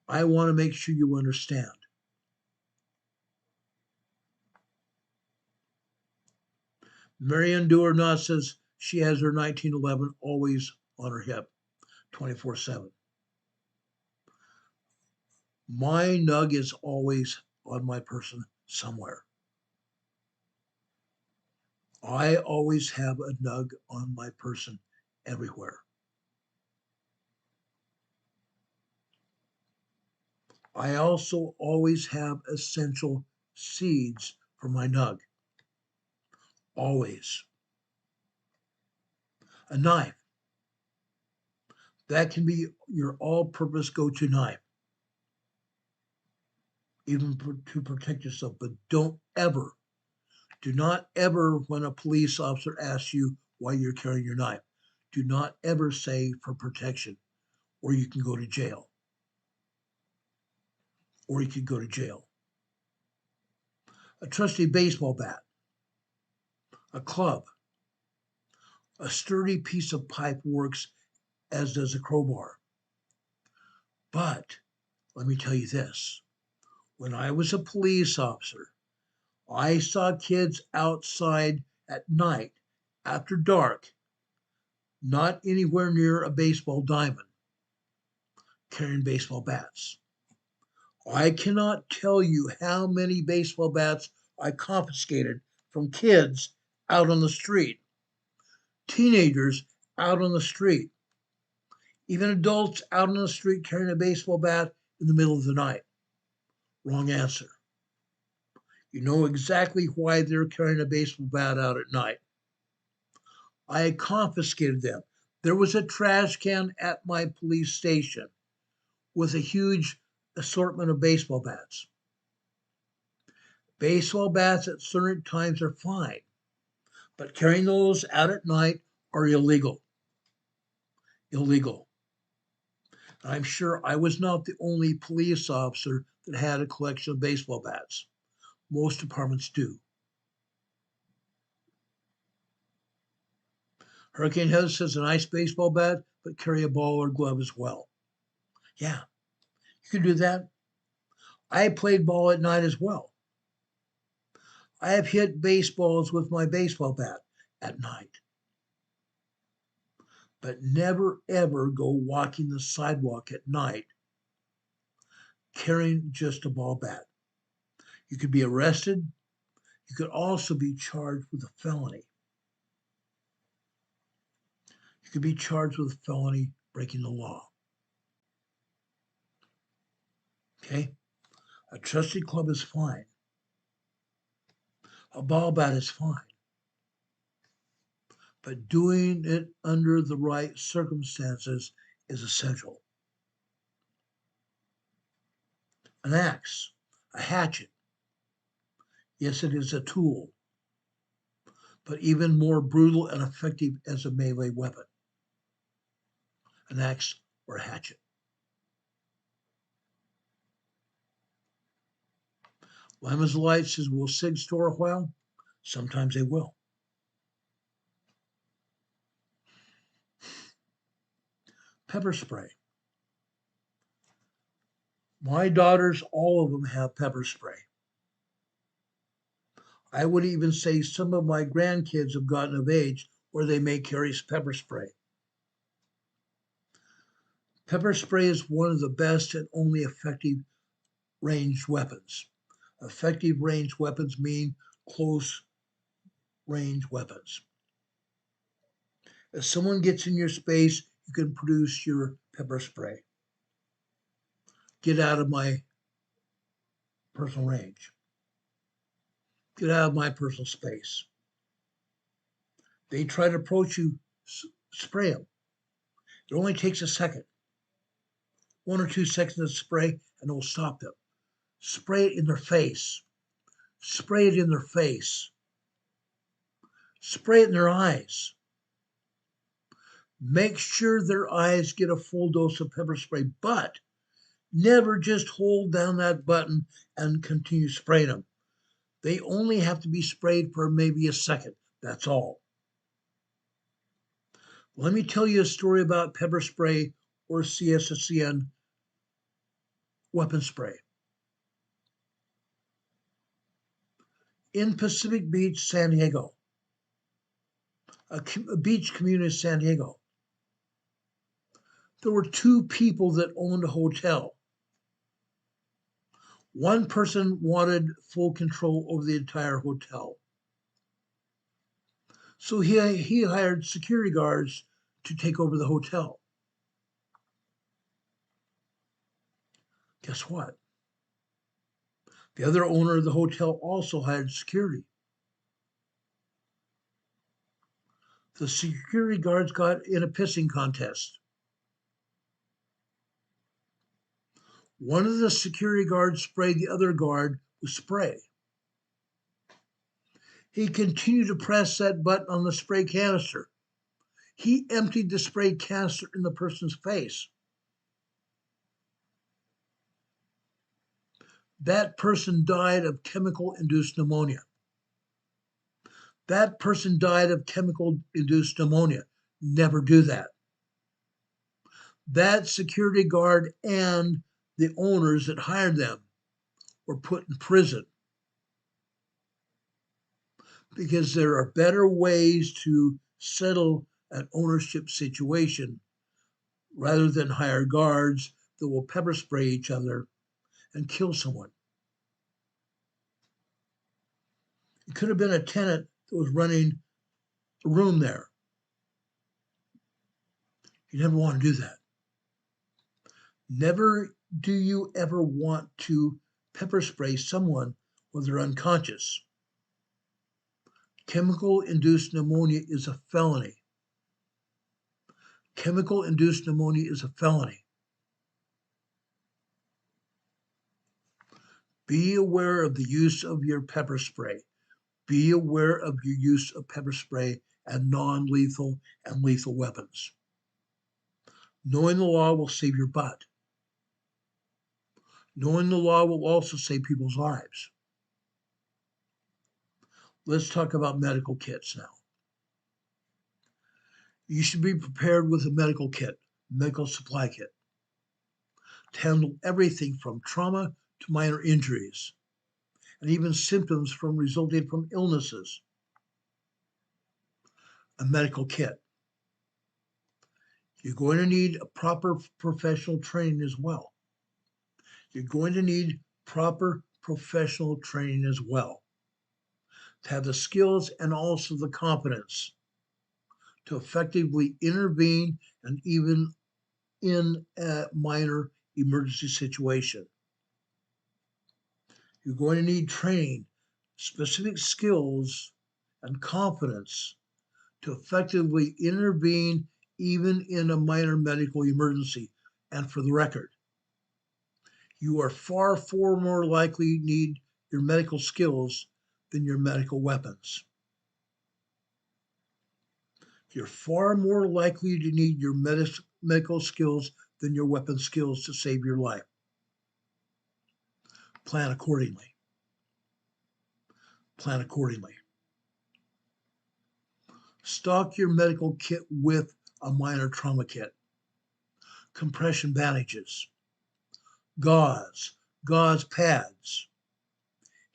I want to make sure you understand. Marianne Doer-Knott says she has her 1911 always on her hip, 24/7. My nug is always on my person somewhere. I always have a nug on my person everywhere. I also always have essential seeds for my nug. Always. A knife. That can be your all-purpose go-to knife, even to protect yourself. But do not ever, when a police officer asks you why you're carrying your knife, do not ever say for protection, or you can go to jail. Or you could go to jail. A trusty baseball bat, a club, a sturdy piece of pipe works as does a crowbar. But let me tell you this, when I was a police officer, I saw kids outside at night after dark, not anywhere near a baseball diamond, carrying baseball bats. I cannot tell you how many baseball bats I confiscated from kids out on the street, teenagers out on the street, even adults out on the street carrying a baseball bat in the middle of the night. Wrong answer. You know exactly why they're carrying a baseball bat out at night. I confiscated them. There was a trash can at my police station with a huge assortment of baseball bats. Baseball bats at certain times are fine, but carrying those out at night are illegal. Illegal. I'm sure I was not the only police officer that had a collection of baseball bats. Most departments do. Hurricane Heather says a nice baseball bat, but carry a ball or glove as well. Yeah, You can do that. I played ball at night as well. I have hit baseballs with my baseball bat at night. But never ever go walking the sidewalk at night carrying just a ball bat. You could be arrested. You could also be charged with a felony. You could be charged with a felony breaking the law. Okay? A trusted club is fine. A ball bat is fine. But doing it under the right circumstances is essential. An axe, a hatchet. Yes, it is a tool, but even more brutal and effective as a melee weapon. An axe or a hatchet. Lyman's Light says, will SIG store a while? Sometimes they will. Pepper spray. My daughters, all of them have pepper spray. I would even say some of my grandkids have gotten of age where they may carry pepper spray. Pepper spray is one of the best and only effective ranged weapons. Effective ranged weapons mean close range weapons. If someone gets in your space, you can produce your pepper spray. Get out of my personal range. Get out of my personal space. They try to approach you, spray them. It only takes a second. 1 or 2 seconds of spray, and it will stop them. Spray it in their face. Spray it in their face. Spray it in their eyes. Make sure their eyes get a full dose of pepper spray, but never just hold down that button and continue spraying them. They only have to be sprayed for maybe a second. That's all. Let me tell you a story about pepper spray or CSSCN weapon spray. In Pacific Beach, San Diego, a beach community of San Diego, there were 2 people that owned a hotel. One person wanted full control over the entire hotel. So he hired security guards to take over the hotel. Guess what? The other owner of the hotel also hired security. The security guards got in a pissing contest. One of the security guards sprayed the other guard with spray. He continued to press that button on the spray canister. He emptied the spray canister in the person's face. That person died of chemical-induced pneumonia. That person died of chemical-induced pneumonia. Never do that. That security guard and the owners that hired them were put in prison because there are better ways to settle an ownership situation rather than hire guards that will pepper spray each other and kill someone. It could have been a tenant that was running a room there. You never want to do that. Never do you ever want to pepper spray someone when they're unconscious. Chemical-induced pneumonia is a felony. Chemical-induced pneumonia is a felony. Be aware of the use of your pepper spray. Be aware of your use of pepper spray and non-lethal and lethal weapons. Knowing the law will save your butt. Knowing the law will also save people's lives. Let's talk about medical kits now. You should be prepared with a medical kit, medical supply kit. to handle everything from trauma to minor injuries, and even symptoms resulting from illnesses. A medical kit. You're going to need a proper professional training as well. You're going to need proper professional training as well to have the skills and also the competence to effectively intervene and even in a minor emergency situation. You're going to need training, specific skills, and confidence to effectively intervene even in a minor medical emergency. And for the record, you are far more likely to need your medical skills than your medical weapons. You're far more likely to need your medical skills than your weapon skills to save your life. Plan accordingly. Plan accordingly. Stock your medical kit with a minor trauma kit, compression bandages, gauze pads,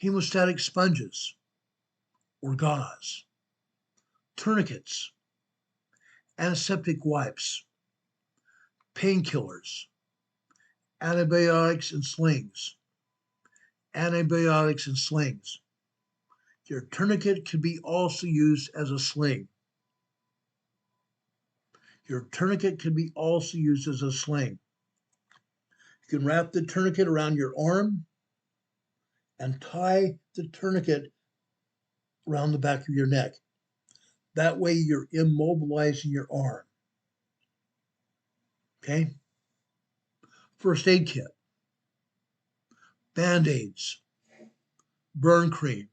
hemostatic sponges or gauze, tourniquets, antiseptic wipes, painkillers, antibiotics and slings. Your tourniquet can be also used as a sling. You can wrap the tourniquet around your arm and tie the tourniquet around the back of your neck. That way you're immobilizing your arm. Okay? First aid kit, Band-Aids, burn cream,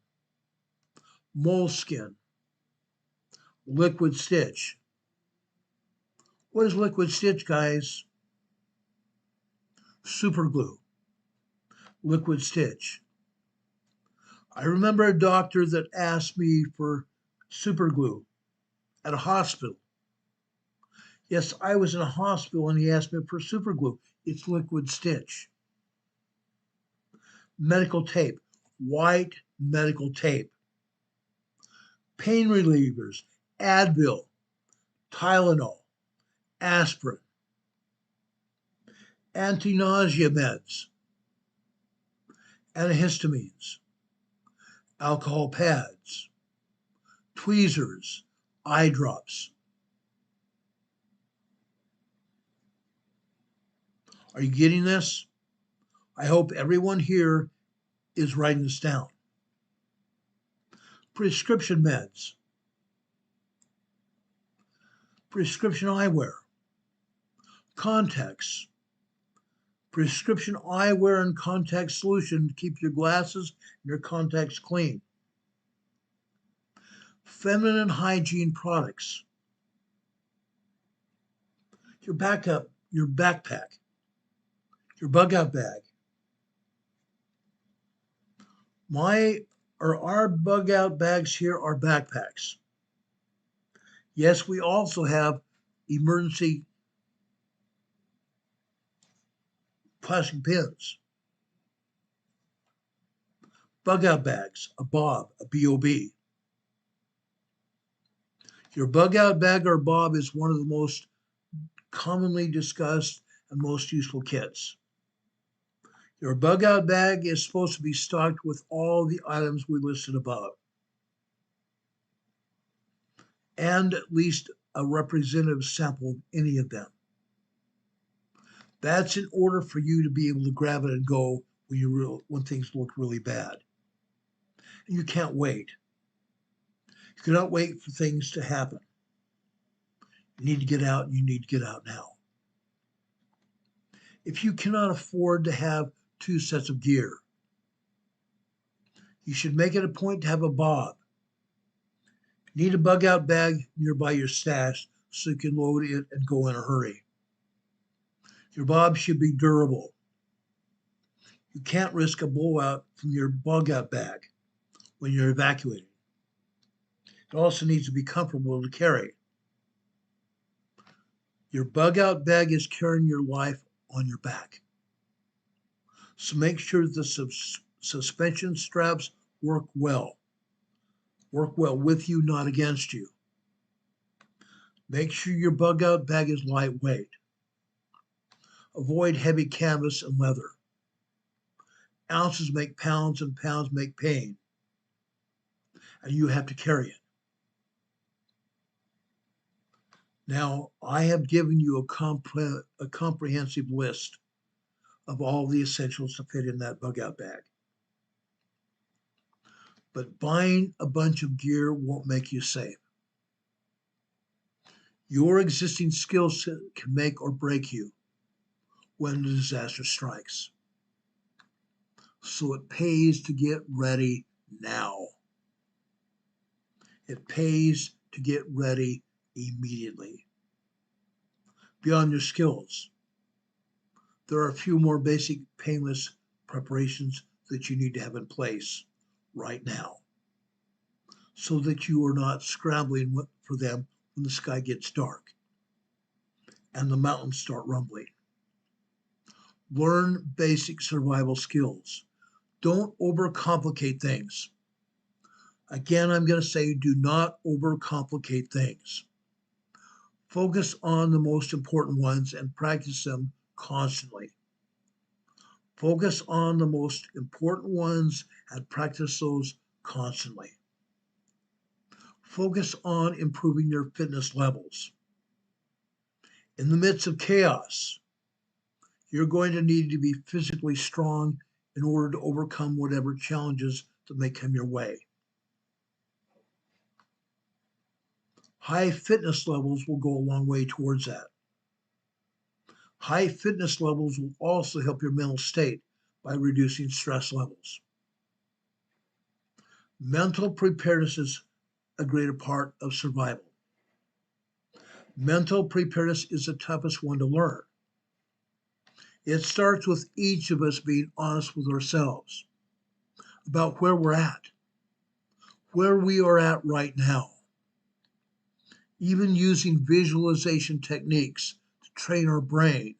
moleskin, liquid stitch. What is liquid stitch, guys? Super glue, liquid stitch. I remember a doctor that asked me for super glue at a hospital. Yes, I was in a hospital and he asked me for super glue. It's liquid stitch. Medical tape, white medical tape. Pain relievers, Advil, Tylenol, aspirin. Anti-nausea meds, antihistamines, alcohol pads, tweezers, eye drops. Are you getting this? I hope everyone here is writing this down. Prescription meds, prescription eyewear, contacts, prescription eyewear and contact solution to keep your glasses and your contacts clean. Feminine hygiene products. Your backpack, your bug out bag. Our bug out bags here are backpacks. Yes, we also have emergency plastic bins. Bug out bags, a BOB, a BOB. Your bug out bag or BOB is one of the most commonly discussed and most useful kits. Your bug out bag is supposed to be stocked with all the items we listed above, and at least a representative sample of any of them. That's in order for you to be able to grab it and go when things look really bad. And you can't wait. You cannot wait for things to happen. You need to get out, and you need to get out now. If you cannot afford to have 2 sets of gear, you should make it a point to have a BOB. You need a bug out bag nearby your stash so you can load it and go in a hurry. Your BOB should be durable. You can't risk a blowout from your bug out bag when you're evacuating. It also needs to be comfortable to carry. Your bug out bag is carrying your life on your back. So make sure the suspension straps work well with you, not against you. Make sure your bug out bag is lightweight. Avoid heavy canvas and leather. Ounces make pounds and pounds make pain, and you have to carry it. Now, I have given you a comprehensive list of all the essentials to fit in that bug out bag. But buying a bunch of gear won't make you safe. Your existing skill set can make or break you when a disaster strikes. So it pays to get ready now. It pays to get ready immediately. Beyond your skills, there are a few more basic painless preparations that you need to have in place right now so that you are not scrambling for them when the sky gets dark and the mountains start rumbling. Learn basic survival skills. Don't overcomplicate things. Again, I'm going to say do not overcomplicate things. Focus on the most important ones and practice them constantly. Focus on the most important ones and practice those constantly. Focus on improving your fitness levels. In the midst of chaos, you're going to need to be physically strong in order to overcome whatever challenges that may come your way. High fitness levels will go a long way towards that. High fitness levels will also help your mental state by reducing stress levels. Mental preparedness is a greater part of survival. Mental preparedness is the toughest one to learn. It starts with each of us being honest with ourselves about where we're at, where we are at right now. Even using visualization techniques to train our brain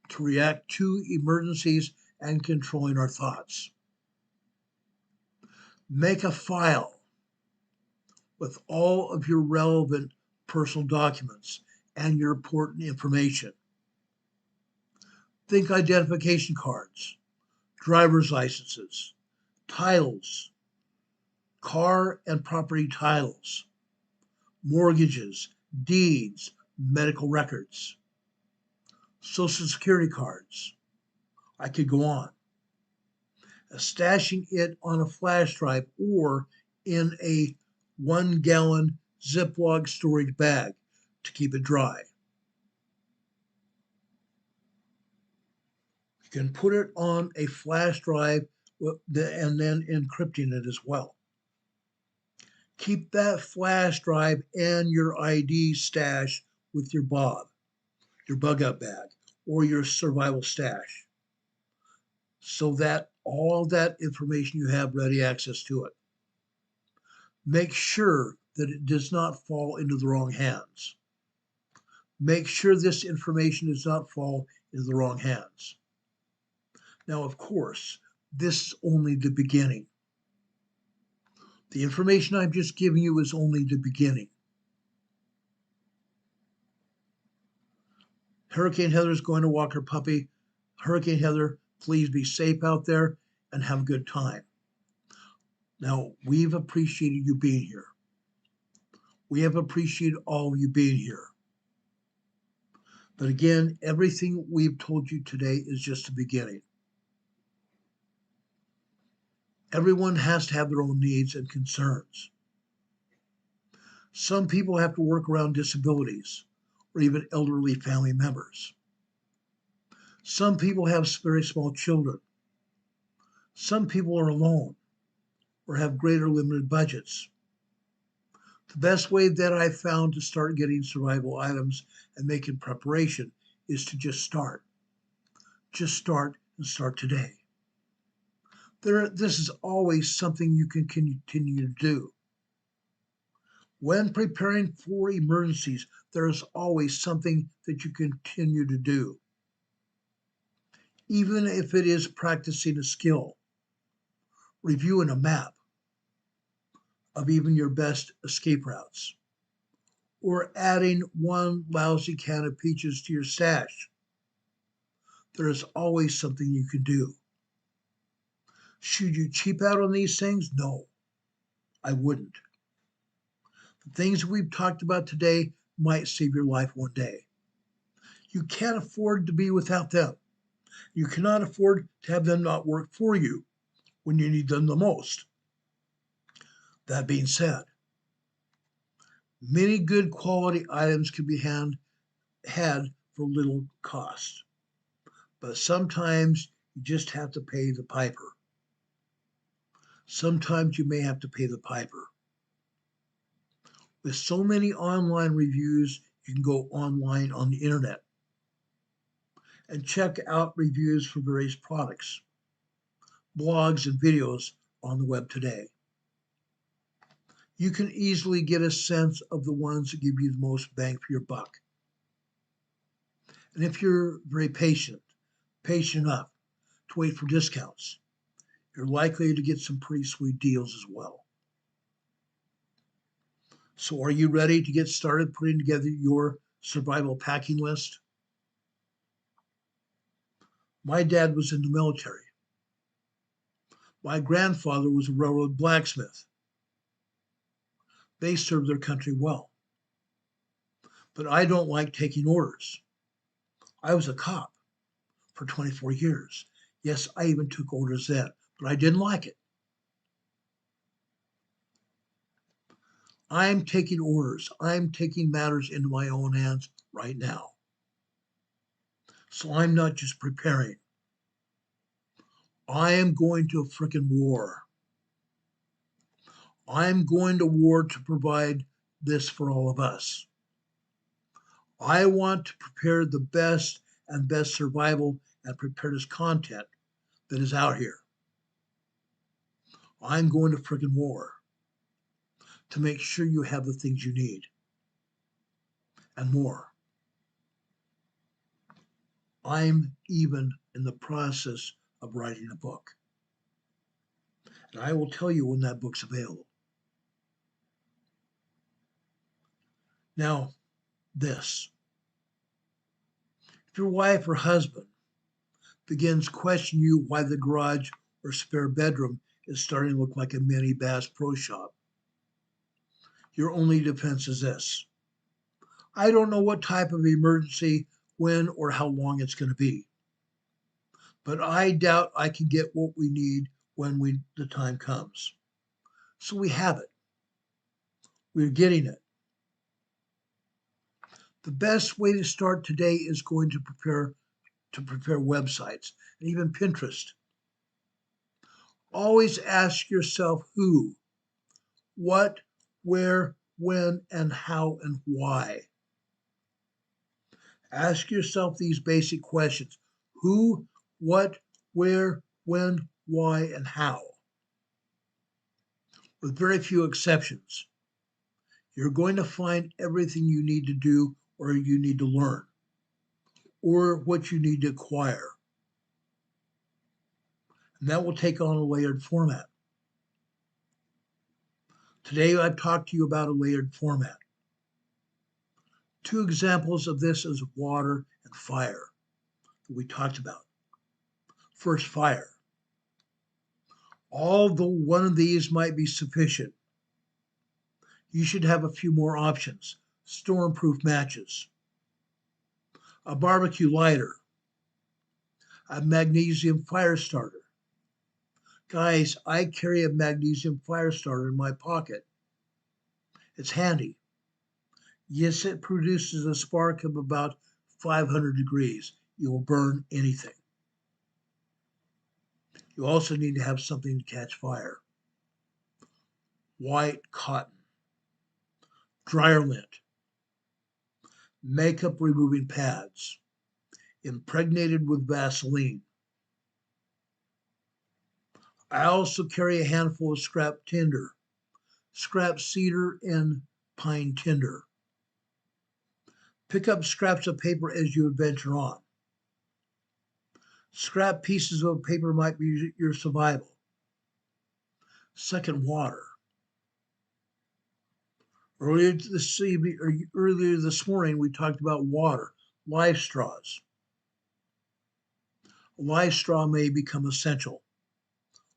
to react to emergencies and controlling our thoughts. Make a file with all of your relevant personal documents and your important information. Think identification cards, driver's licenses, titles, car and property titles, mortgages, deeds, medical records, social security cards. I could go on. Stashing it on a flash drive or in a 1-gallon Ziploc storage bag to keep it dry. You can put it on a flash drive and then encrypting it as well. Keep that flash drive and your ID stash with your bug out bag, or your survival stash, so that all that information you have ready access to it. Make sure that it does not fall into the wrong hands. Make sure this information does not fall into the wrong hands. Now, of course, this is only the beginning. The information I've just given you is only the beginning. Hurricane Heather's going to walk her puppy. Hurricane Heather, please be safe out there and have a good time. Now, we've appreciated you being here. We have appreciated all of you being here. But again, everything we've told you today is just the beginning. Everyone has to have their own needs and concerns. Some people have to work around disabilities or even elderly family members. Some people have very small children. Some people are alone or have greater limited budgets. The best way that I've found to start getting survival items and making preparation is to just start. Just start and start today. This is always something you can continue to do. When preparing for emergencies, there is always something that you continue to do. even if it is practicing a skill, reviewing a map of even your best escape routes, or adding one lousy can of peaches to your stash. There is always something you can do. Should you cheap out on these things? No, I wouldn't. The things we've talked about today might save your life one day. You can't afford to be without them. You cannot afford to have them not work for you when you need them the most. That being said, many good quality items can be had for little cost, but sometimes you just have to pay the piper. Sometimes you may have to pay the piper. With so many online reviews, you can go online on the internet and check out reviews for various products, blogs, and videos on the web today. You can easily get a sense of the ones that give you the most bang for your buck. And if you're very patient enough to wait for discounts, you're likely to get some pretty sweet deals as well. So are you ready to get started putting together your survival packing list? My dad was in the military. My grandfather was a railroad blacksmith. They served their country well. But I don't like taking orders. I was a cop for 24 years. Yes, I even took orders then, but I didn't like it. I'm taking orders. I'm taking matters into my own hands right now. So I'm not just preparing. I am going to a frickin' war. I'm going to war to provide this for all of us. I want to prepare the best and best survival and preparedness content that is out here. I'm going to frickin' war to make sure you have the things you need and more. I'm even in the process of writing a book. And I will tell you when that book's available. Now, this. If your wife or husband begins questioning you why the garage or spare bedroom is starting to look like a mini Bass Pro Shop, your only defense is this. I don't know what type of emergency, when, or how long it's going to be. But I doubt I can get what we need when the time comes. So we have it. We're getting it. The best way to start today is going to prepare websites and even Pinterest. Always ask yourself who, what, where, when, and how, and why. Ask yourself these basic questions. Who, what, where, when, why, and how. With very few exceptions. You're going to find everything you need to do or you need to learn or what you need to acquire. And that will take on a layered format. Today, I've talked to you about a layered format. Two examples of this is water and fire that we talked about. First, fire. Although one of these might be sufficient, you should have a few more options. Storm-proof matches, a barbecue lighter, a magnesium fire starter. Guys, I carry a magnesium fire starter in my pocket. It's handy. Yes, it produces a spark of about 500 degrees. You will burn anything. You also need to have something to catch fire. White cotton, dryer lint, makeup removing pads, impregnated with Vaseline. I also carry a handful of scrap tinder, scrap cedar and pine tinder. Pick up scraps of paper as you adventure on. Scrap pieces of paper might be your survival. Second, water. Earlier this morning, we talked about water, life straws. A life straw may become essential.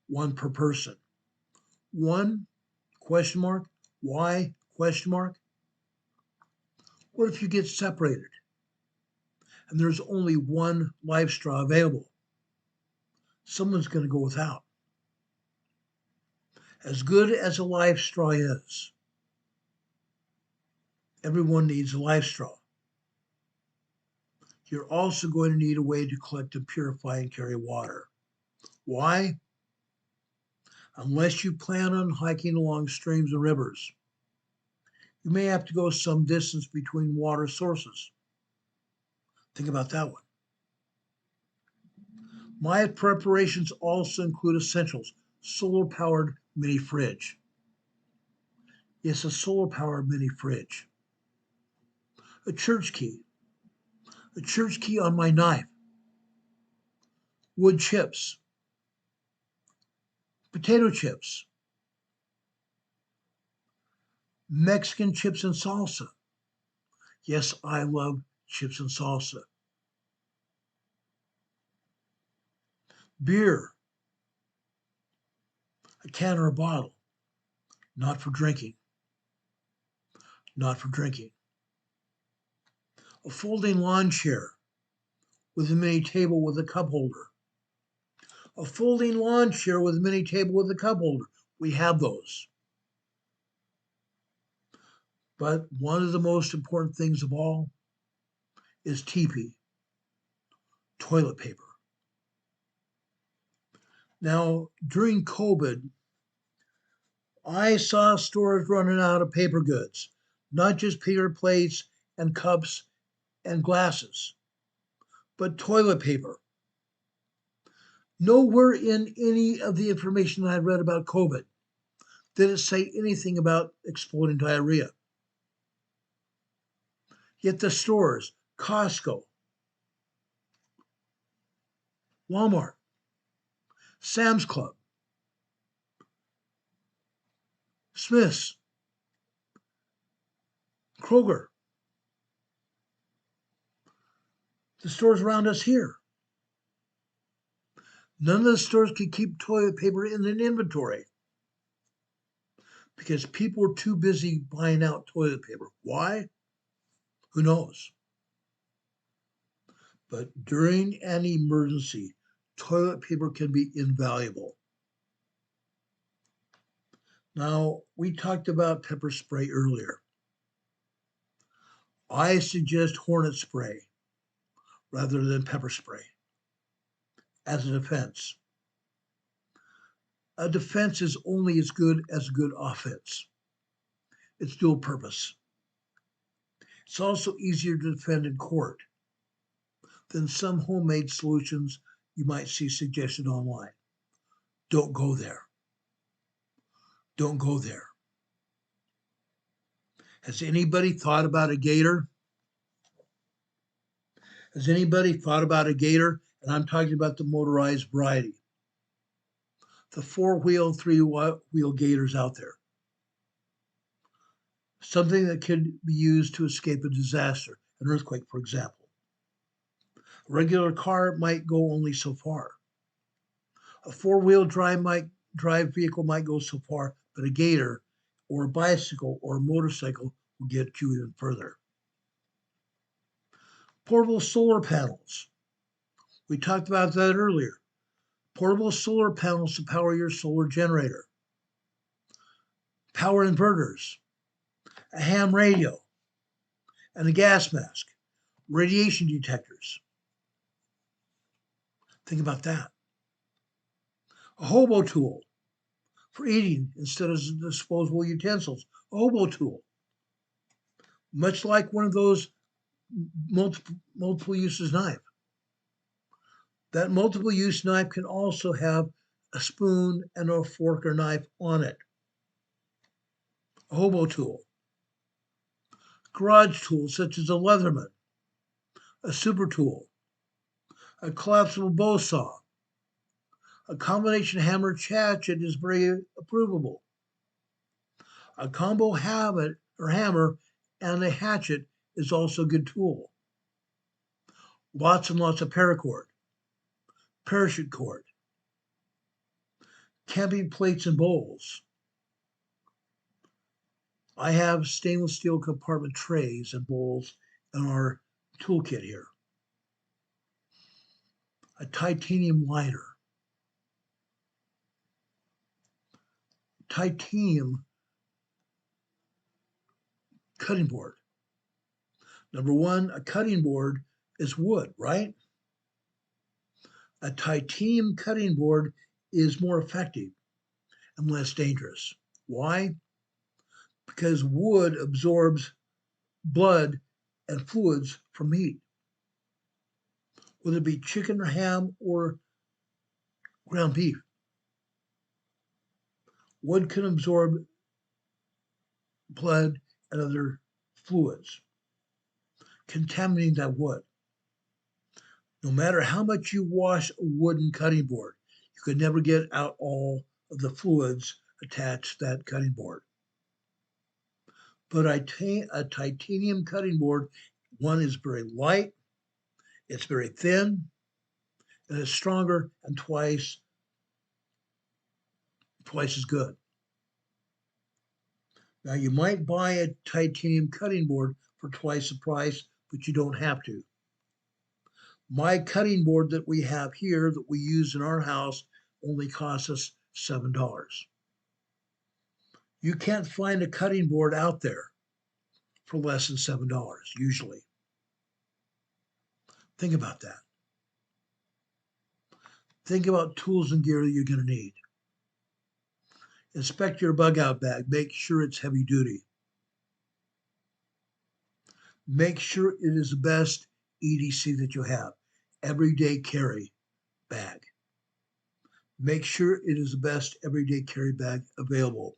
One per person. One, question mark, why, question mark? What if you get separated and there's only one life straw available? Someone's going to go without. As good as a life straw is, everyone needs a life straw. You're also going to need a way to collect and purify and carry water. Why? Unless you plan on hiking along streams and rivers, you may have to go some distance between water sources. Think about that one. My preparations also include essentials: solar-powered mini fridge. Yes, a solar-powered mini fridge. A church key on my knife. Wood chips. Potato chips. Mexican chips and salsa. Yes, I love chips and salsa. Beer. A can or a bottle. Not for drinking. Not for drinking. A folding lawn chair with a mini table with a cup holder. A folding lawn chair with a mini table with a cup holder. We have those. But one of the most important things of all is TP, toilet paper. Now, during COVID, I saw stores running out of paper goods, not just paper plates and cups and glasses, but toilet paper. Nowhere in any of the information I read about COVID did it say anything about exploding diarrhea. Yet the stores, Costco, Walmart, Sam's Club, Smith's, Kroger, the stores around us here, none of the stores could keep toilet paper in an inventory because people were too busy buying out toilet paper. Why? Who knows? But during an emergency, toilet paper can be invaluable. Now, we talked about pepper spray earlier. I suggest hornet spray rather than pepper spray as a defense. A defense is only as good as a good offense. It's dual purpose. It's also easier to defend in court than some homemade solutions you might see suggested online. Don't go there. Don't go there. Has anybody thought about a gator? Has anybody thought about a gator? And I'm talking about the motorized variety. The 4-wheel, 3-wheel gators out there. Something that could be used to escape a disaster, an earthquake, for example. A regular car might go only so far. A 4-wheel drive vehicle might go so far, but a gator or a bicycle or a motorcycle will get you even further. Portable solar panels. We talked about that earlier. Portable solar panels to power your solar generator. Power inverters. A ham radio. And a gas mask. Radiation detectors. Think about that. A hobo tool for eating instead of disposable utensils. A hobo tool. Much like one of those multiple uses knife. That multiple use knife can also have a spoon and a fork or knife on it. A hobo tool. Garage tools such as a Leatherman, a super tool, A collapsible bow saw. A combination hammer hatchet is very approvable. A combo hammer and a hatchet is also a good tool. Lots and lots of paracord, parachute cord, camping plates and bowls. I have stainless steel compartment trays and bowls in our toolkit here. A titanium lighter. Titanium cutting board. Number one, a cutting board is wood, right? A titanium cutting board is more effective and less dangerous. Why? Because wood absorbs blood and fluids from meat. Whether it be chicken or ham or ground beef, wood can absorb blood and other fluids, contaminating that wood. No matter how much you wash a wooden cutting board, you could never get out all of the fluids attached to that cutting board. But a titanium cutting board, one is very light, it's very thin, and it's stronger and twice as good. Now you might buy a titanium cutting board for twice the price, but you don't have to. My cutting board that we have here that we use in our house only costs us $7. You can't find a cutting board out there for less than $7 usually. Think about that. Think about tools and gear that you're going to need. Inspect your bug out bag. Make sure it's heavy duty. Make sure it is the best EDC that you have. Everyday carry bag. Make sure it is the best everyday carry bag available.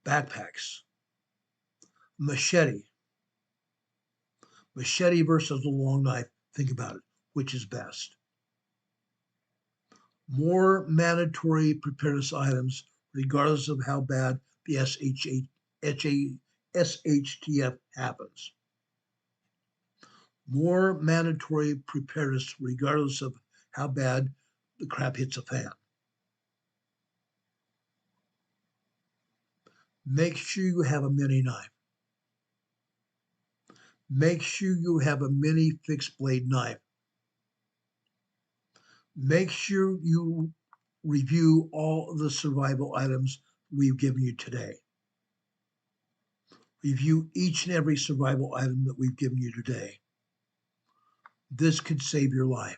Backpacks. Machete. Machete versus a long knife. Think about it. Which is best? More mandatory preparedness items, regardless of how bad the SHTF happens. More mandatory preparedness, regardless of how bad the crap hits a fan. Make sure you have a mini knife. Make sure you have a mini fixed blade knife. Make sure you review all of the survival items we've given you today. Review each and every survival item that we've given you today. This could save your life.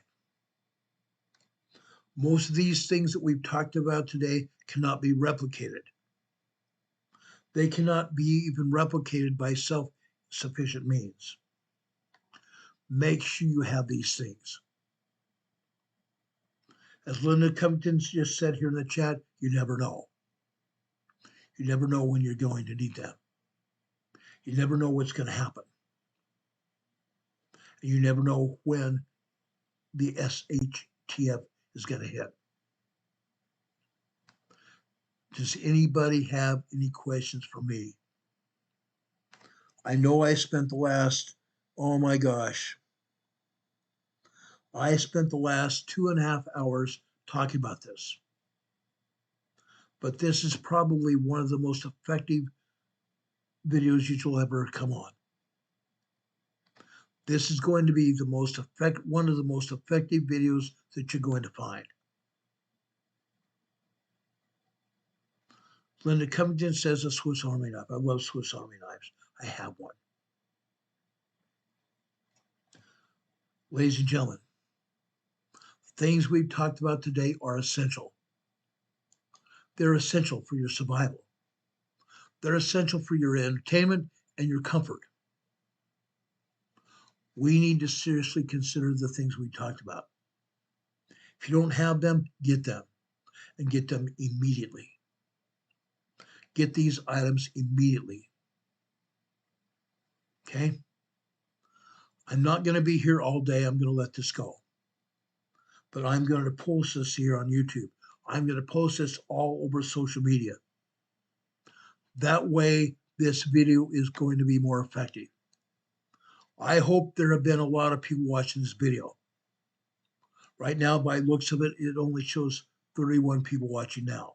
Most of these things that we've talked about today cannot be replicated. They cannot be even replicated by self-sufficient means. Make sure you have these things. As Linda Covington just said here in the chat, you never know. You never know when you're going to need them. You never know what's going to happen. And you never know when the SHTF is going to hit. Does anybody have any questions for me? I know I spent the last, oh my gosh, I spent the last 2.5 hours talking about this. But this is probably one of the most effective videos you will ever come on. This is going to be one of the most effective videos that you're going to find. Linda Covington says a Swiss Army knife. I love Swiss Army knives. I have one. Ladies and gentlemen, things we've talked about today are essential. They're essential for your survival. They're essential for your entertainment and your comfort. We need to seriously consider the things we talked about. If you don't have them, get them, and get them immediately. Get these items immediately. Okay? I'm not going to be here all day. I'm going to let this go. but I'm going to post this here on YouTube. I'm going to post this all over social media. That way, this video is going to be more effective. I hope there have been a lot of people watching this video. Right now, by looks of it, it only shows 31 people watching now,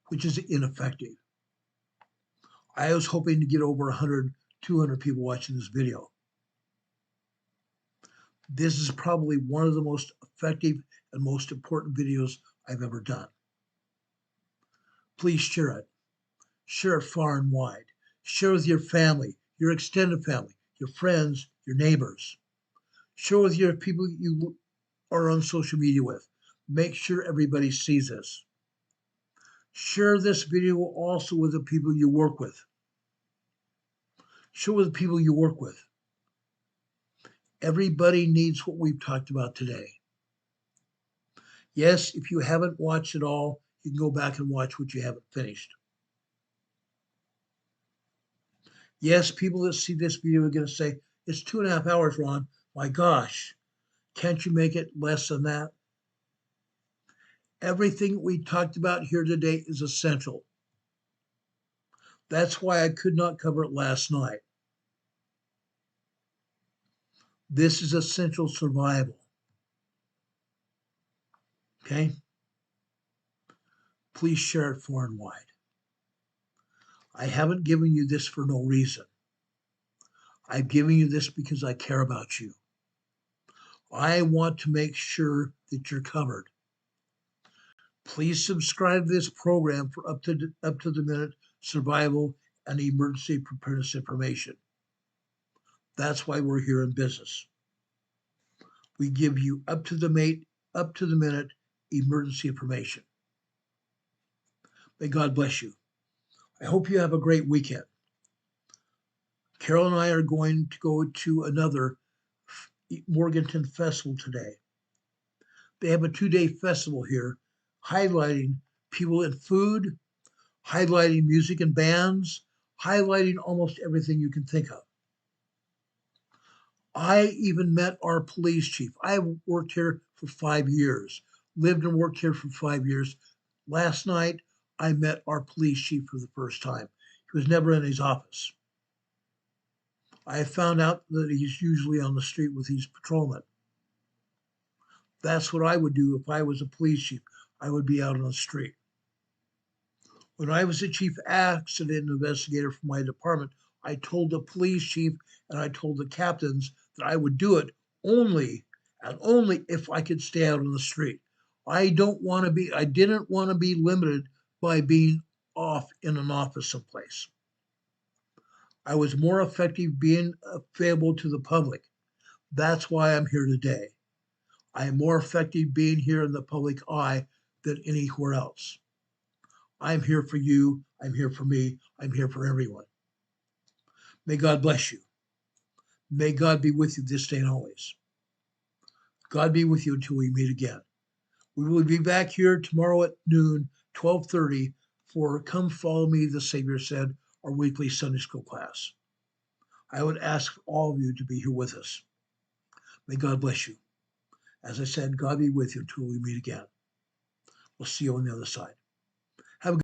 which is ineffective. I was hoping to get over 100, 200 people watching this video. This is probably one of the most effective and most important videos I've ever done. Please share it. Share it far and wide. Share with your family, your extended family, your friends, your neighbors. Share with your people you are on social media with. Make sure everybody sees this. Share this video also with the people you work with. Share with the people you work with. Everybody needs what we've talked about today. Yes, if you haven't watched it all, you can go back and watch what you haven't finished. Yes, people that see this video are going to say, it's 2.5 hours, Ron. My gosh, can't you make it less than that? Everything we talked about here today is essential. That's why I could not cover it last night. This is essential survival. Okay? Please share it far and wide. I haven't given you this for no reason. I've given you this because I care about you. I want to make sure that you're covered. Please subscribe to this program for up to the minute survival and emergency preparedness information. That's why we're here in business. We give you up to the minute emergency information. May God bless you. I hope you have a great weekend. Carol and I are going to go to another Morganton festival today. They have a 2-day festival here highlighting people in food, highlighting music and bands, highlighting almost everything you can think of. I even met our police chief. I worked here for 5 years, lived and worked here for 5 years. Last night, I met our police chief for the first time. He was never in his office. I found out that he's usually on the street with his patrolmen. That's what I would do if I was a police chief. I would be out on the street. When I was the chief accident investigator for my department, I told the police chief and I told the captains that I would do it only and only if I could stay out on the street. I didn't want to be limited by being off in an office someplace. I was more effective being available to the public. That's why I'm here today. I am more effective being here in the public eye than anywhere else. I'm here for you. I'm here for me. I'm here for everyone. May God bless you. May God be with you this day and always. God be with you until we meet again. We will be back here tomorrow at noon, 12:30, for Come Follow Me, the Savior Said, our weekly Sunday school class. I would ask all of you to be here with us. May God bless you. As I said, God be with you until we meet again. We'll see you on the other side.